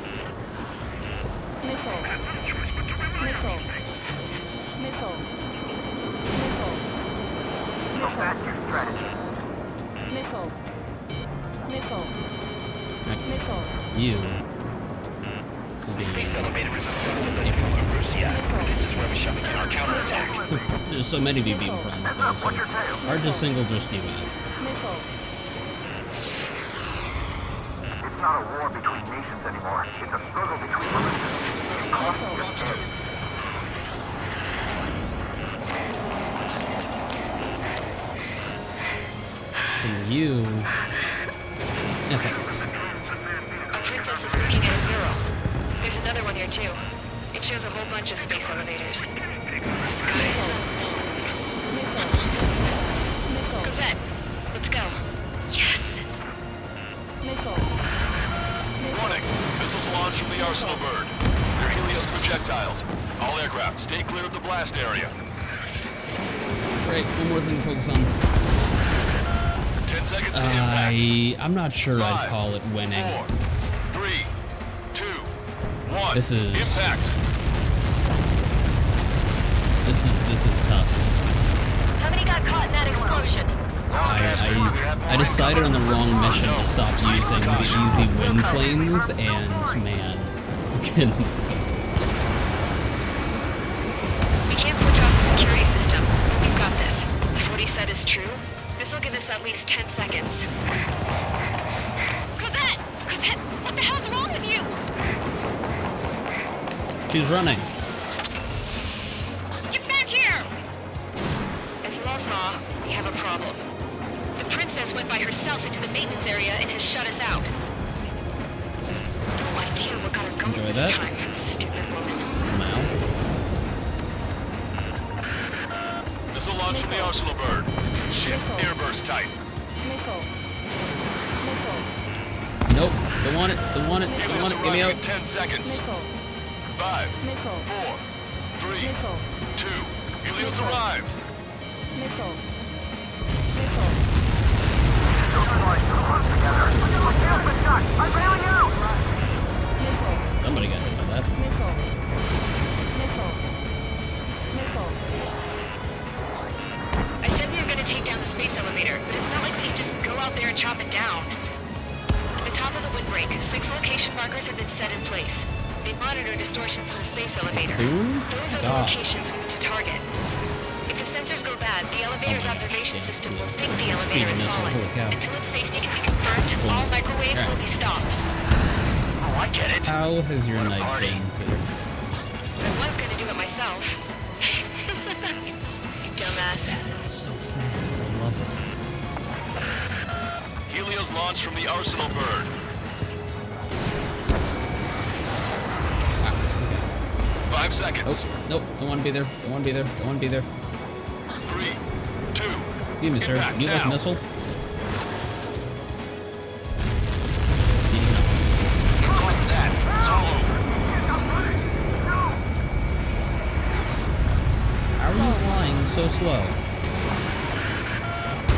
So that's your strategy. You. There's so many of you being friends, though, so it's hard to single just you out. It's not a war between nations anymore. It's a struggle between religions. And you. Okay. A princess is looking at a mural. There's another one here too. It shows a whole bunch of space elevators. Cosette, let's go. Yes. Warning! Missiles launched from the Arsenal bird. They're Helios projectiles. All aircraft, stay clear of the blast area. Great, one more thing to focus on. 10 seconds to impact. I'm not sure I'd call it winning. 4, 3, 2, 1. This is impact. This is tough. How many got caught in that explosion? I decided on the wrong mission to stop using the easy wing planes, and man, We can't switch off the security system, but we've got this. If what he said is true, this will give us at least 10 seconds. Cosette! Cosette, what the hell's wrong with you? she's running. Get back here! As you all saw, we have a problem. The princess went by herself into the maintenance area and has shut us out. No idea what got her going Enjoy this that. time, stupid woman. Wow. Missile launch from the Arsenal bird. Shit, airburst type. Nope, don't want it, don't want it, don't want it, get me out. In 10 seconds. 5, 4, 3, 2. Helios arrived. they're chopping down. At the top of the windbreak, 6 location markers have been set in place. They monitor distortions in the space elevator. Those are the locations we need to target. If the sensors go bad, the elevator's observation system will think the elevator is falling. Until its safety can be confirmed, all microwaves will be stopped. Oh, I get it. How has your night been? I was gonna do it myself. You dumbass. That's so fast. I love it. Helios launched from the Arsenal bird. 5 seconds. Oh, nope. Don't want to be there. Don't want to be there. Don't want to be there. 3, 2. Give me, sir. You like a missile? Like that. It's all over. How are you flying so slow?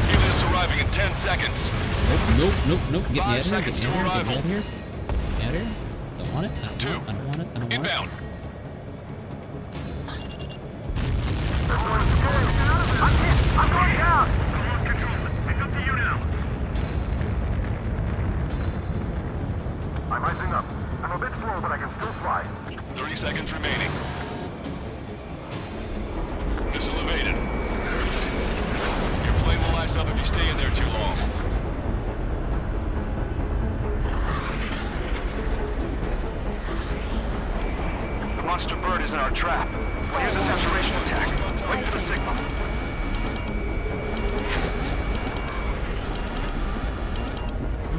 Helios arriving in 10 seconds. Nope. Get me out of here. Seconds to arrival. Get me out of here. Get me out of here. Don't want it. I don't want it. I don't want it. Inbound. I'm going down! Pick up to you now. I'm rising up. I'm a bit slow, but I can still fly. 30 seconds remaining. Missile evaded. Your plane will ice up if you stay in there too long. The monster bird is in our trap. We'll use a saturation attack. Wait for the signal.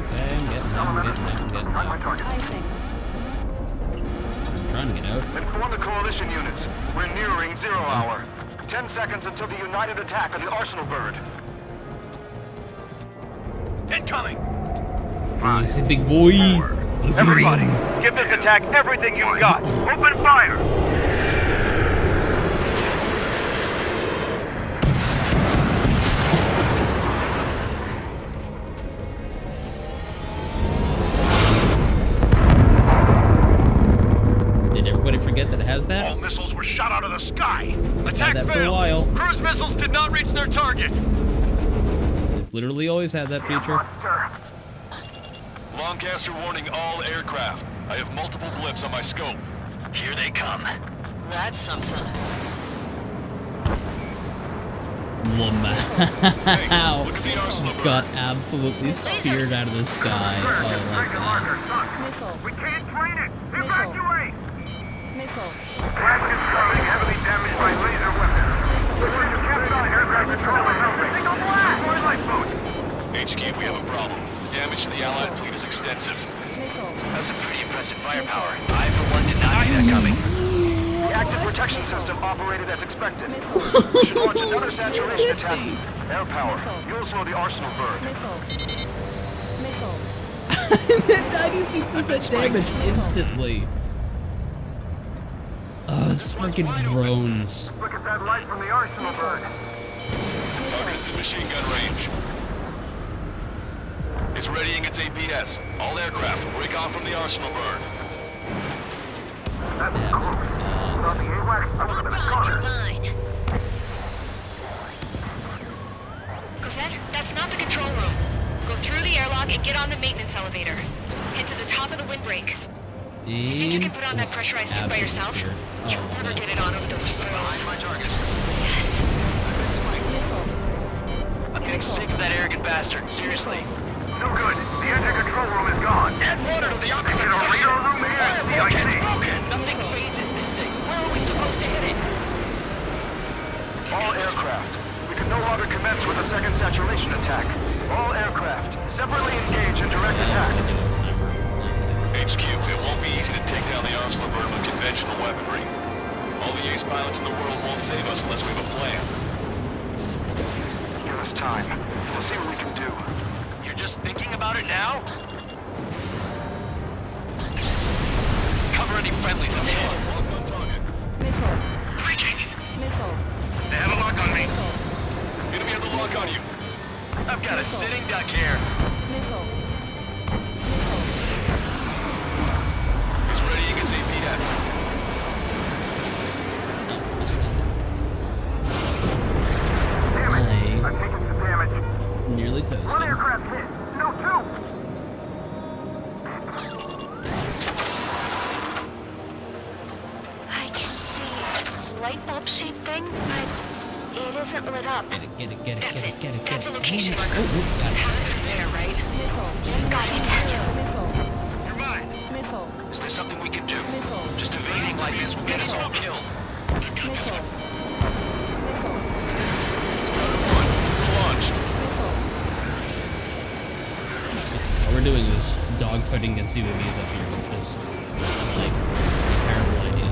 Okay, I'm getting out. I'm trying to get out. Inform the coalition units. We're nearing 0 hour. 10 seconds until the united attack on the Arsenal bird. Incoming! Oh, he's a big boy. Everybody, give this attack everything you've got. Open fire! Did everybody forget that it has that? All missiles were shot out of the sky. It's Attack had that for a failed. while. Cruise missiles did not reach their target. It's literally always had that feature. Lancaster warning all aircraft. I have multiple blips on my scope. Here they come. That's something. Wow. Look at the Arsenal bird. Got absolutely speared out of the sky. Oh, I like that. We can't train it! Evacuate! Missile. Blast is coming, heavily damaged by laser weapons. We're to capture aircraft control and helping. Take a blast! Twilight boat! HQ, we have a problem. Damage to the Allied fleet is extensive. That's a pretty impressive firepower. I, for one, did not see that coming. The active protection system operated as expected. We should launch another saturation attack. Air power. You'll slow the Arsenal bird. Missile. 96% damage instantly. Oh, it's freaking drones. Look at that light from the Arsenal bird. Target's in machine gun range. It's readying its APS. All aircraft, break off from the Arsenal bird. That's cool. Not the AWACS, I'm gonna You're mine. Cosette, that's not the control room. Go through the airlock and get on the maintenance elevator. Head to the top of the windbreak. Do you think you can put on that pressurized suit by yourself? You'll never get it on over those frills. My target. I'm getting sick of that arrogant bastard. Seriously. No good. The engine control room is gone. Add water to the oxygen Is it a radar room here? It's broken. Nothing phases this thing. Where are we supposed to hit it? All aircraft. We can no longer commence with a second saturation attack. All aircraft, separately engage in direct attack. HQ, it won't be easy to take down the Arsenal bird with conventional weaponry. All the ace pilots in the world won't save us unless we have a plan. Give us time. We'll see what we can do. You're just thinking about it now? Cover any friendlies ahead. Missile. Breaching. Missile. They have a lock on me. Enemy has a lock on you. I've got a sitting duck here. Missile. It's readying its APS. Damn it! I've taken some damage. Nearly toast. One aircraft hit. I can see a light bulb shaped thing, but it isn't lit up. Get it. That's a location marker. Oh, got it. Haven't been there, right? Got it. You're mine. Is there something we can do? Just evading like this will get us all killed. Missile launched. All we're doing is dogfighting against UAVs up here, which is like a terrible idea.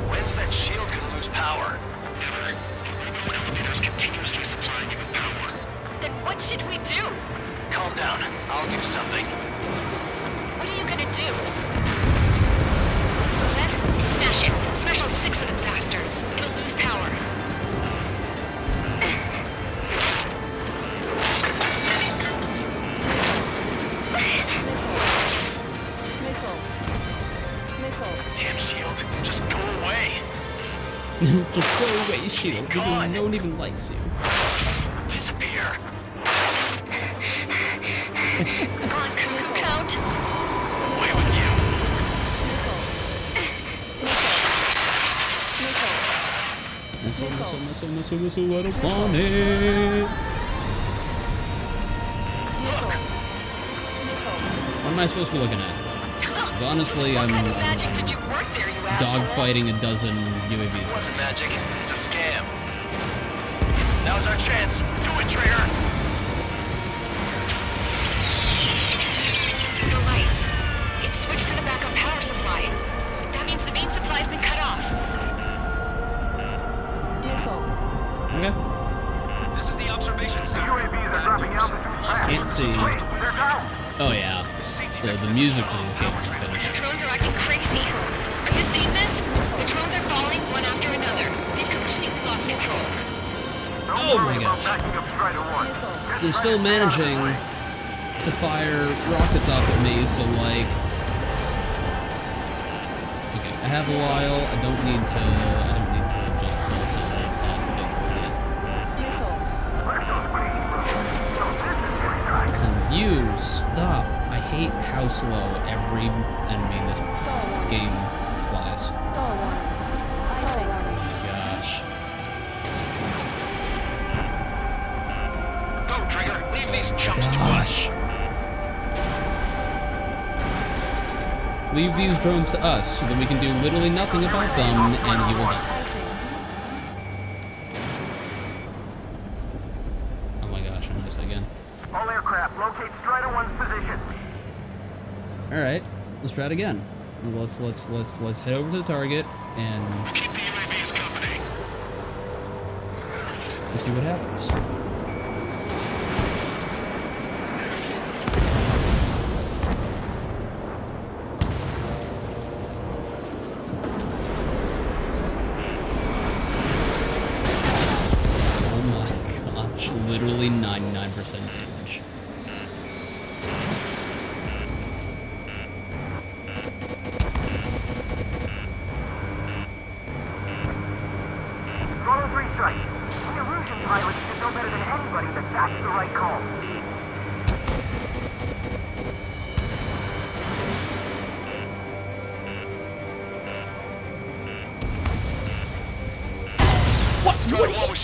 When's that shield gonna lose power? Never. It's continuously supplying you with power. Then what should we do? Calm down. I'll do something. What are you gonna do? Set? Smash it. Smash all 6 of them bastards. It'll lose power. Damn shield. Just go away. Just go away, shield. No one even likes you. Disappear. Come on, count. Away with you. Missile, I don't want it. What am I supposed to be looking at? 'Cause honestly, I'm Magic did you work there, you asshole? dogfighting a dozen UAVs. It wasn't magic. It's a scam. Now's our chance. Do it, traitor. The lights. It switched to the backup power supply. That means the main supply's been cut off. Okay. This is the observation center. UAVs are dropping altitude. Can't see. They're down. Oh yeah. The music for this game is finished. The drones are acting crazy. Have you seen this? The drones are falling one after another. They've completely lost control. Oh my gosh. They're still managing to fire rockets off at me, so like... Okay, I have a while. I don't need to just full celebrate that thing yet. Can you stop? I hate how slow every enemy in this game flies. Oh my gosh. Go, Trigger. Leave these chumps to us. Leave these drones to us, so that we can do literally nothing about them, and you will die. Oh my gosh, I missed again. All aircraft, locate Strider 1's position. Alright, let's try it again. Let's head over to the target, and Keep the UAVs company. we'll see what happens. Literally 99% damage. Total 3 strikes. The illusion pilots should know better than anybody that that's the right call.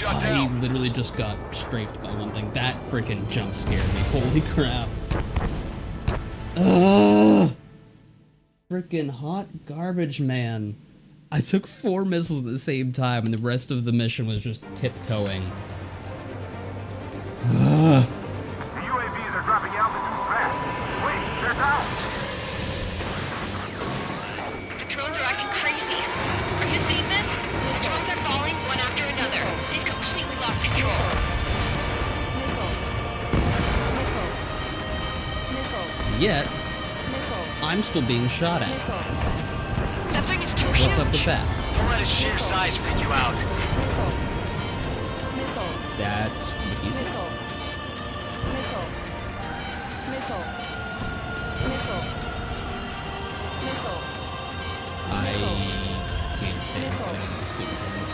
I literally just got strafed by one thing. That freaking jump scared me. Holy crap. Ugh. Freaking hot garbage, man. I took 4 missiles at the same time, and the rest of the mission was just tiptoeing. Ugh. The UAVs are dropping altitude fast. Wait, they're down. The drones are acting crazy. Are you seeing this? The drones are falling one after another. They've completely lost control. Yet, I'm still being shot at. That thing is too huge. What's up with that? Don't let its sheer size freak you out. That's what he said. I can't stand fighting these stupid things.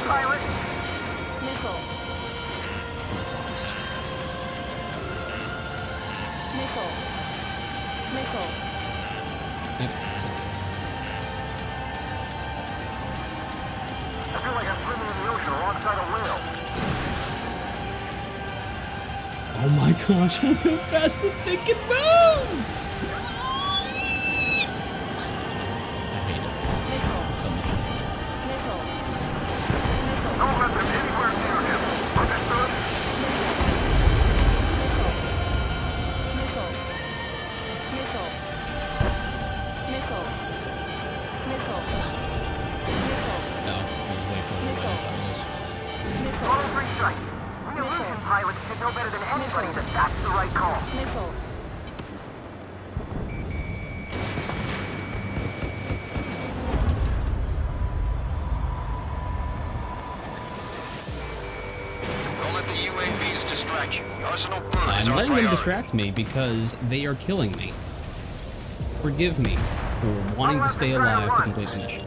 pilot? Missile. Missile. Missile. I feel like I'm swimming in the ocean alongside a whale. Oh my gosh, look how fast the thing can move! I hate it. So much. Don't let them anywhere near him. Understood? No, I was way further away than I was. Total free strike. We illusion pilots should know better than anybody that that's the right call. Don't let the UAVs distract you. The Arsenal burn is I'm our letting them priority. distract me because they are killing me. Forgive me for wanting to stay alive to complete the mission.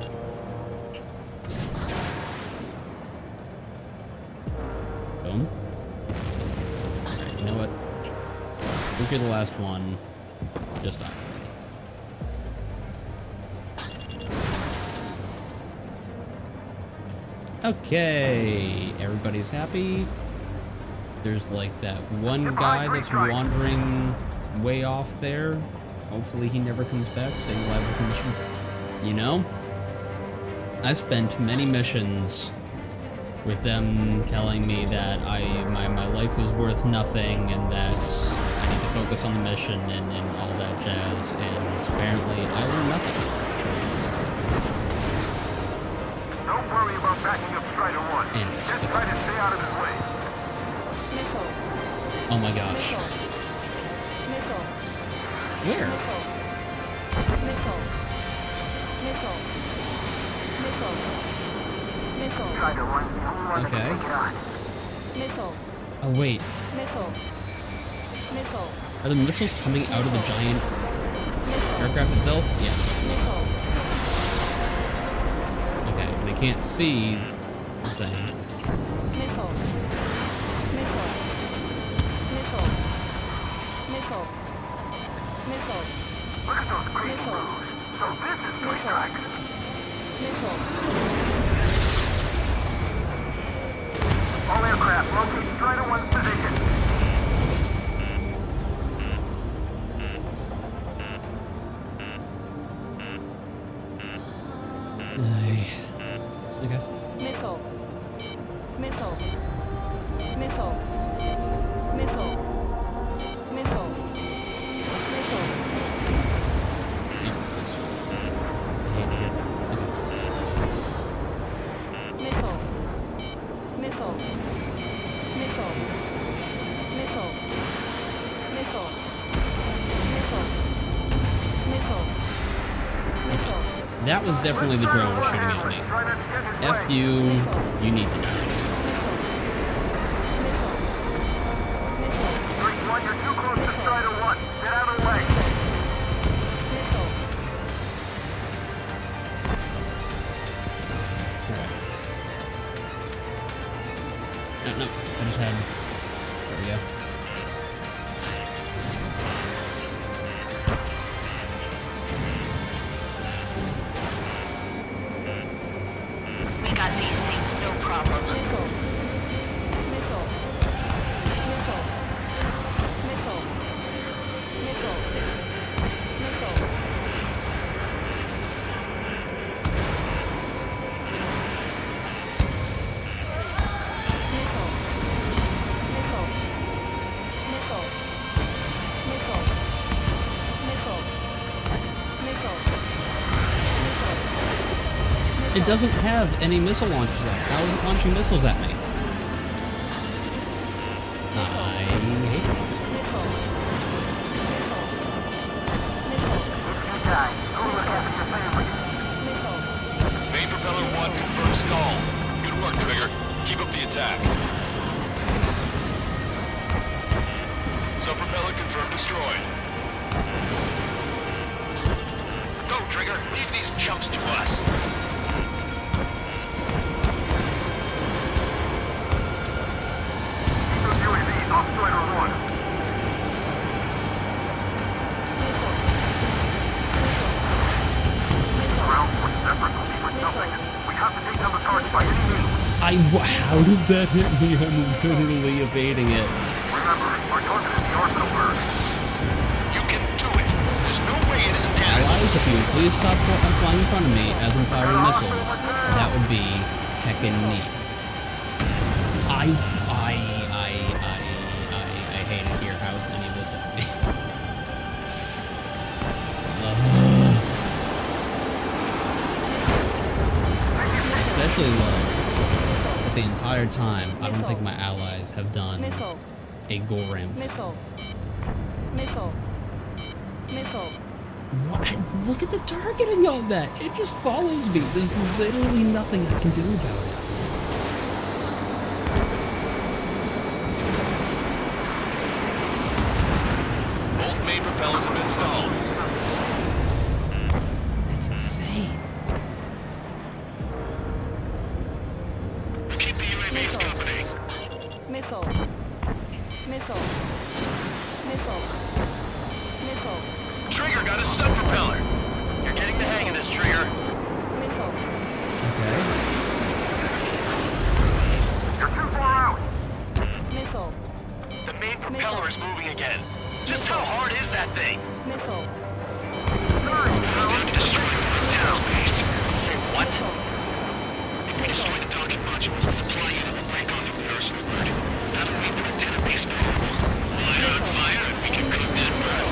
Boom. Alright, you know what? Look at the last one. Just die. Okay, everybody's happy. There's like that one guy that's wandering way off there. Hopefully he never comes back, staying alive with the mission. You know, I spent many missions with them telling me that my life was worth nothing and that I need to focus on the mission and all that jazz, and apparently I learned nothing. Don't worry about backing up Strider 1. Just try to stay out of his way. Oh my gosh. Where? Strider 1, the only one that Okay. can take it on. Oh wait, are the missiles coming out of the giant aircraft itself? Yeah. Okay, but I can't see the thing. Look at those crazy moves. So this is three strikes. All aircraft, locate Strider 1's position. Okay. Missile. Missile. Missile. Missile. Missile. Missile. Missile. Missile. Missile. Missile. Missile. Missile. Missile. That was definitely the drone shooting at me. F you, you need to die. 3-1, you're too close to Strider 1. Get out of the way. No, I just had... There we go. We got these things, no problem. It doesn't have any missile launchers on it. How is it launching missiles at me? I hate it. Main propeller 1 confirmed stall. Good work, Trigger. Keep up the attack. Sub-propeller confirmed destroyed. Go, Trigger. Leave these chumps to us. something. We have to take down the target by any means. How did that hit me? I'm literally evading it. Remember, our target is the arsenal bird. You can do it. There's no way it isn't damaged. Allies, if you would please stop flying in front of me as I'm firing missiles, that would be heckin' neat. I hate it here. How is any of this at me? Especially love. But the entire time, I don't think my allies have done a Goram. Missile. What? Look at the targeting on that. It just follows me. There's literally nothing I can do about it. Both main propellers have been stalled. That's insane. Keep the UAVs company. Missile. Trigger got a sub-propeller. You're getting the hang of this, Trigger. Okay. You're too far out. Missile. The main propeller is moving again. Just how hard is that thing? Missile. It's time to destroy the town base. Say what? If we destroy the docking modules, the supply unit will break off from the arsenal bird. That'll mean the antenna base vulnerable. Light on fire and we can cook that bird.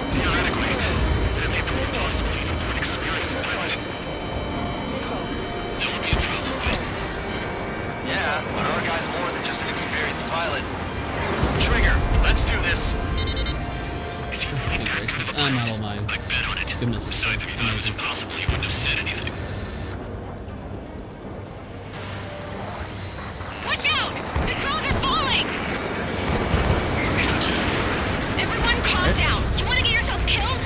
Theoretically, that may prove possible even for an experienced pilot. That would be a trouble, but... Yeah, but our guy's more than just an experienced pilot. Trigger, let's do this. I'm out of my goodness. Besides, if you thought it was impossible, you wouldn't have said anything. Watch out! The drones are falling! Everyone calm down. You want to get yourself killed?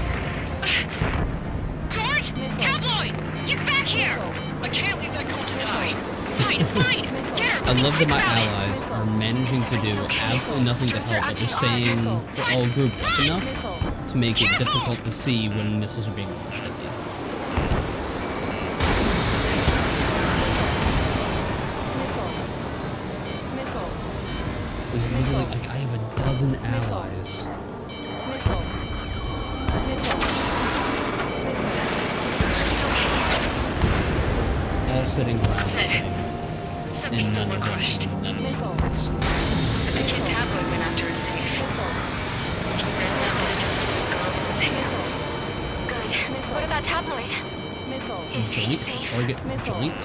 George? Tabloid! Get back here! I can't leave that girl to die. Fine. Get her. I love that my allies are managing to do absolutely nothing to help, but they're staying all grouped up enough to make it difficult to see when missiles are being launched at you. There's literally, like, I have a dozen allies. All sitting around this thing. And none of them. The kid Tabloid went after his safe. He ran out and just gone in his hands. Good. What about Tabloid? Is he safe? Target joint.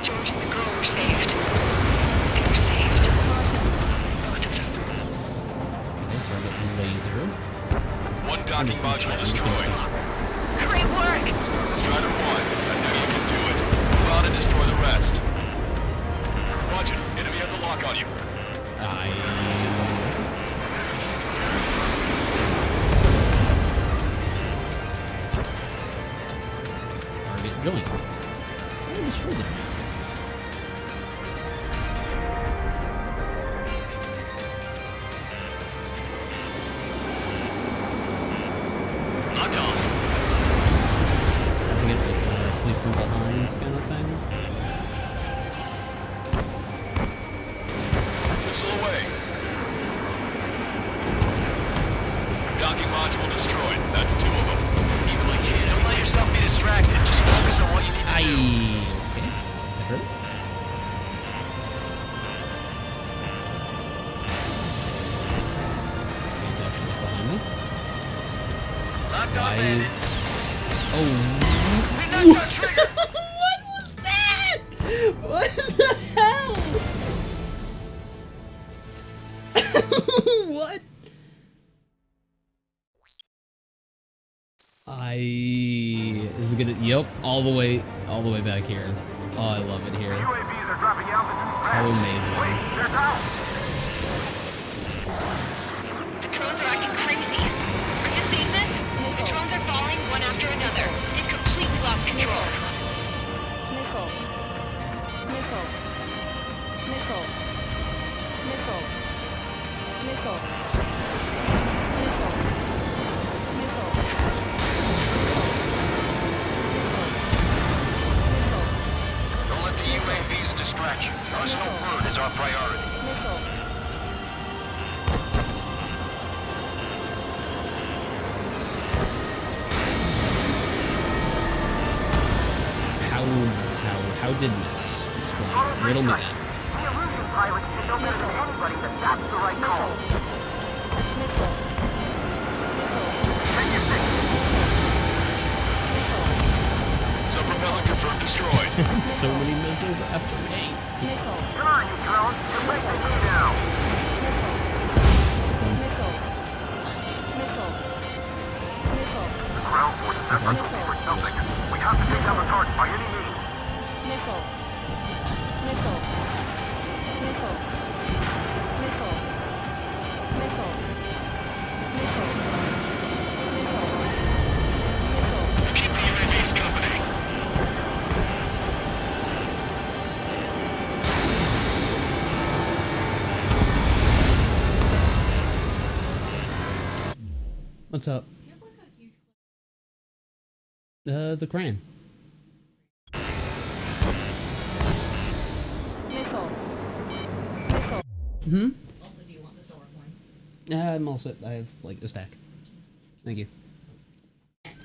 George and the girl were saved. They were saved. Both of them. Okay, target laser. One docking module destroyed. Great work! Strider 1, I know you can do it. Move on and destroy the rest. Watch it. Enemy has a lock on you. Target joint. Oh, destroyed it. Knocked off. I think it's like police from behind kind of thing. Missile away. Docking module destroyed. That's 2 of them. Don't let yourself be distracted. Just focus on what you need to do. Okay. That hurt. Behind me. Knocked off, bandit. Oh. We knocked our trigger. What was that? What the hell? What? Is it gonna? Yep, all the way back here. Oh, I love it here. UAVs are dropping altitude So fast. amazing. Wait, they're down. The drones are acting crazy. Are you seeing this? The drones are falling one after another. They've completely lost control. Missile. distract you. Personal bird is our priority. How did this explain? Riddle me that. The illusion pilots should know better than anybody that that's the right call. Some propellant confirmed destroyed. So many missiles after me. Come on, you drones. You're facing me now. The ground forces are looking for something. We have to take down the target by any means. Keep the UAVs company. What's up? The crane. Hmm? Also, do you want the store coin? I'm all set. I have, like, a stack. Thank you. Nope,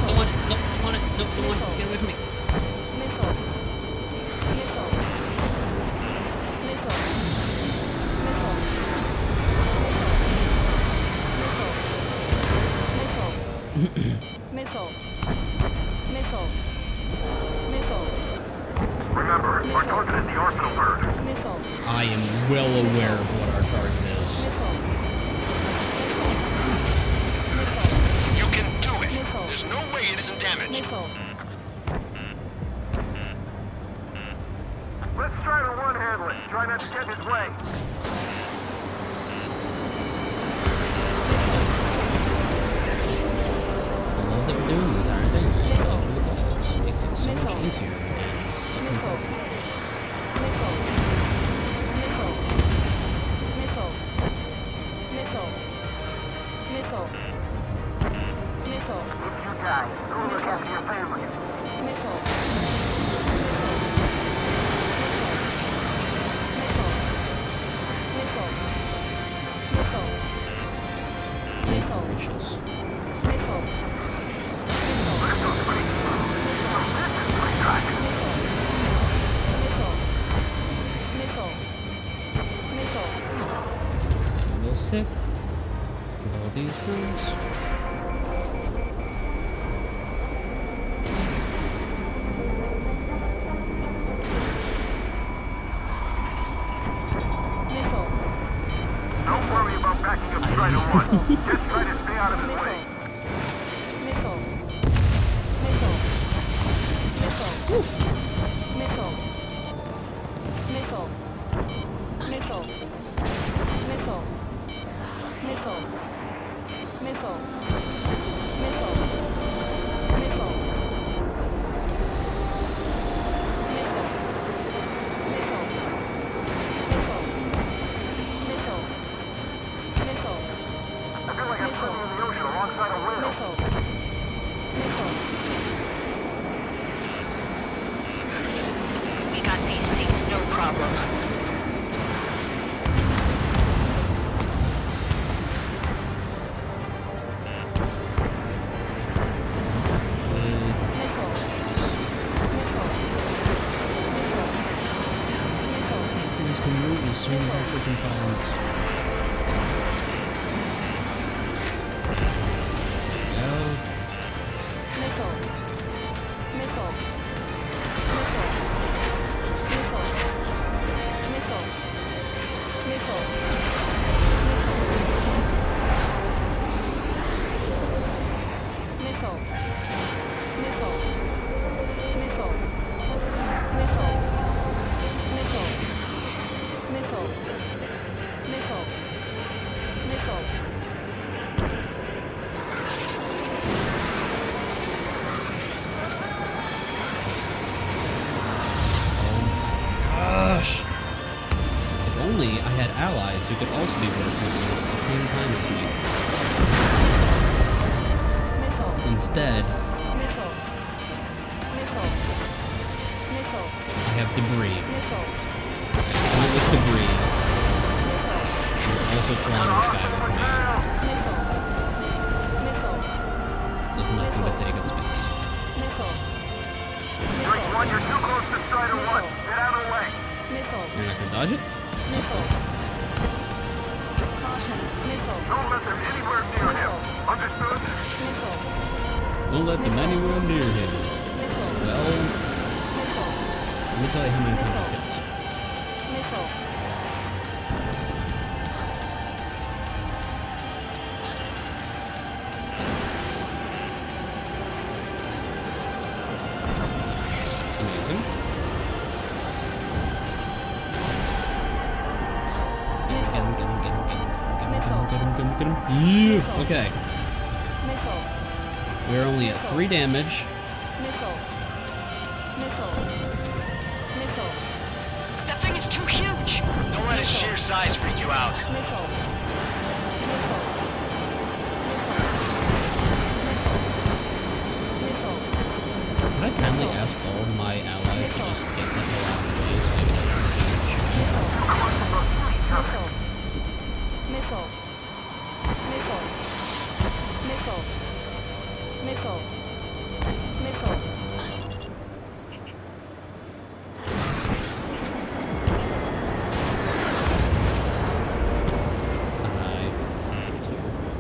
don't want it. Nope, don't want it. Nope, don't want it. Get away from me. Remember, our target is the arsenal bird. I am well aware of what our target is. You can do it. There's no way it isn't damaged. Let's try to one-handle it. Try not to get in his way. I love that we're doing the entire thing. Right? It just makes it so much easier. It's impressive. If you die, who look after your family? Gracious. I'm a little sick with all these things. Don't worry about backing up Strider 1. Just try to stay out of his way. I feel like I'm swimming in the ocean alongside a whale. We got these things, no problem. These things can move as soon as I freaking fire this. Gosh! If only I had allies who could also be working on this at the same time as me. Instead, I have debris. Pointless debris. It's also flying the sky with me. There's nothing but take up space. Drake 1, you're too close to Strider 1. Get out of the way. You're not gonna dodge it? That's cool. Don't let them anywhere near him. Understood? Don't let them anywhere near him. Well, let me tell you how many times I've hit that. Amazing. Get him. Yeah. Okay. We're only at 3 damage. That thing is too huge! Don't let its sheer size freak you out. Can I kindly ask all of my allies to just get the hell out of the way so I can actually see them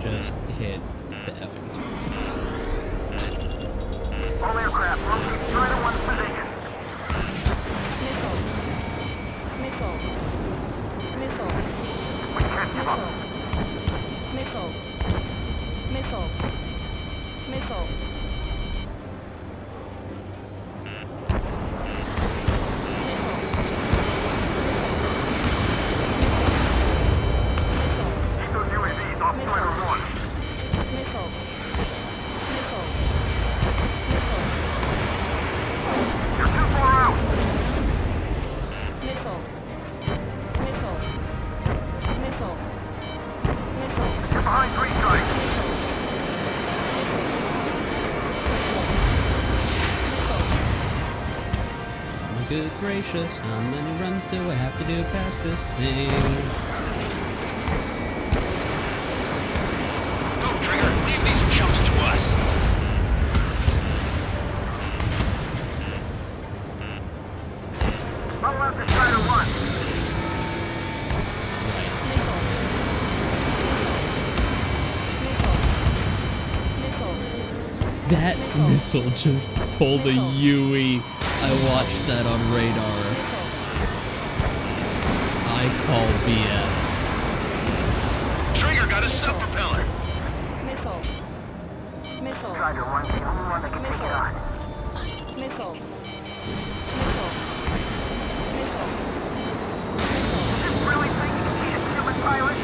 just hit the effing All aircraft, locate Strider 1's position. We can't give up. Keep those UAVs off Strider 1. You're too far out. You're behind 3 strikes. My good gracious, how many runs do I have to do past this thing? Go, Trigger. Leave these chumps to us. Follow after Strider 1. That missile just pulled a Yui. I watched that on radar. I call BS. Trigger got a sub-propeller. Strider 1's the only one that can take it on. You really think you can beat a human pilot?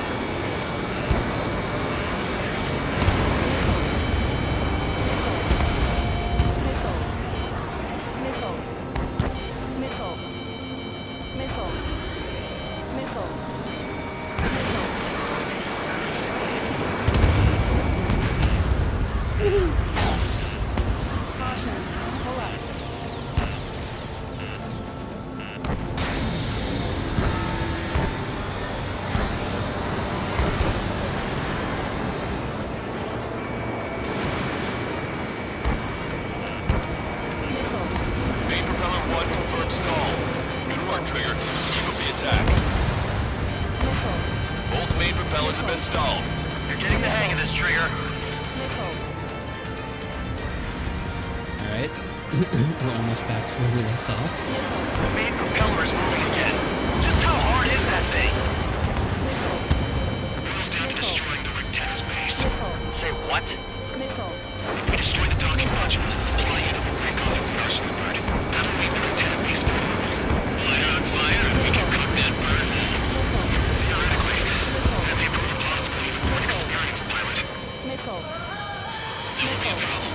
Main propeller 1 confirmed stall. Good work, Trigger. Keep up the attack. Both main propellers have been stalled. You're getting the hang of this, Trigger. Alright. We're almost back to where we left off. The main propeller is moving again. Just how hard is that thing? It boils down to destroying the Rectex base. Say what? If we destroy the docking modules, the supply unit will break off from Arsenalburg. That'll leave the Lieutenant base forward. Fire on fire, and we can cook that bird. Theoretically, that may prove impossible even for an experienced pilot. That would be a problem.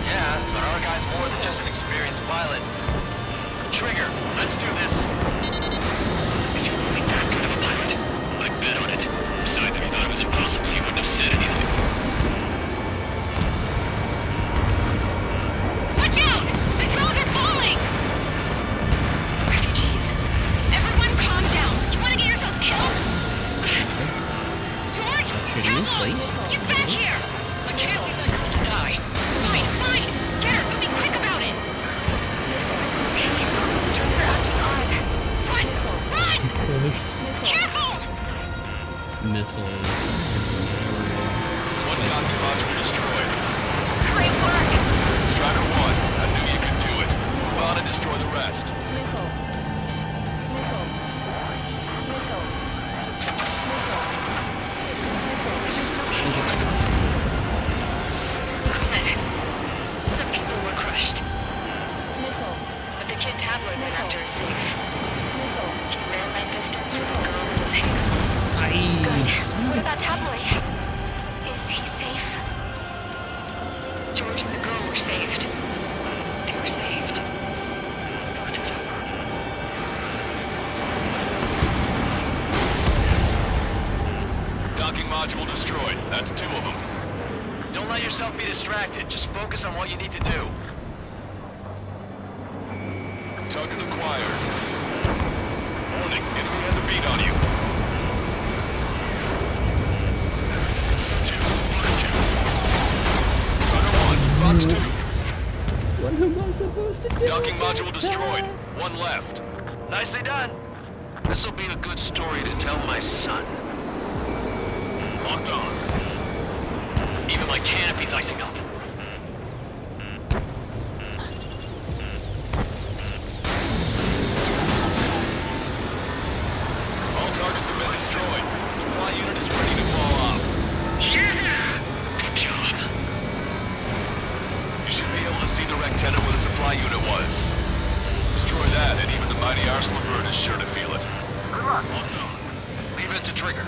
Yeah, but our guy's more than just an experienced pilot. Trigger, let's do this. If you're really that good of a pilot, I'd bet on it. Besides, if you thought it was impossible, you wouldn't have said anything. Watch out! The drones are falling! George and the girl were saved. They were saved. Both of them. Docking module destroyed. That's 2 of them. Don't let yourself be distracted. Just focus on what you need to do. Target acquired. Warning, enemy has a beat on you. Fox 2. What am I supposed to do? Docking module destroyed. 1 left. Nicely done. This'll be a good story to tell my son. Locked on. Even my canopy's icing up. All targets have been destroyed. The supply unit is ready to fall off. Yeah! Good job. You should be able to see the rectenna where the supply unit was. Destroy that, and even the mighty Arsenal bird is sure to feel it. Good luck. Leave it to Trigger.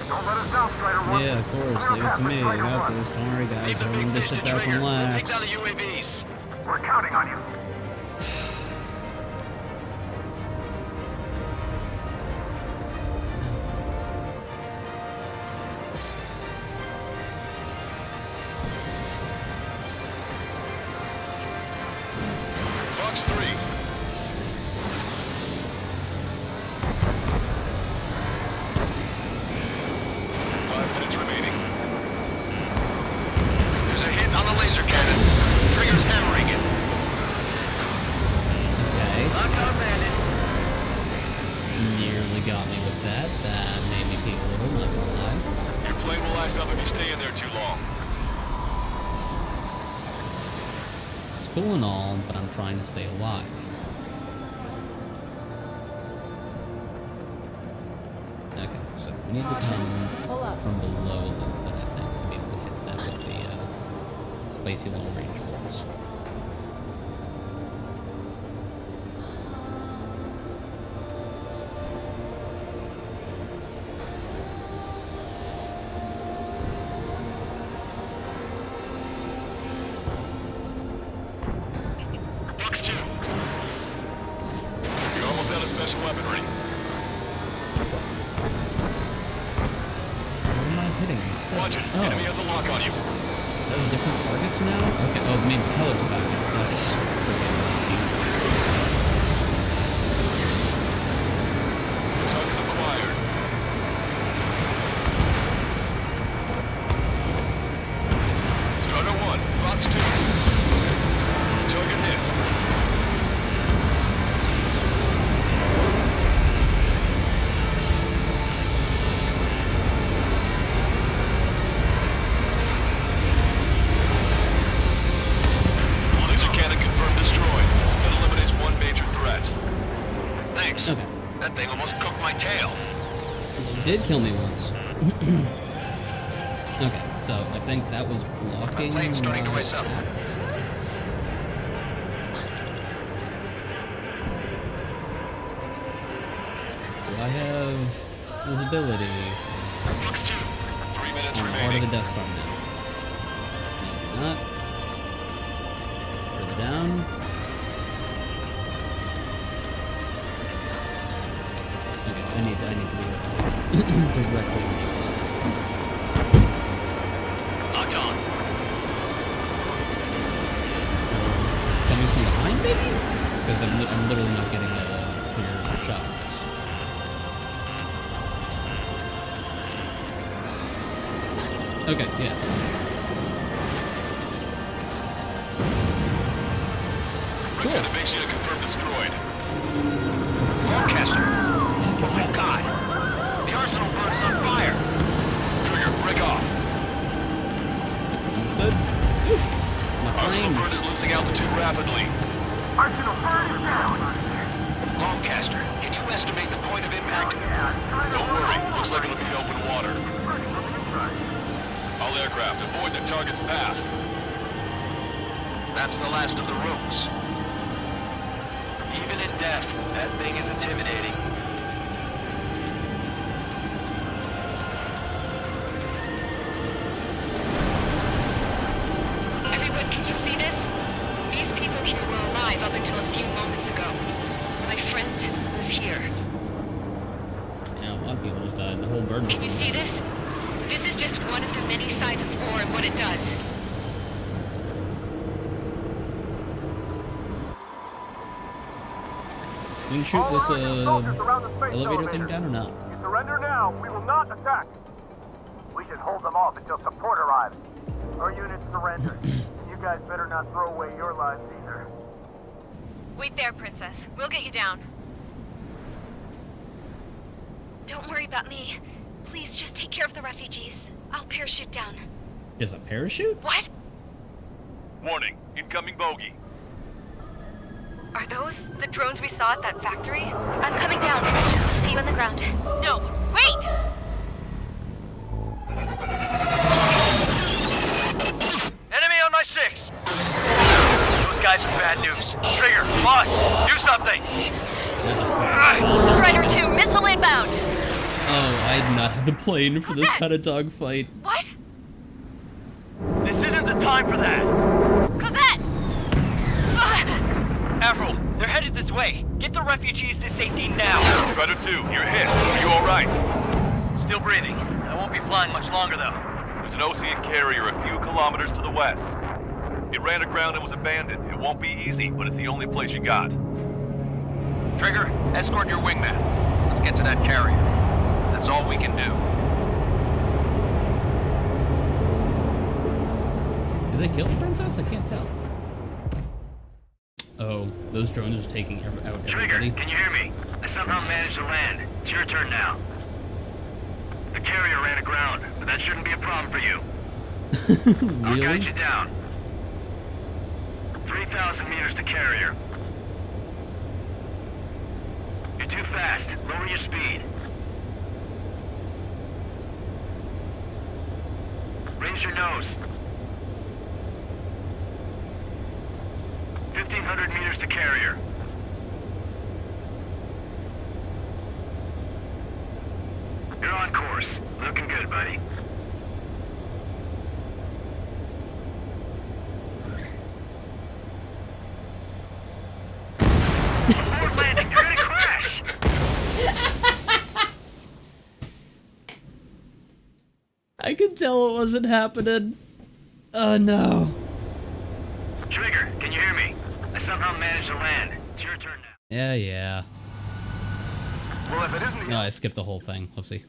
Don't let us down, Strider 1. Yeah, of course. Leave it to me. I got this. Don't worry, guys. I want to sit back and Take relax. down the UAVs. We're counting on you. Fox 3. Remaining. There's a hit on the laser cannon. Trigger's hammering it. Okay. Locked on bandit. Nearly got me with that. That made me feel a little, not gonna lie. Your plane will ice up if you stay in there too long. It's cool and all, but I'm trying to stay alive. Okay, so we need to come from below a little bit, I think, to be able to hit that with the spicy long-range bolts. Fox 2. You're almost out of special weaponry. Hitting instead. Watch it. Enemy has a lock on you. Those different targets now? Okay, oh, the main propeller's back now. That's freaking lucky. Target acquired. Strider 1, Fox 2. Target hit. Thanks. Okay. That thing almost cooked my tail. It did kill me once. Okay, so I think that was blocking. My plane's starting to ice up. Do I have visibility? Fox 2. 3 minutes I'm remaining. part of the Death Star now. No, not. Further down. Okay, I need to be directly underneath this thing. Locked on. Coming from behind, maybe? Because I'm literally not getting a clear shot. Okay, yeah. Lieutenant makes you to confirm destroyed. Broadcaster. Oh my god. The Arsenal bird is on fire. Trigger, break off. Arsenal bird is losing altitude rapidly. Arsenal bird is down. Longcaster, can you estimate the point of impact? Don't worry, looks like it'll be open water. All aircraft, avoid the target's path. That's the last of the rooms. Even in death, that thing is intimidating. many sides of war and what it does. Can you shoot this elevator thing down or not? You surrender now. We will not attack. We can hold them off until support arrives. Our unit surrendered. You guys better not throw away your lives either. Wait there, Princess. We'll get you down. Don't worry about me. Please just take care of the refugees. I'll parachute down. Is a parachute? What? Warning, incoming bogey. Are those the drones we saw at that factory? I'm coming down. I'll see you on the ground. No, wait! Enemy on my 6! Those guys are bad news. Trigger, boss, do something! Strider 2, missile inbound! Oh, I did not have the plane for this kind of dogfight. What? This isn't the time for that! Cosette! Avril, they're headed this way. Get the refugees to safety now. Strider 2, you're hit. Are you alright? Still breathing. I won't be flying much longer, though. There's an Ocean carrier a few kilometers to the west. It ran aground and was abandoned. It won't be easy, but it's the only place you got. Trigger, escort your wingman. Let's get to that carrier. That's all we can do. Did they kill the princess? I can't tell. Oh, those drones are taking out Trigger, everybody. can you hear me? I somehow managed to land. It's your turn now. The carrier ran aground, but that shouldn't be a problem for you. I'll guide you down. 3,000 meters to carrier. You're too fast. Lower your speed. Raise your nose. 1,500 meters to carrier. You're on course. Looking good, buddy. Forward landing. You're gonna crash. I could tell it wasn't happening. Oh no. Trigger, can you hear me? I somehow managed to land. It's your turn now. Yeah. Well, if it isn't No, I skipped the whole thing. Whoopsie.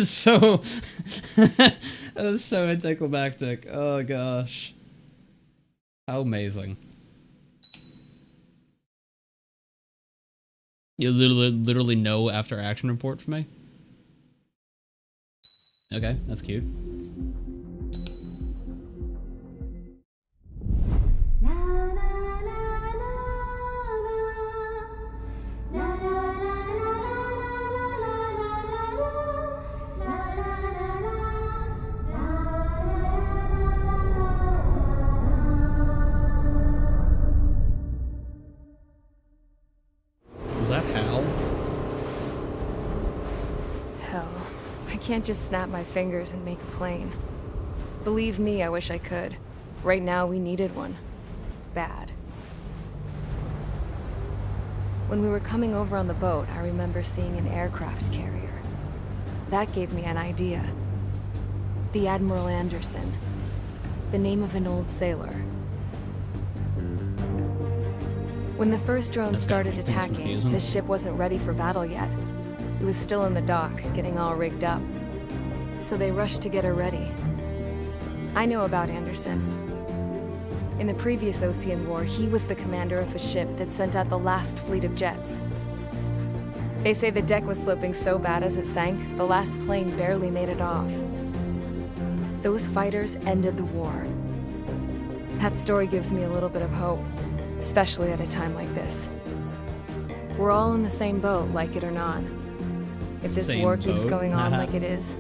So that was so anticlimactic. Oh gosh. How amazing. You literally no after action report for me? Okay, that's cute. Was that Hal? Hell, I can't just snap my fingers and make a plane. Believe me, I wish I could. Right now, we needed one. Bad. When we were coming over on the boat, I remember seeing an aircraft carrier. That gave me an idea. The Admiral Anderson. The name of an old sailor. When the first drone started attacking, the ship wasn't ready for battle yet. It was still in the dock, getting all rigged up. So they rushed to get her ready. I know about Anderson. In the previous Ocean War, he was the commander of a ship that sent out the last fleet of jets. They say the deck was sloping so bad as it sank, the last plane barely made it off. Those fighters ended the war. That story gives me a little bit of hope, especially at a time like this. We're all in the same boat, like it or not. If this war keeps going on like it is,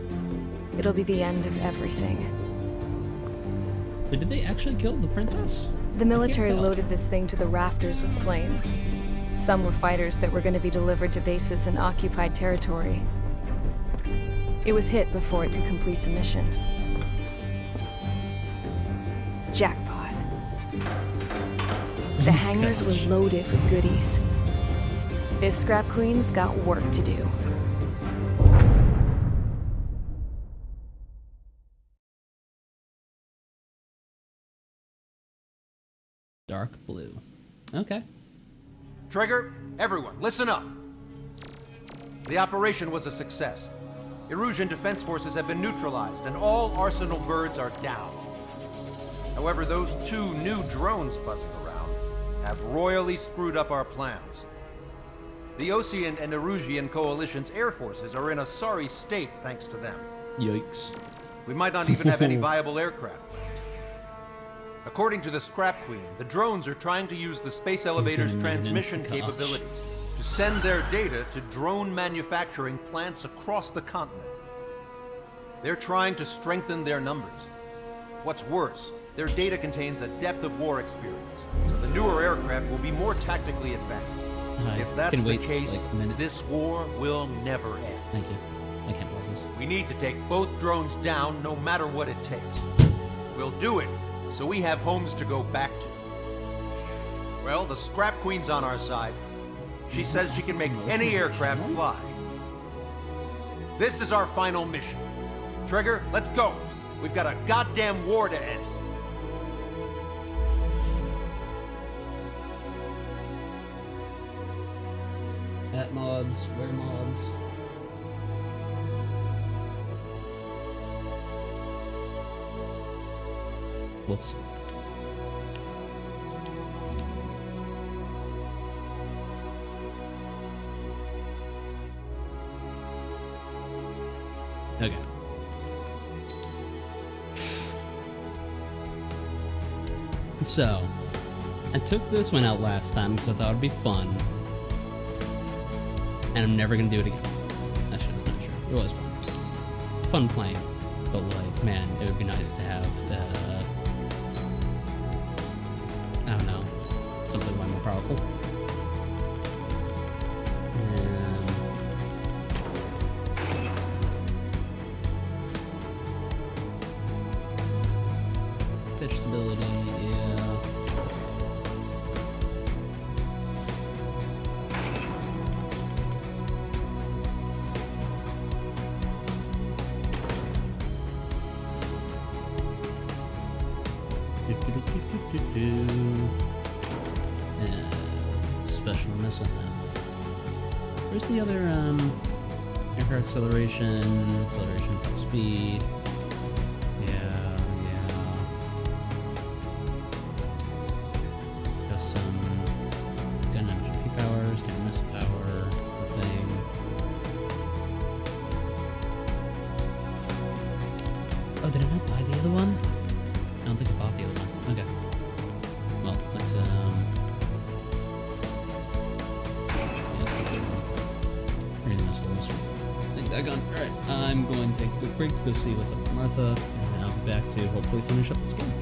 it'll be the end of everything. But did they actually kill the princess? The military loaded this thing to the rafters with planes. Some were fighters that were going to be delivered to bases in occupied territory. It was hit before it could complete the mission. Jackpot. The hangars were loaded with goodies. This scrap queen's got work to do. Dark blue. Okay. Trigger, everyone, listen up. The operation was a success. Erusian defense forces have been neutralized, and all Arsenal birds are down. However, those 2 new drones buzzing around have royally screwed up our plans. The Osean and Erusian coalition's air forces are in a sorry state thanks to them. Yikes. We might not even have any viable aircraft left. According to the Scrap Queen, the drones are trying to use the space elevator's transmission capabilities to send their data to drone manufacturing plants across the continent. They're trying to strengthen their numbers. What's worse, their data contains a depth of war experience, so the newer aircraft will be more tactically advanced. If that's the case, this war will never end. Thank you. I can't pause this. We need to take both drones down no matter what it takes. We'll do it, so we have homes to go back to. Well, the Scrap Queen's on our side. She says she can make any aircraft fly. This is our final mission. Trigger, let's go. We've got a goddamn war to end. At mods, where mods? Whoops. Okay. So, I took this one out last time because I thought it'd be fun. And I'm never gonna do it again. Actually, that's not true. It was fun. Fun playing. But, like, man, it would be nice to have, I don't know, something way more powerful. Pitch stability, yeah. Special missile now. Where's the other aircraft acceleration, top speed? Yeah. Custom gun engine P power, standard missile power, thing. Oh, did I not buy the other one? I don't think I bought the other one. Okay. Well, let's read the missiles. Take that gun. Alright, I'm going to take a quick break to go see what's up with Martha, and I'll be back to hopefully finish up this game.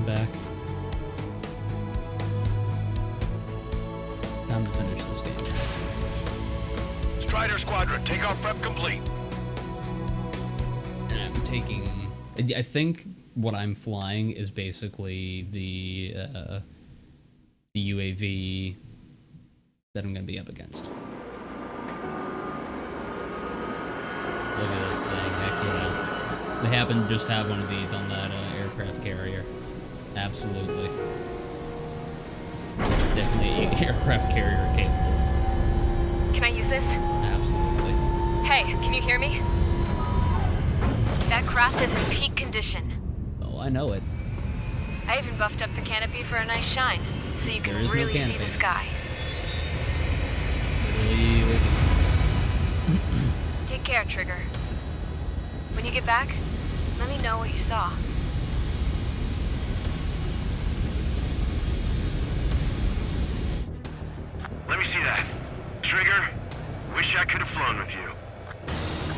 back. Time to finish this game. Strider Squadron, takeoff prep complete. And I'm taking... I think what I'm flying is basically the UAV that I'm going to be up against. Look at this thing, heck yeah. They happen to just have one of these on that aircraft carrier. Absolutely. It's definitely an aircraft carrier capable. Can I use this? Absolutely. Hey, can you hear me? That craft is in peak condition. Oh, I know it. I even buffed up the canopy for a nice shine, so you There can is no really see canopy. the sky. Really? Take care, Trigger. When you get back, let me know what you saw. Let me see that. Trigger, wish I could have flown with you.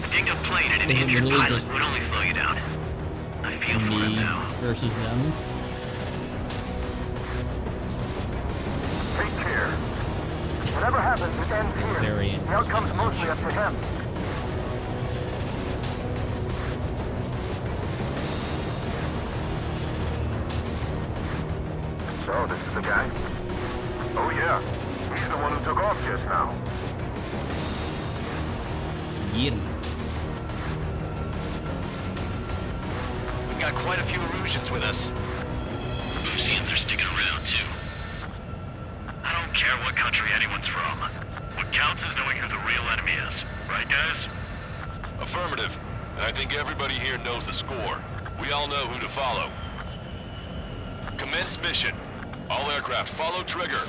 A dinged up plane and an Is it injured literally pilot just would only slow you down. I feel for him Me now. versus them? Take care. Whatever happens, it ends here. Very The outcome's mostly up to him. So, this is the guy? Oh yeah, he's the one who took off just now. Yeah. We've got quite a few Erusians with us. Lucians are sticking around, too. I don't care what country anyone's from. What counts is knowing who the real enemy is. Right, guys? Affirmative. And I think everybody here knows the score. We all know who to follow. Commence mission. All aircraft follow trigger.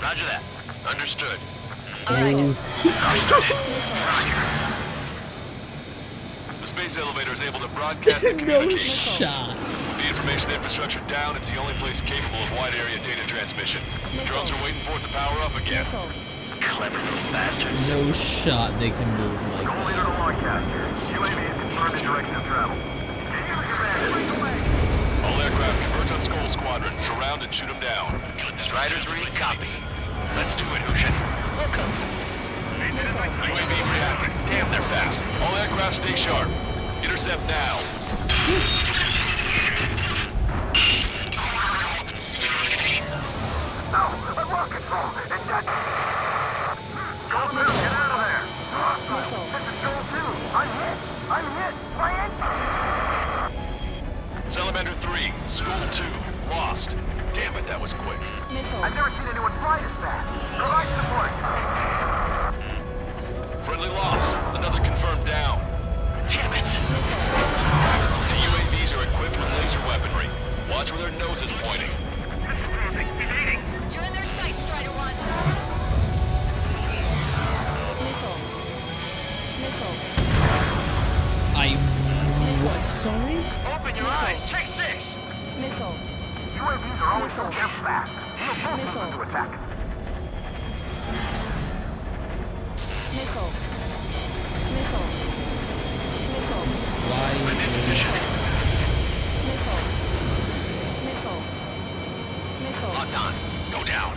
Roger that. Understood. The space elevator is able to broadcast and No communicate. shot. With the information infrastructure down, it's the only place capable of wide area data transmission. Drones are waiting for it to power up again. Clever little bastards. No shot they can move like Leader to that. Lancaster. UAV is confirmed in direction of travel. All aircraft convert on Skull Squadron. Surround and shoot them down. Striders read copy. Let's do it, Hushin. Welcome. UAV reacting. Damn, they're fast. All aircraft stay sharp. Intercept now. No, a rocket fall. And that... Joel 2, get out of there. This is Joel 2. I'm hit. My engine. Salamander 3, School 2, lost. Damn it, that was quick. I've never seen anyone fly this fast. Provide support. Friendly lost. Another confirmed down. Damn it. The UAVs are equipped with laser weaponry. Watch where their nose is pointing. You're in their sight, Strider 1. What, sorry? Open your eyes. Check 6. Missile. UAVs are always so damn fast. We'll both use them to attack. Missile. Missile. Missile. Why? I'm in position. Missile. Missile. Missile. Locked on. Go down.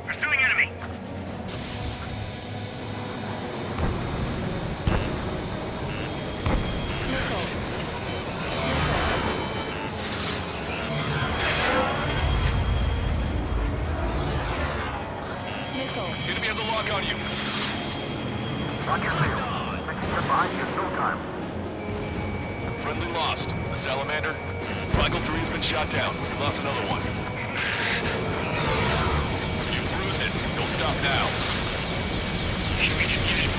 Pursuing enemy. Enemy has a lock on you. Watch your tail. They can get behind you in no time. Friendly lost. A salamander. Michael 3 has been shot down. We lost another one. You bruised it. Don't stop now.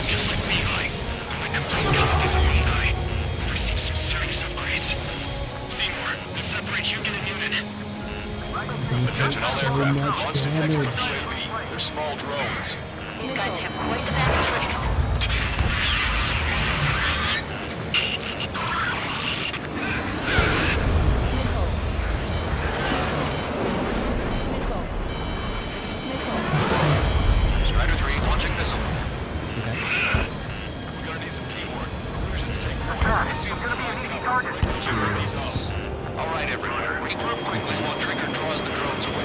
Just like Levi. My complete copies of Levi. Received some serious upgrades. Seymour, we'll separate Hugan and Noonan. Attention all so aircraft. much Launch detected from damage. UAV. They're small drones. These guys have quite the bag of tricks. Strider 3 launching missile. We're gonna need some teamwork. Illusions take It's gonna be an easy target. sooner these is... All right, everyone. Regroup quickly while Trigger draws the drones away.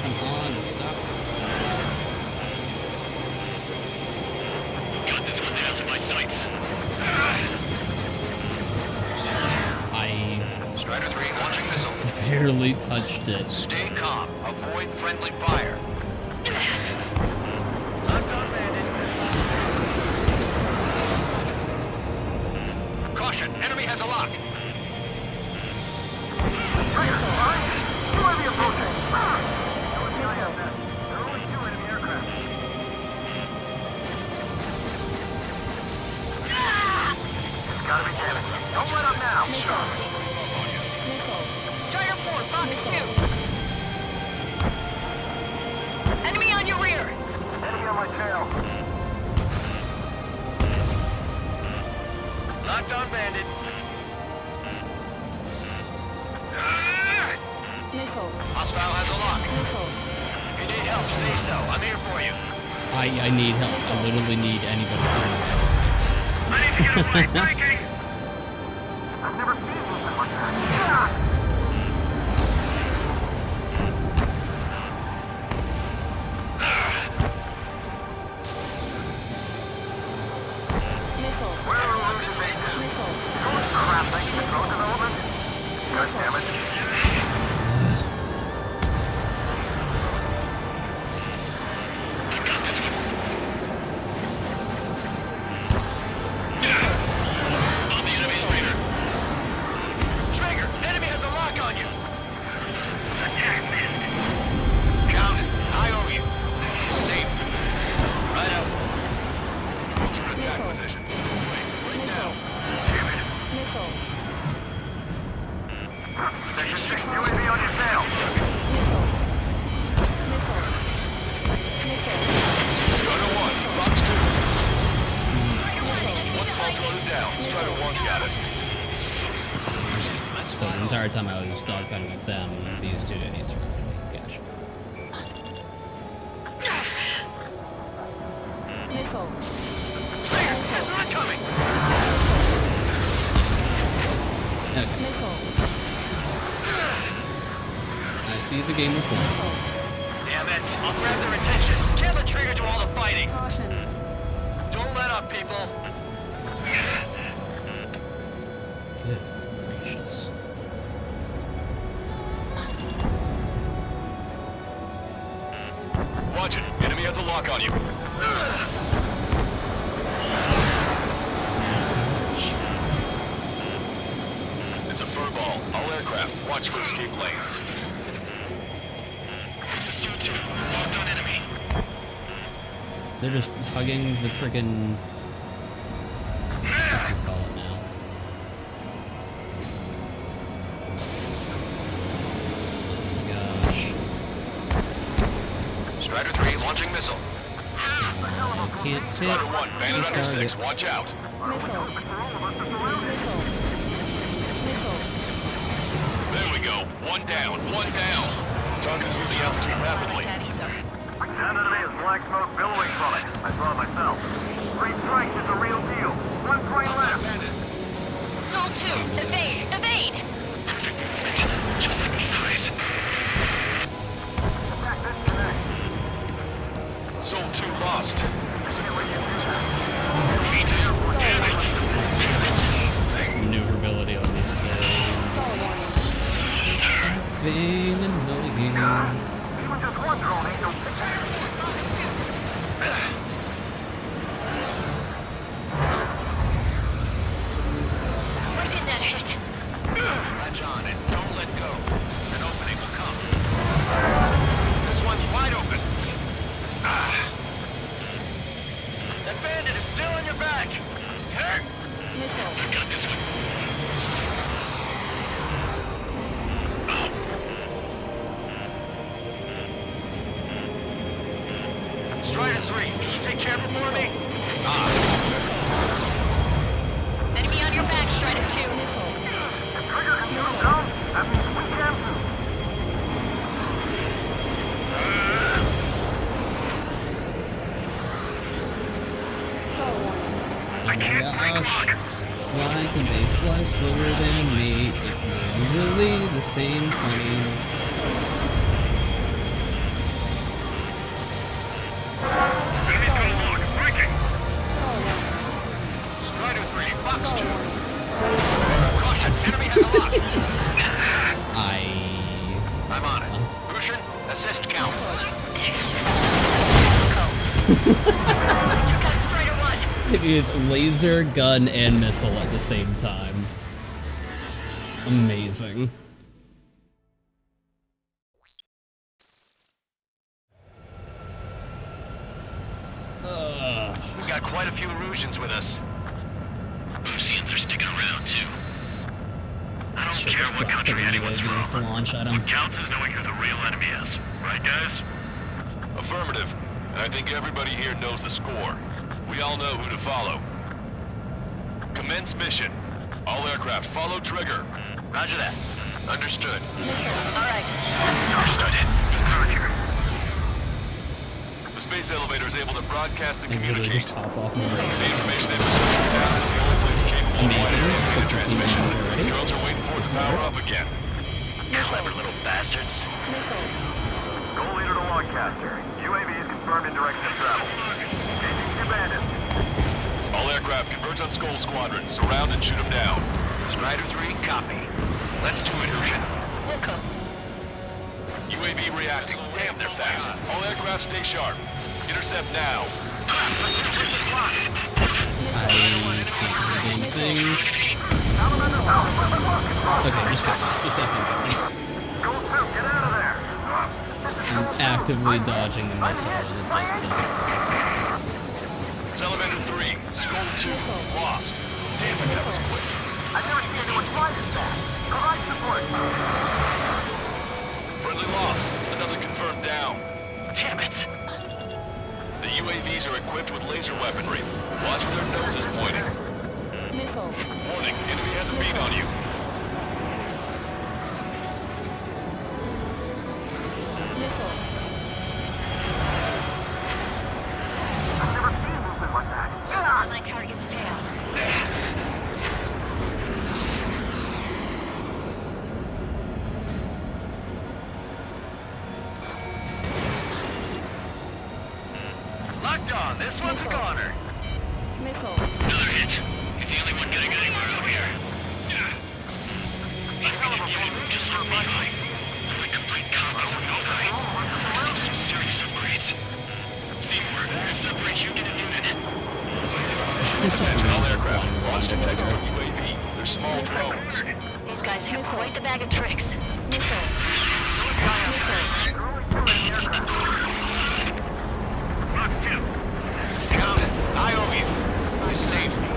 Come on, stop. Got this one down to my sights. Strider 3 launching missile. Barely touched it. Stay calm. Avoid friendly fire. Caution, enemy has a lock. Gotta be damaged. Don't let up now. Strider 4, Fox 2. Enemy on your rear. Enemy on my tail. Locked on bandit. Hostile has a lock. If you need help, say so. I'm here for you. I need help. I literally need anybody to help. I need to get away. Breaking. I've never seen movement like that. Where are Rouge's bases? Oh, crap, thanks to drone development? God damn it. On the enemy's radar. Trigger, enemy has a lock on you. Attack missed. Count it. Eye over you. Safe. Right out. Drones are in attack position. Right now. Damn it. There's a 6 UAV on your tail. Strider 1, Fox 2. One small drone is down. Strider 1 got it. So the entire time I was just dogfighting with them, these two idiots were after me. Gotcha. There's one coming. Okay. I see the game report. Damn it. I'll grab their attention. Can't let Trigger do all the fighting. Don't let up, people. Good gracious. Watch it. Enemy has a lock on you. It's a furball. All aircraft, watch for escape lanes. This is Su-2. Locked on enemy. They're just hugging the friggin'... what you call it now. Gosh. Strider 3 launching missile. Can't hit. Strider 1, bandit under 6, watch out. There we go. One down, one down. Target's losing altitude rapidly. Sound enemy is black smoke billowing from it. I saw it myself. 3 strikes is the real deal. 1 point left. Soul 2, evade, evade. Just like me, Chris. Attack disconnect. Soul 2 lost. There's a Maneuverability on these things. Effing annoying. Even just one drone ain't no... Why didn't that hit? Latch on and don't let go. An opening will come. This one's wide open. That bandit is still on your back. Hurt. I got this one. Strider 3, can you take care of it for me? Enemy on your back, Strider 2. If Trigger can shoot him down, that means we can too. I can't gosh. Why can they fly slower than me? It's literally the same plane. Strider 3, Fox 2. Caution, enemy has a lock. I'm on it. Lucian, assist count. Hit me with laser, gun, and missile at the same time. Amazing. We've got quite a few Erusians with us. Oceans are sticking around too. I don't Sure, care just what got country fucking anyone's UAVs from. to launch at him. What counts is knowing who the real enemy is. Right, guys? Affirmative. And I think everybody here knows the score. We all know who to follow. Commence mission. All aircraft follow trigger. Roger that. Understood. All right. Understood. Roger. The space elevator is able to broadcast and And literally communicate. just hop off my The information they've received down is the only place capable of Amazing. wide data Took 15 transmission. minutes already. Drones are waiting for it to power up again. Clever little bastards. Goal leader to Lancaster. UAV is confirmed in direction of travel. Engaging your bandits. All aircraft converge on Skull Squadron. Surround and shoot them down. Strider 3, copy. Let's do it, Lucian. We'll come. UAV reacting. Damn, they're fast. All aircraft stay sharp. Intercept now. I can't do anything. Okay, just kidding. Just definitely kidding. I'm actively dodging the missile that just doesn't. Salamander 3, Skull 2, lost. Damn it, that was quick. I've never seen anyone fly this fast. Provide support. Friendly lost. Another confirmed down. Damn it. The UAVs are equipped with laser weaponry. Watch where their nose is pointing. Warning, enemy has a beat on you. I've never seen movement like that. My target's down. Locked on. This one's a goner. Another hit. He's the only one getting anywhere out here. Just look behind. Like complete copies of Novi. Some serious upgrades. Seymour, separate unit and unit. Attention all aircraft. Launch detected from UAV. They're small drones. These guys have quite the bag of tricks. Count it. I owe you. You saved me.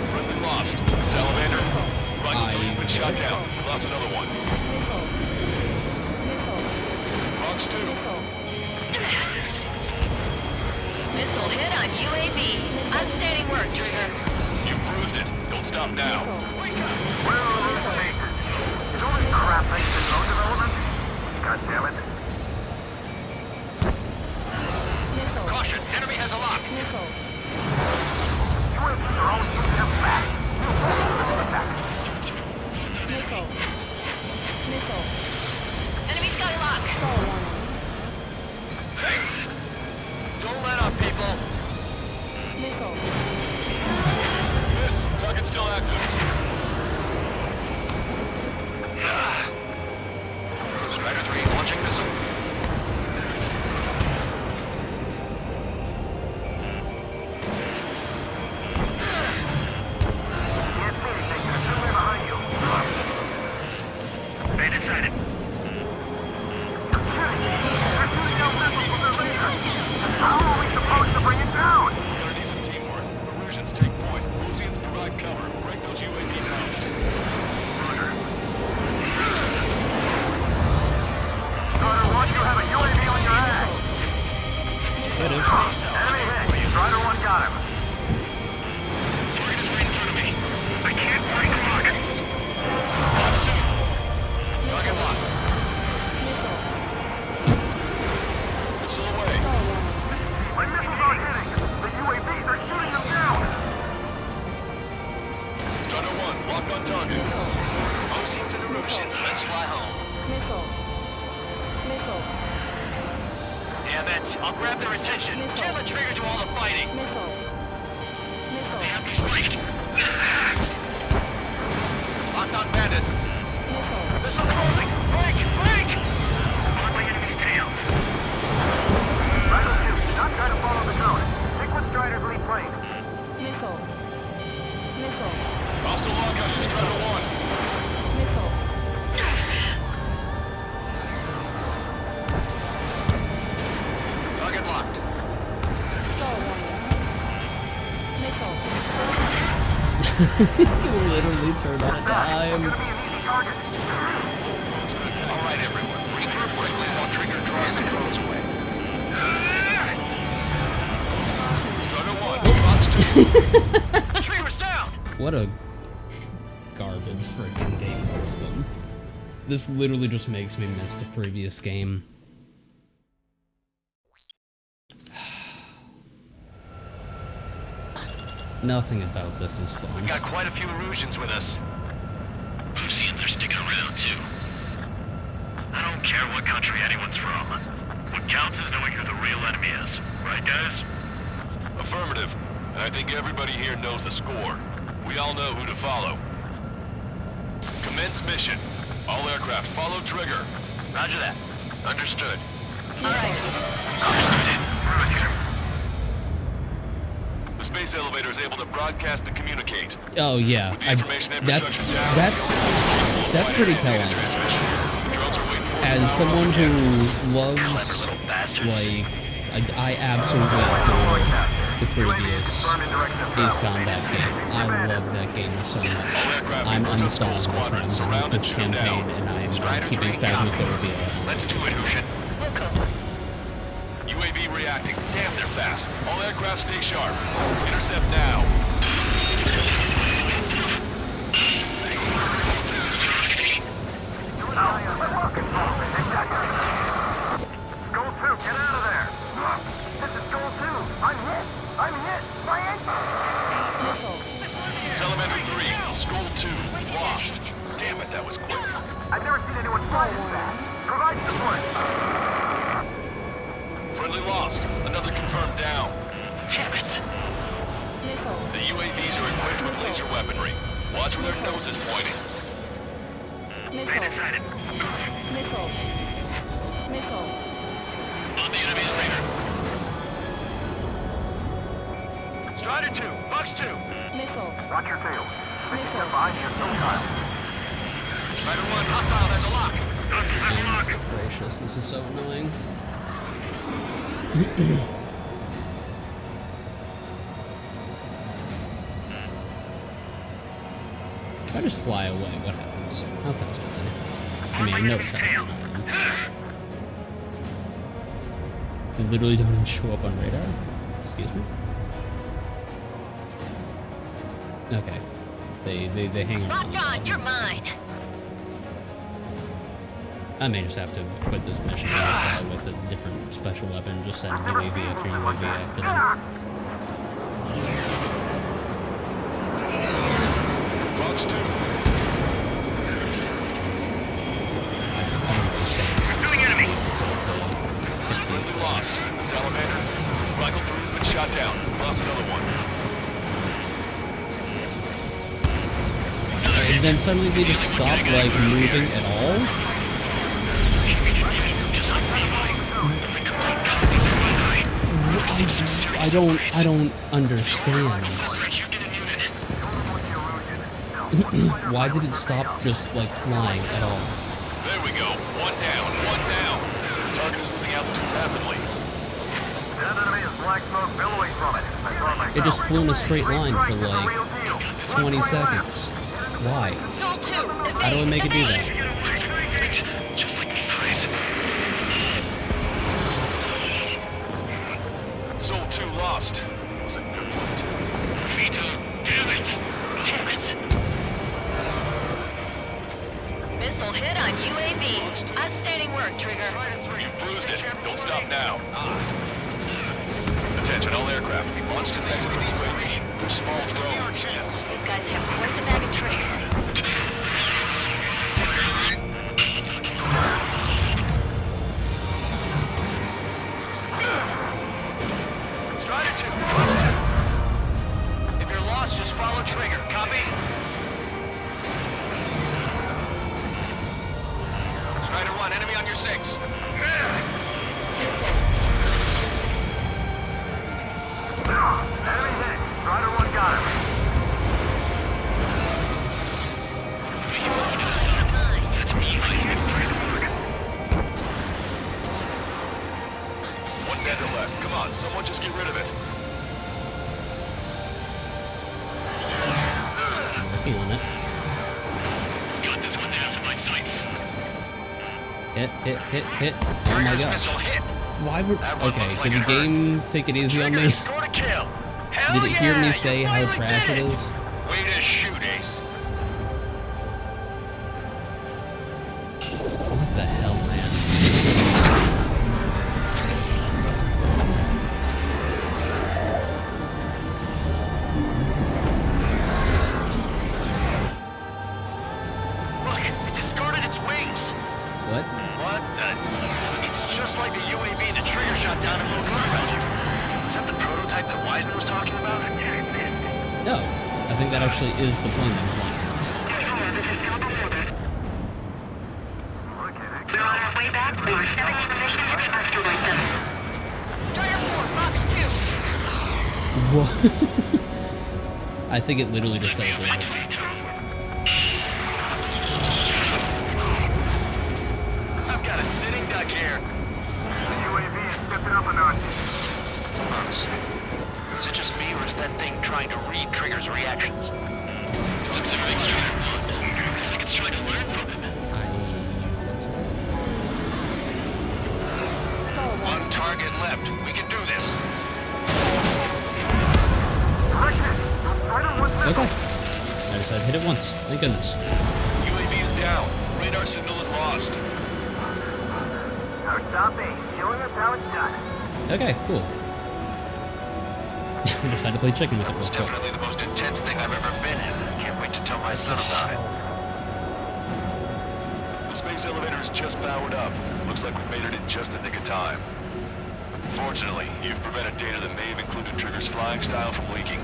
Friendly lost. Salamander. Rifle 3's been shot down. We lost another one. Fox 2. Missile hit on UAV. Outstanding work, Trigger. You've bruised it. Don't stop now. Well, is all this crap thanks to drone development? God damn it. Caution, enemy has a lock. UAVs are always using them fast. Enemy's got a lock. Don't let up, people. Miss. Target still active. Strider 3 launching missile. Bandit sighted. How are we supposed to bring it down? We're gonna need some teamwork. Erusians take point. Oceans provide cover. Break those UAVs attention! Jam the trigger to all the fighting! Missile. Missile. They have me spiked! Locked on bandit! Missile closing! Break! Break! Following enemy tail! Rifle 2, do not try to follow the drone. Stick with Strider's lead plane. Missile. Missile. Hostile lockout to Strider 1. Missile. Target locked. Skull running. Missile. You literally turned on a dime. Alright, everyone. Regroup quickly while Trigger draws the drones away. Strider 1, Fox 2. Trigger's down! What a garbage friggin' game system. This literally just makes me miss the previous game. Nothing about this is fun. We've got quite a few Erusians with us. Oceans are sticking around, too. I don't care what country anyone's from. What counts is knowing who the real enemy is. Right, guys? Affirmative. And I think everybody here knows the score. We all know who to follow. Commence mission. All aircraft follow Trigger. Roger that. Understood. The space elevator is able to broadcast and communicate. Oh yeah, With the information infrastructure down, that's pretty telling. As someone who loves, like, I absolutely adore the previous Ace Combat game. I love that game so much. I'm uninstalling this when I'm done with this campaign, and I'm keeping Phasmophobia. Let's do it, Hushin. UAV reacting. Damn, they're fast. All aircraft stay sharp. Intercept now. Goal 2, get out of there! This is Goal 2! I'm hit! I'm hit! My engine! Salamander 3, Skull 2, lost. Damn it, that was quick. I've never seen anyone fly this fast. Provide support! Friendly lost. Another confirmed down. Damn it! The UAVs are equipped with laser weaponry. Watch where their nose is pointing. Stay inside it. Missile. Missile. On the enemy's radar. Strider 2, Fox 2. Missile. Watch your tail. Switching them behind you, sometime. Strider 1, hostile, there's a lock. Gracious, this is so annoying. If I just fly away, what happens? How fast are they? I mean, I know fast than I am. They literally don't even show up on radar? Excuse me? Okay. They hang around. Locked on, you're mine. I may just have to quit this mission with a different special weapon, just send UAV after UAV after them. Fox 2. Friendly lost. The Salamander. Rifle 3 has been shot down. Lost another one. And then suddenly they just stop, like, moving at all? I don't understand. Why did it stop just, like, flying at all? There we go. One down. One down. Target is losing altitude rapidly. That enemy is black smoke billowing from it. I saw it myself. It just flew in a straight line for, like, 20 seconds. Why? How do I make it do that? Just like Price. Soul 2 lost. Was a good point. Vito, damn it! Damn it! Missile hit on UAV. Outstanding work, Trigger. You've bruised it. Don't stop now. Attention, all aircraft. Launch detected from UAV. They're small drones. These guys have quite the bag of tricks. Follow trigger. Copy? Strider 1, enemy on your 6. Enemy hit. Strider 1 got him. One bender left. Come on, someone just get rid of it. Feeling it. Got this one down to my sights. Hit. Oh my gosh. Why would... Okay, did the game take it easy on me? Did it hear me say how trash it is? Way to shoot, Ace. What the hell, man? Look, it discarded its wings. What? What the... It's just like the UAV the trigger shot down in Bucharest. Is that the prototype that Wiseman was talking about? No. I think that actually is the plane that was We're on our way back. We were 17 missions to be rescued by 7. Strider 4, Box 2. What? I think it literally just teleported. I've got a sitting duck here. The UAV is stepping up a notch. Is it just me, or is that thing trying to read Trigger's reactions? It's observing Strider 1. It's like it's trying to learn from him. One target left. We can do this. Okay. I just had to hit it once. Thank goodness. UAV is down. Radar signal is lost. Our top 8. Showing us how it's done. Okay, cool. I just had to play chicken with it real It's quick. definitely the most intense thing I've ever been in. Can't wait to tell my son about it. The space elevator is just powered up. Looks like we made it in just the nick of time. Fortunately, you've prevented data that may have included Trigger's flying style from leaking.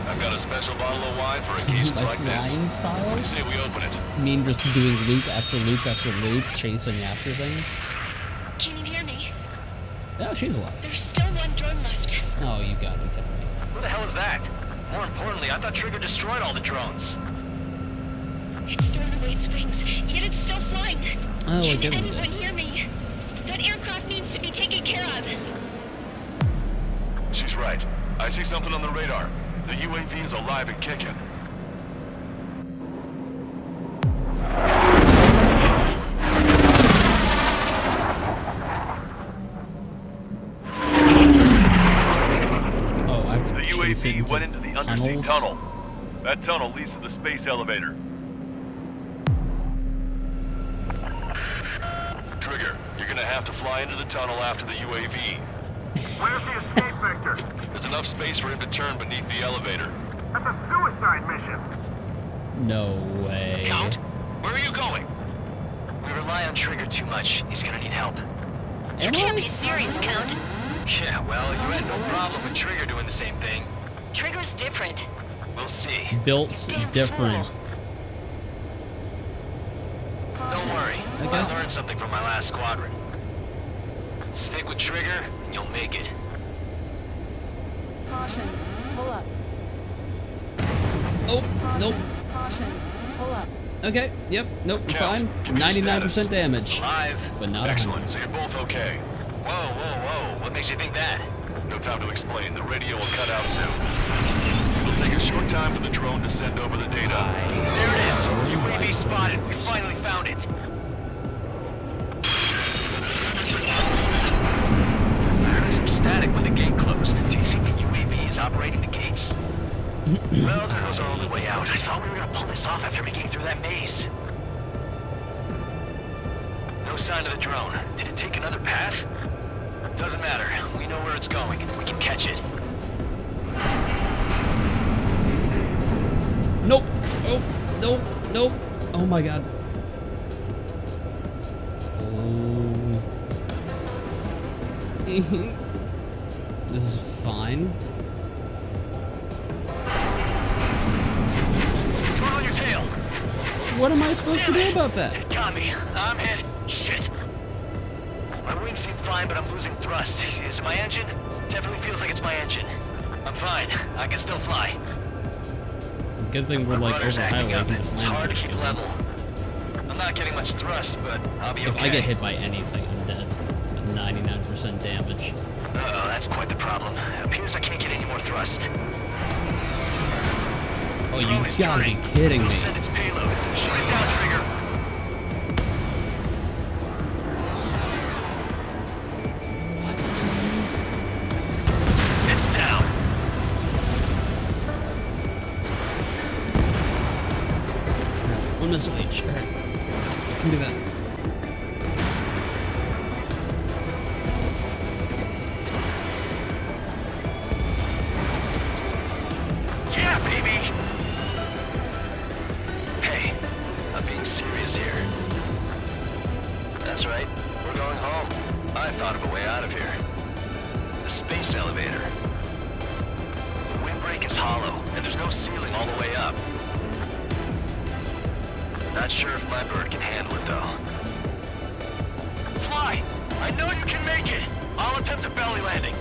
I've got a special bottle of wine for occasions like this. Flying style? What do you say we open it? You mean just doing loop after loop after loop, chasing after things? Can you hear me? Oh, she's alive. There's still one drone left. Oh, you gotta be kidding me. Who the hell is that? More importantly, I thought Trigger destroyed all the drones. It's thrown away its wings, yet it's still flying. Oh, I Can didn't anyone hear me? That aircraft needs to be taken care of. She's right. I see something on the radar. The UAV is alive and kicking. Oh, I have to The chase it UAV went into the undersea tunnels? tunnel. That tunnel leads to the space elevator. Trigger, you're gonna have to fly into the tunnel after the UAV. Where's the escape vector? There's enough space for him to turn beneath the elevator. That's a suicide mission. No way. Count, where are you going? We rely on Trigger too much. He's gonna need help. You can't be serious, Count. Yeah, well, you had no problem with Trigger doing the same thing. Trigger's different. We'll see. Built different. Don't worry. Okay. I learned something from my last squadron. Stick with Trigger, and you'll make it. Caution. Pull up. Oh, nope. Caution. Pull up. Okay, yep, nope, we're Count, fine. give me your 99% status. damage. Alive. But not Excellent, so you're both okay. Whoa, whoa, whoa. What makes you think that? No time to explain. The radio will cut out soon. It'll take a short time for the drone to send over the data. There it is. UAV spotted. We finally found it. I heard some static when the gate closed. Do you think the UAV is operating the gates? Well, there goes our only way out. I thought we were gonna pull this off after making it through that maze. No sign of the drone. Did it take another path? Doesn't matter. We know where it's going. We can catch it. Nope. Oh, nope. Nope. Oh my god. Oh. This is fine. What am I supposed to do about that? It got me. I'm hit. Shit. My wings seem fine, but I'm losing thrust. Is it my engine? Definitely feels like it's my engine. I'm fine. I can still fly. Good thing we're like over Rudder's acting highway. up. We can just It's land hard to on keep shit. level. I'm not getting much thrust, but I'll be okay. If I get hit by anything, I'm dead. 99% damage. Uh-oh, that's quite the problem. It appears I can't get any more thrust. Oh, you gotta be kidding me. Send its payload. Shoot it down, Trigger. It's down. One missile each. Alright. Can do that. Yeah, baby! Hey, I'm being serious here. That's right, we're going home. I thought of a way out of here. The space elevator. The windbreak is hollow, and there's no ceiling all the way up. Not sure if my bird can handle it, though. Fly! I know you can make it! I'll attempt a belly landing.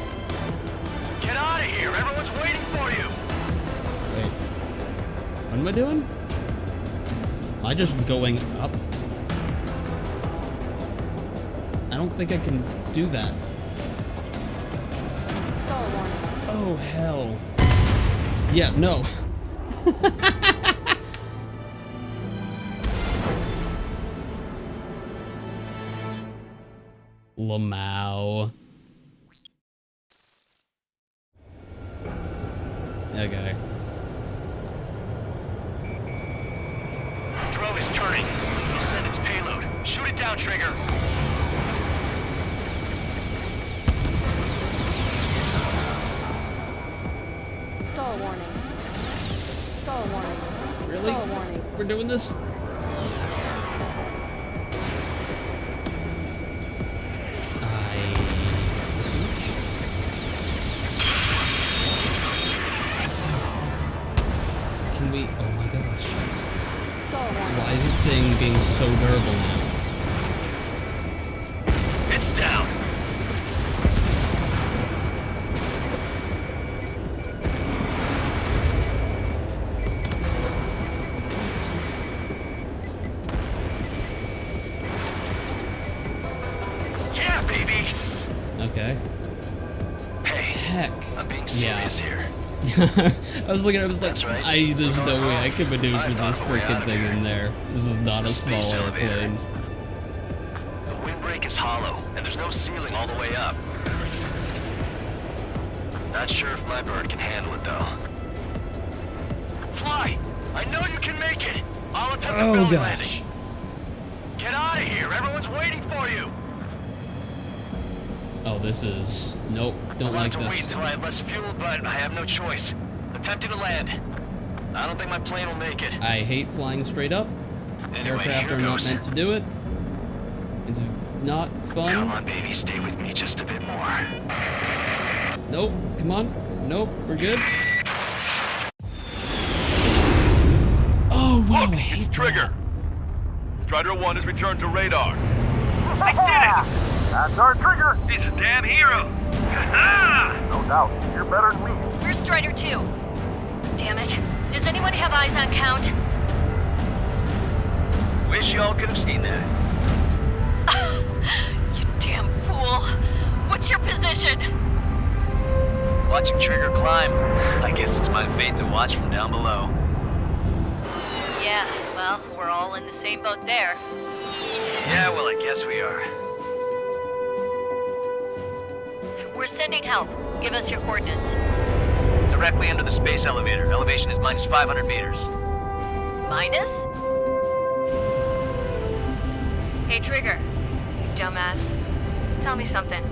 Get out of here! Everyone's waiting for you! Wait. What am I doing? Am I just going up? I don't think I can do that. Oh, hell. Yeah, no. Lamau. Okay. Drone is turning. We'll send its payload. Shoot it down, Trigger. Stall warning. Stall warning. Really? Stall warning. We're doing this? Can we? Oh my gosh. Why is this thing being so durable now? It's down. Yeah, baby. Okay. Hey. Heck. I'm being serious here. I was looking, I was like, right. there's no way I can maneuver I this thought of a way freaking out of thing here. in there. This is not a The small space elevator. airplane. The windbreak is hollow, and there's no ceiling all the way up. Not sure if my bird can handle it, though. Fly! I know you can make it! I'll attempt a Oh belly gosh. landing. Get out of here! Everyone's waiting for you! Oh, this is... Nope, don't I like wanted to wait this. until I had less fuel, but I have no choice. Attempting to land. I don't think my plane will make it. I hate flying straight up. Anyway, Aircraft here are not goes. meant to do it. It's not fun. Come on, baby, stay with me just a bit more. Nope, come on. Nope, we're good. Oh, wow, I hate Trigger. Strider 1 has returned to radar. They did it! That's our Trigger! He's a damn hero. No doubt. You're better than me. Where's Strider 2? Damn it. Does anyone have eyes on Count? Wish y'all could have seen that. You damn fool. What's your position? Watching Trigger climb. I guess it's my fate to watch from down below. Yeah, well, we're all in the same boat there. Yeah, well, I guess we are. We're sending help. Give us your coordinates. Directly under the space elevator. Elevation is minus 500 meters. Minus? Hey, Trigger. You dumbass. Tell me something.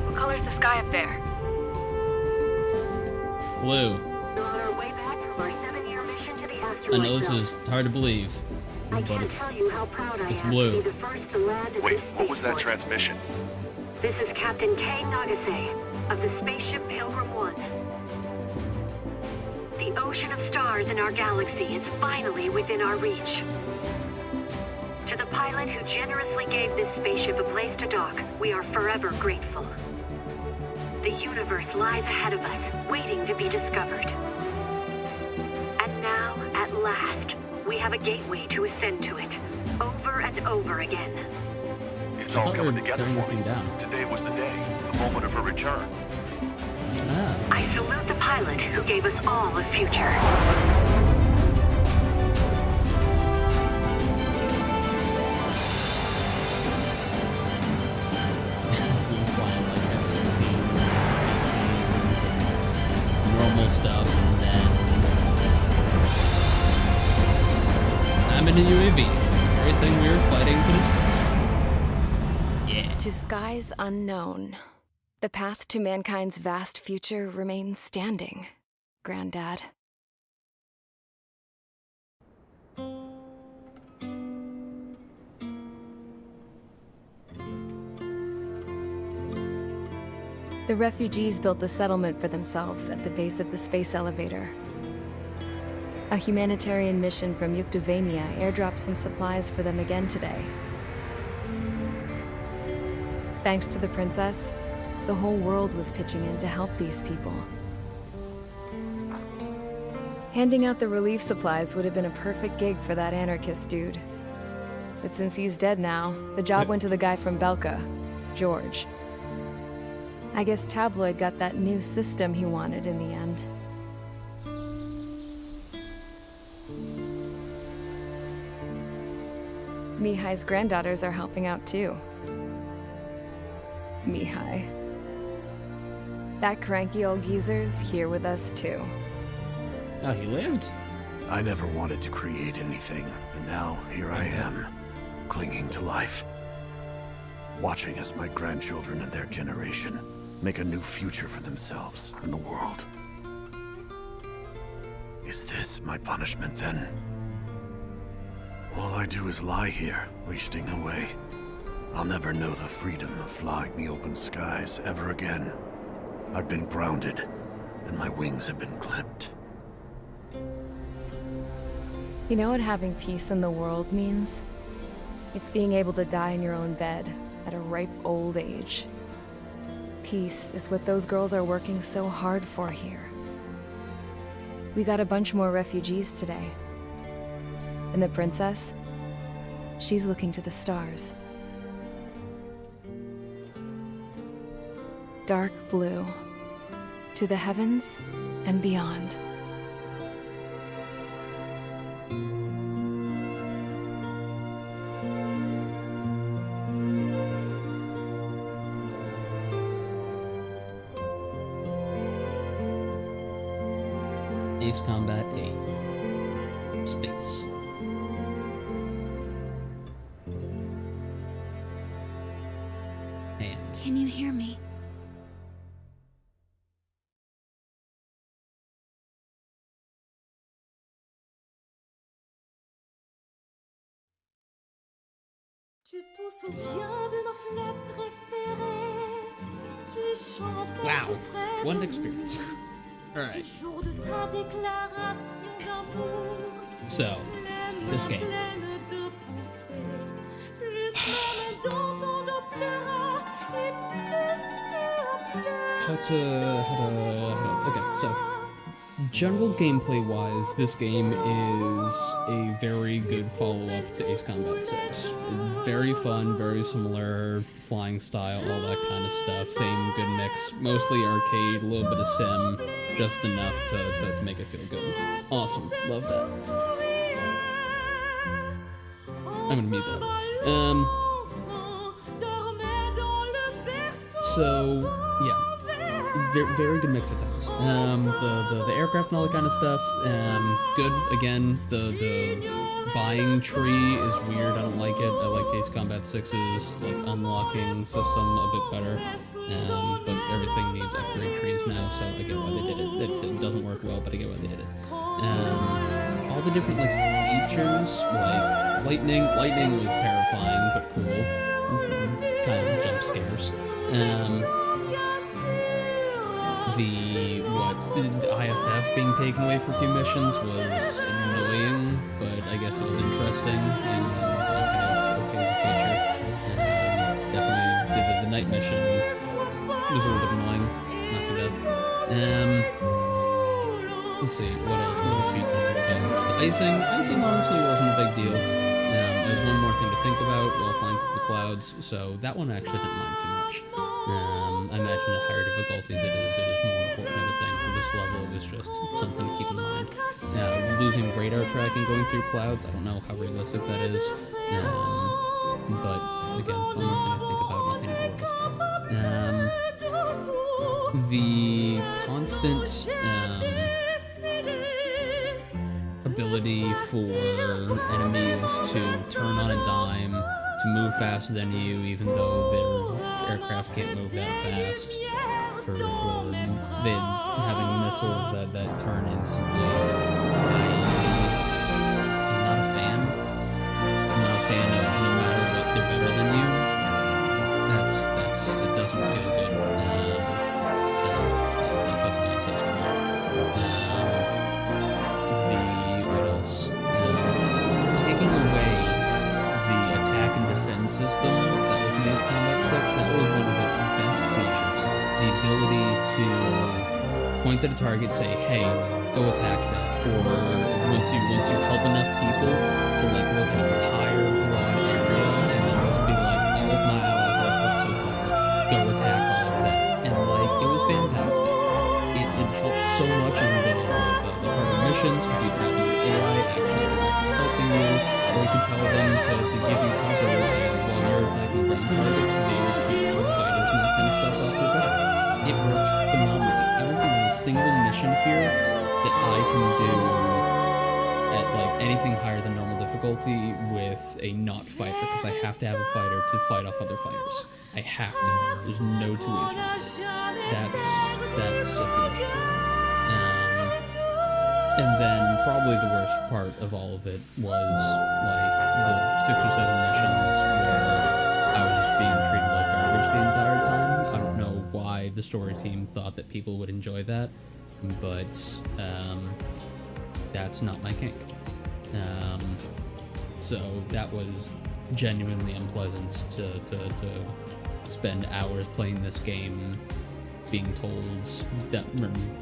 What color's the sky up there? Blue. I know this is hard to believe, but it's blue. Wait, what was that transmission? This is Captain Kay Nagase of the spaceship Pilgrim 1. The ocean of stars in our galaxy is finally within our reach. To the pilot who generously gave this spaceship a place to dock, we are forever grateful. The universe lies ahead of us, waiting to be discovered. And now, at last, we have a gateway to ascend to it, over and over again. It's all coming together for me. Today was the day, the moment of her return. I salute the pilot who gave us all a future. Normal stuff, and then I'm in a UAV. Everything we were fighting to destroy. Yeah. To skies unknown, the path to mankind's vast future remains standing, Granddad. The refugees built the settlement for themselves at the base of the space elevator. A humanitarian mission from Yuktovania airdropped some supplies for them again today. Thanks to the princess, the whole world was pitching in to help these people. Handing out the relief supplies would have been a perfect gig for that anarchist dude. But since he's dead now, the job went to the guy from Belka, George. I guess Tabloid got that new system he wanted in the end. Mihai's granddaughters are helping out too. Mihai. That cranky old geezer's here with us too. Oh, he lived? I never wanted to create anything, and now here I am, clinging to life. Watching as my grandchildren and their generation make a new future for themselves and the world. Is this my punishment then? All I do is lie here, wasting away. I'll never know the freedom of flying the open skies ever again. I've been grounded, and my wings have been clipped. You know what having peace in the world means? It's being able to die in your own bed at a ripe old age. Peace is what those girls are working so hard for here. We got a bunch more refugees today. And the princess? She's looking to the stars. Dark blue. To the heavens and beyond. Ace Combat 8. Space. Man. Can you hear me? Wow. What an experience. Alright. So, this game. Okay, so general gameplay-wise, this game is a very good follow-up to Ace Combat 6. Very fun, very similar flying style, all that kind of stuff. Same good mix, mostly arcade, a little bit of sim, just enough to make it feel good. Awesome, love that. I'm gonna mute that. So, yeah. Very good mix of things. The aircraft and all that kind of stuff, good. Again, the buying tree is weird. I don't like it. I like Ace Combat 6's like unlocking system a bit better. But everything needs upgrade trees now, so I get why they did it. It doesn't work well, but I get why they did it. All the different like features, like lightning was terrifying but cool. Kind of jump scares. The IFF being taken away for a few missions was annoying, but I guess it was interesting. And okay. night mission was a little bit annoying. Not too bad. Let's see, what else? What other features did I use? The icing honestly wasn't a big deal. There's one more thing to think about while flying through the clouds, so that one I actually didn't mind too much. I imagine at higher difficulties it is more important of a thing. At this level, it was just something to keep in mind. Losing radar tracking going through clouds, I don't know how realistic that is. But again, one more thing to think about, nothing in the world. The constant ability for enemies to turn on a dime, to move faster than you, even though their aircraft can't move that fast. For they having missiles that turn instantly. I'm not a fan. I'm not a fan of no matter what they're better than you. That's it doesn't feel good. What else? Taking away the attack and defense system that was in Ace Combat 6, that was one of the best features. The ability to point at a target, say, hey, go attack that. Or once you help enough people to like look at an entire broad area and then just be like, all of my allies I've helped so far, go attack all of that. And like, it was fantastic. It helped so much in the harder missions because you have your AI actually helping you, or you can tell them to give you cover while you're attacking ground targets, they will keep your fighters and that kind of stuff off your back. It worked phenomenally. I don't think there's a single mission here that I can do at like anything higher than normal difficulty with a not fighter, because I have to have a fighter to fight off other fighters. I have to. There's no two ways around it. That's a feat. And then probably the worst part of all of it was like the 6 or 7 missions where I was just being treated like garbage the entire time. I don't know why the story team thought that people would enjoy that, but that's not my kink. So that was genuinely unpleasant to spend hours playing this game, being told that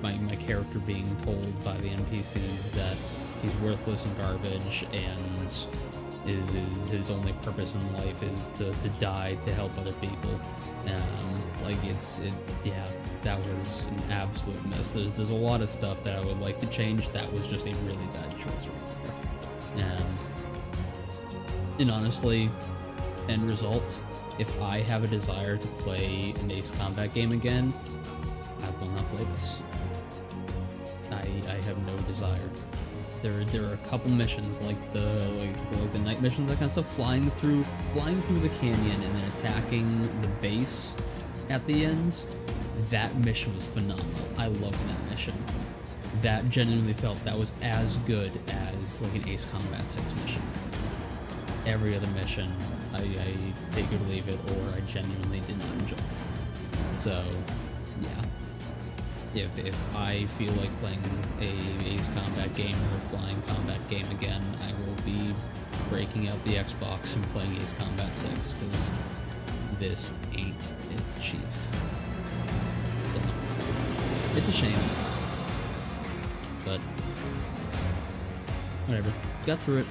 my character being told by the NPCs that he's worthless and garbage, and his only purpose in life is to die to help other people. That was an absolute mess. There's a lot of stuff that I would like to change. That was just a really bad choice right there. And honestly, end result, if I have a desire to play an Ace Combat game again, I will not play this. I have no desire. There are a couple missions like the night missions, that kind of stuff, flying through the canyon and then attacking the base at the ends. That mission was phenomenal. I loved that mission. That genuinely felt that was as good as like an Ace Combat 6 mission. Every other mission, I take it or leave it, or I genuinely did not enjoy. So, yeah. If I feel like playing a Ace Combat game or a flying combat game again, I will be breaking out the Xbox and playing Ace Combat 6, because this ain't it, chief. It's a shame. But, whatever. Got through it.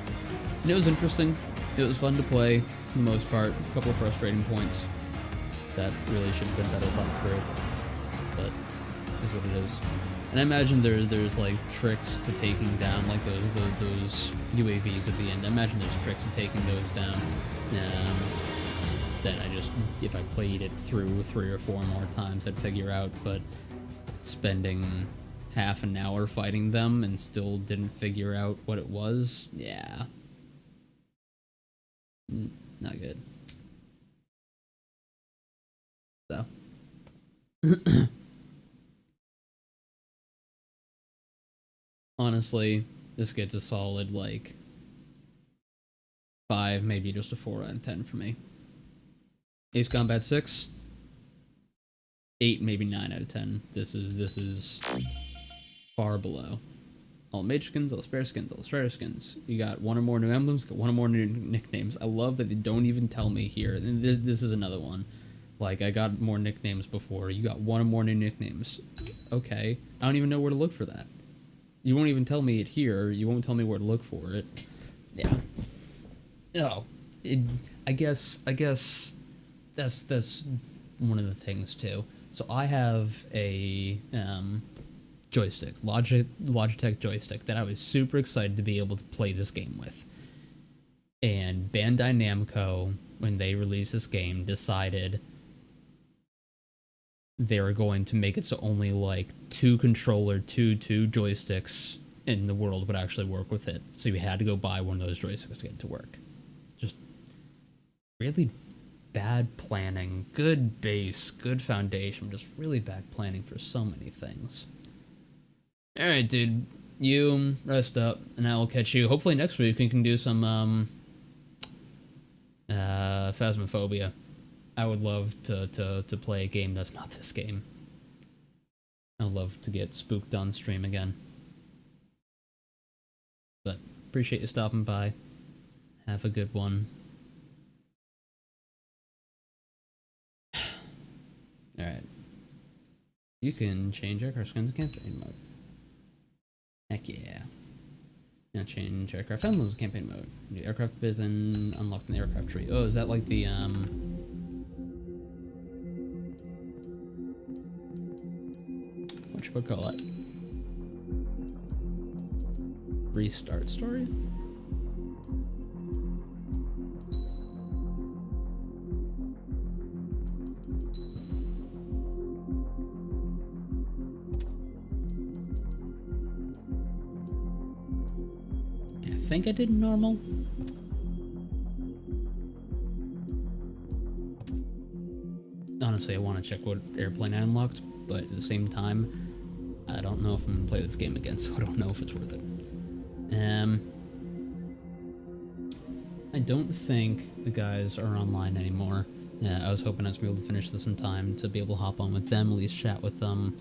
And it was interesting. It was fun to play, for the most part. A couple of frustrating points that really should have been better thought through. But, is what it is. And I imagine there's like tricks to taking down like those UAVs at the end. I imagine there's tricks to taking those down. That I just, if I played it through 3 or 4 more times, I'd figure out. But spending half an hour fighting them and still didn't figure out what it was, yeah. Not good. So. Honestly, this gets a solid, like, 5, maybe just a 4 out of 10 for me. Ace Combat 6, 8, maybe 9 out of 10. This is far below. All mage skins, all spare skins, all strider skins. You got 1 or more new emblems, got 1 or more new nicknames. I love that they don't even tell me here. And this is another one. Like, I got more nicknames before. You got one or more new nicknames. Okay. I don't even know where to look for that. You won't even tell me it here. You won't tell me where to look for it. Yeah. Oh. I guess that's one of the things, too. So I have a joystick, Logitech joystick, that I was super excited to be able to play this game with. And Bandai Namco, when they released this game, decided they were going to make it so only like two joysticks in the world would actually work with it. So you had to go buy one of those joysticks to get it to work. Just really bad planning, good base, good foundation, just really bad planning for so many things. Alright, dude. You rest up, and I'll catch you. Hopefully next week we can do some, Phasmophobia. I would love to play a game that's not this game. I'd love to get spooked on stream again. But appreciate you stopping by. Have a good one. Alright. You can change aircraft skins to campaign mode. Heck yeah. Now change aircraft emblems to campaign mode. New aircraft biz and unlock the aircraft tree. Oh, is that like the call it? Restart story? I think I did normal. Honestly, I want to check what airplane I unlocked, but at the same time, I don't know if I'm gonna play this game again, so I don't know if it's worth it. I don't think the guys are online anymore. I was hoping I was gonna be able to finish this in time to be able to hop on with them, at least chat with them,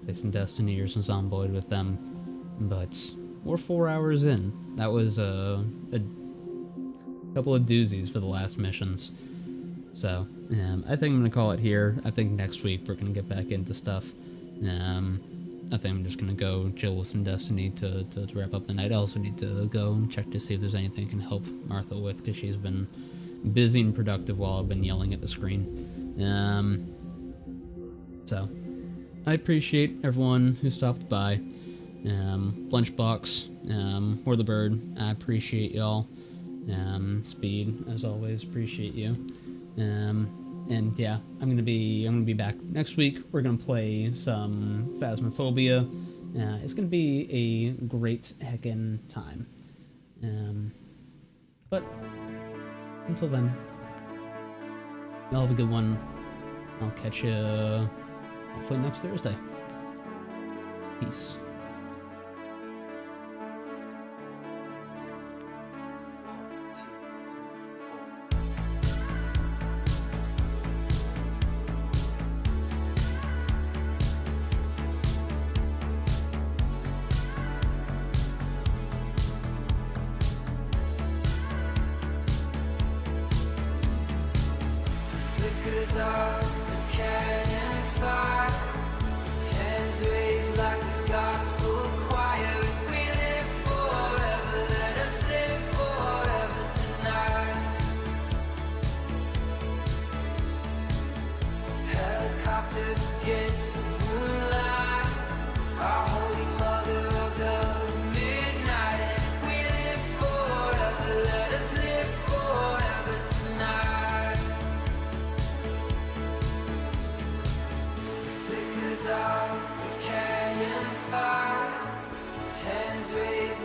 play some Destiny or some Zomboid with them. But we're 4 hours in. That was a couple of doozies for the last missions. So, I think I'm gonna call it here. I think next week we're gonna get back into stuff. I think I'm just gonna go chill with some Destiny to wrap up the night. I also need to go and check to see if there's anything I can help Martha with, because she's been busy and productive while I've been yelling at the screen. So, I appreciate everyone who stopped by. Lunchbox, or the bird, I appreciate y'all. Speed, as always, appreciate you. And yeah, I'm gonna be back next week. We're gonna play some Phasmophobia. It's gonna be a great heckin' time. But until then, y'all have a good one. I'll catch you hopefully next Thursday. Peace.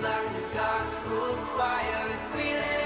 Like the gospel choir, if we live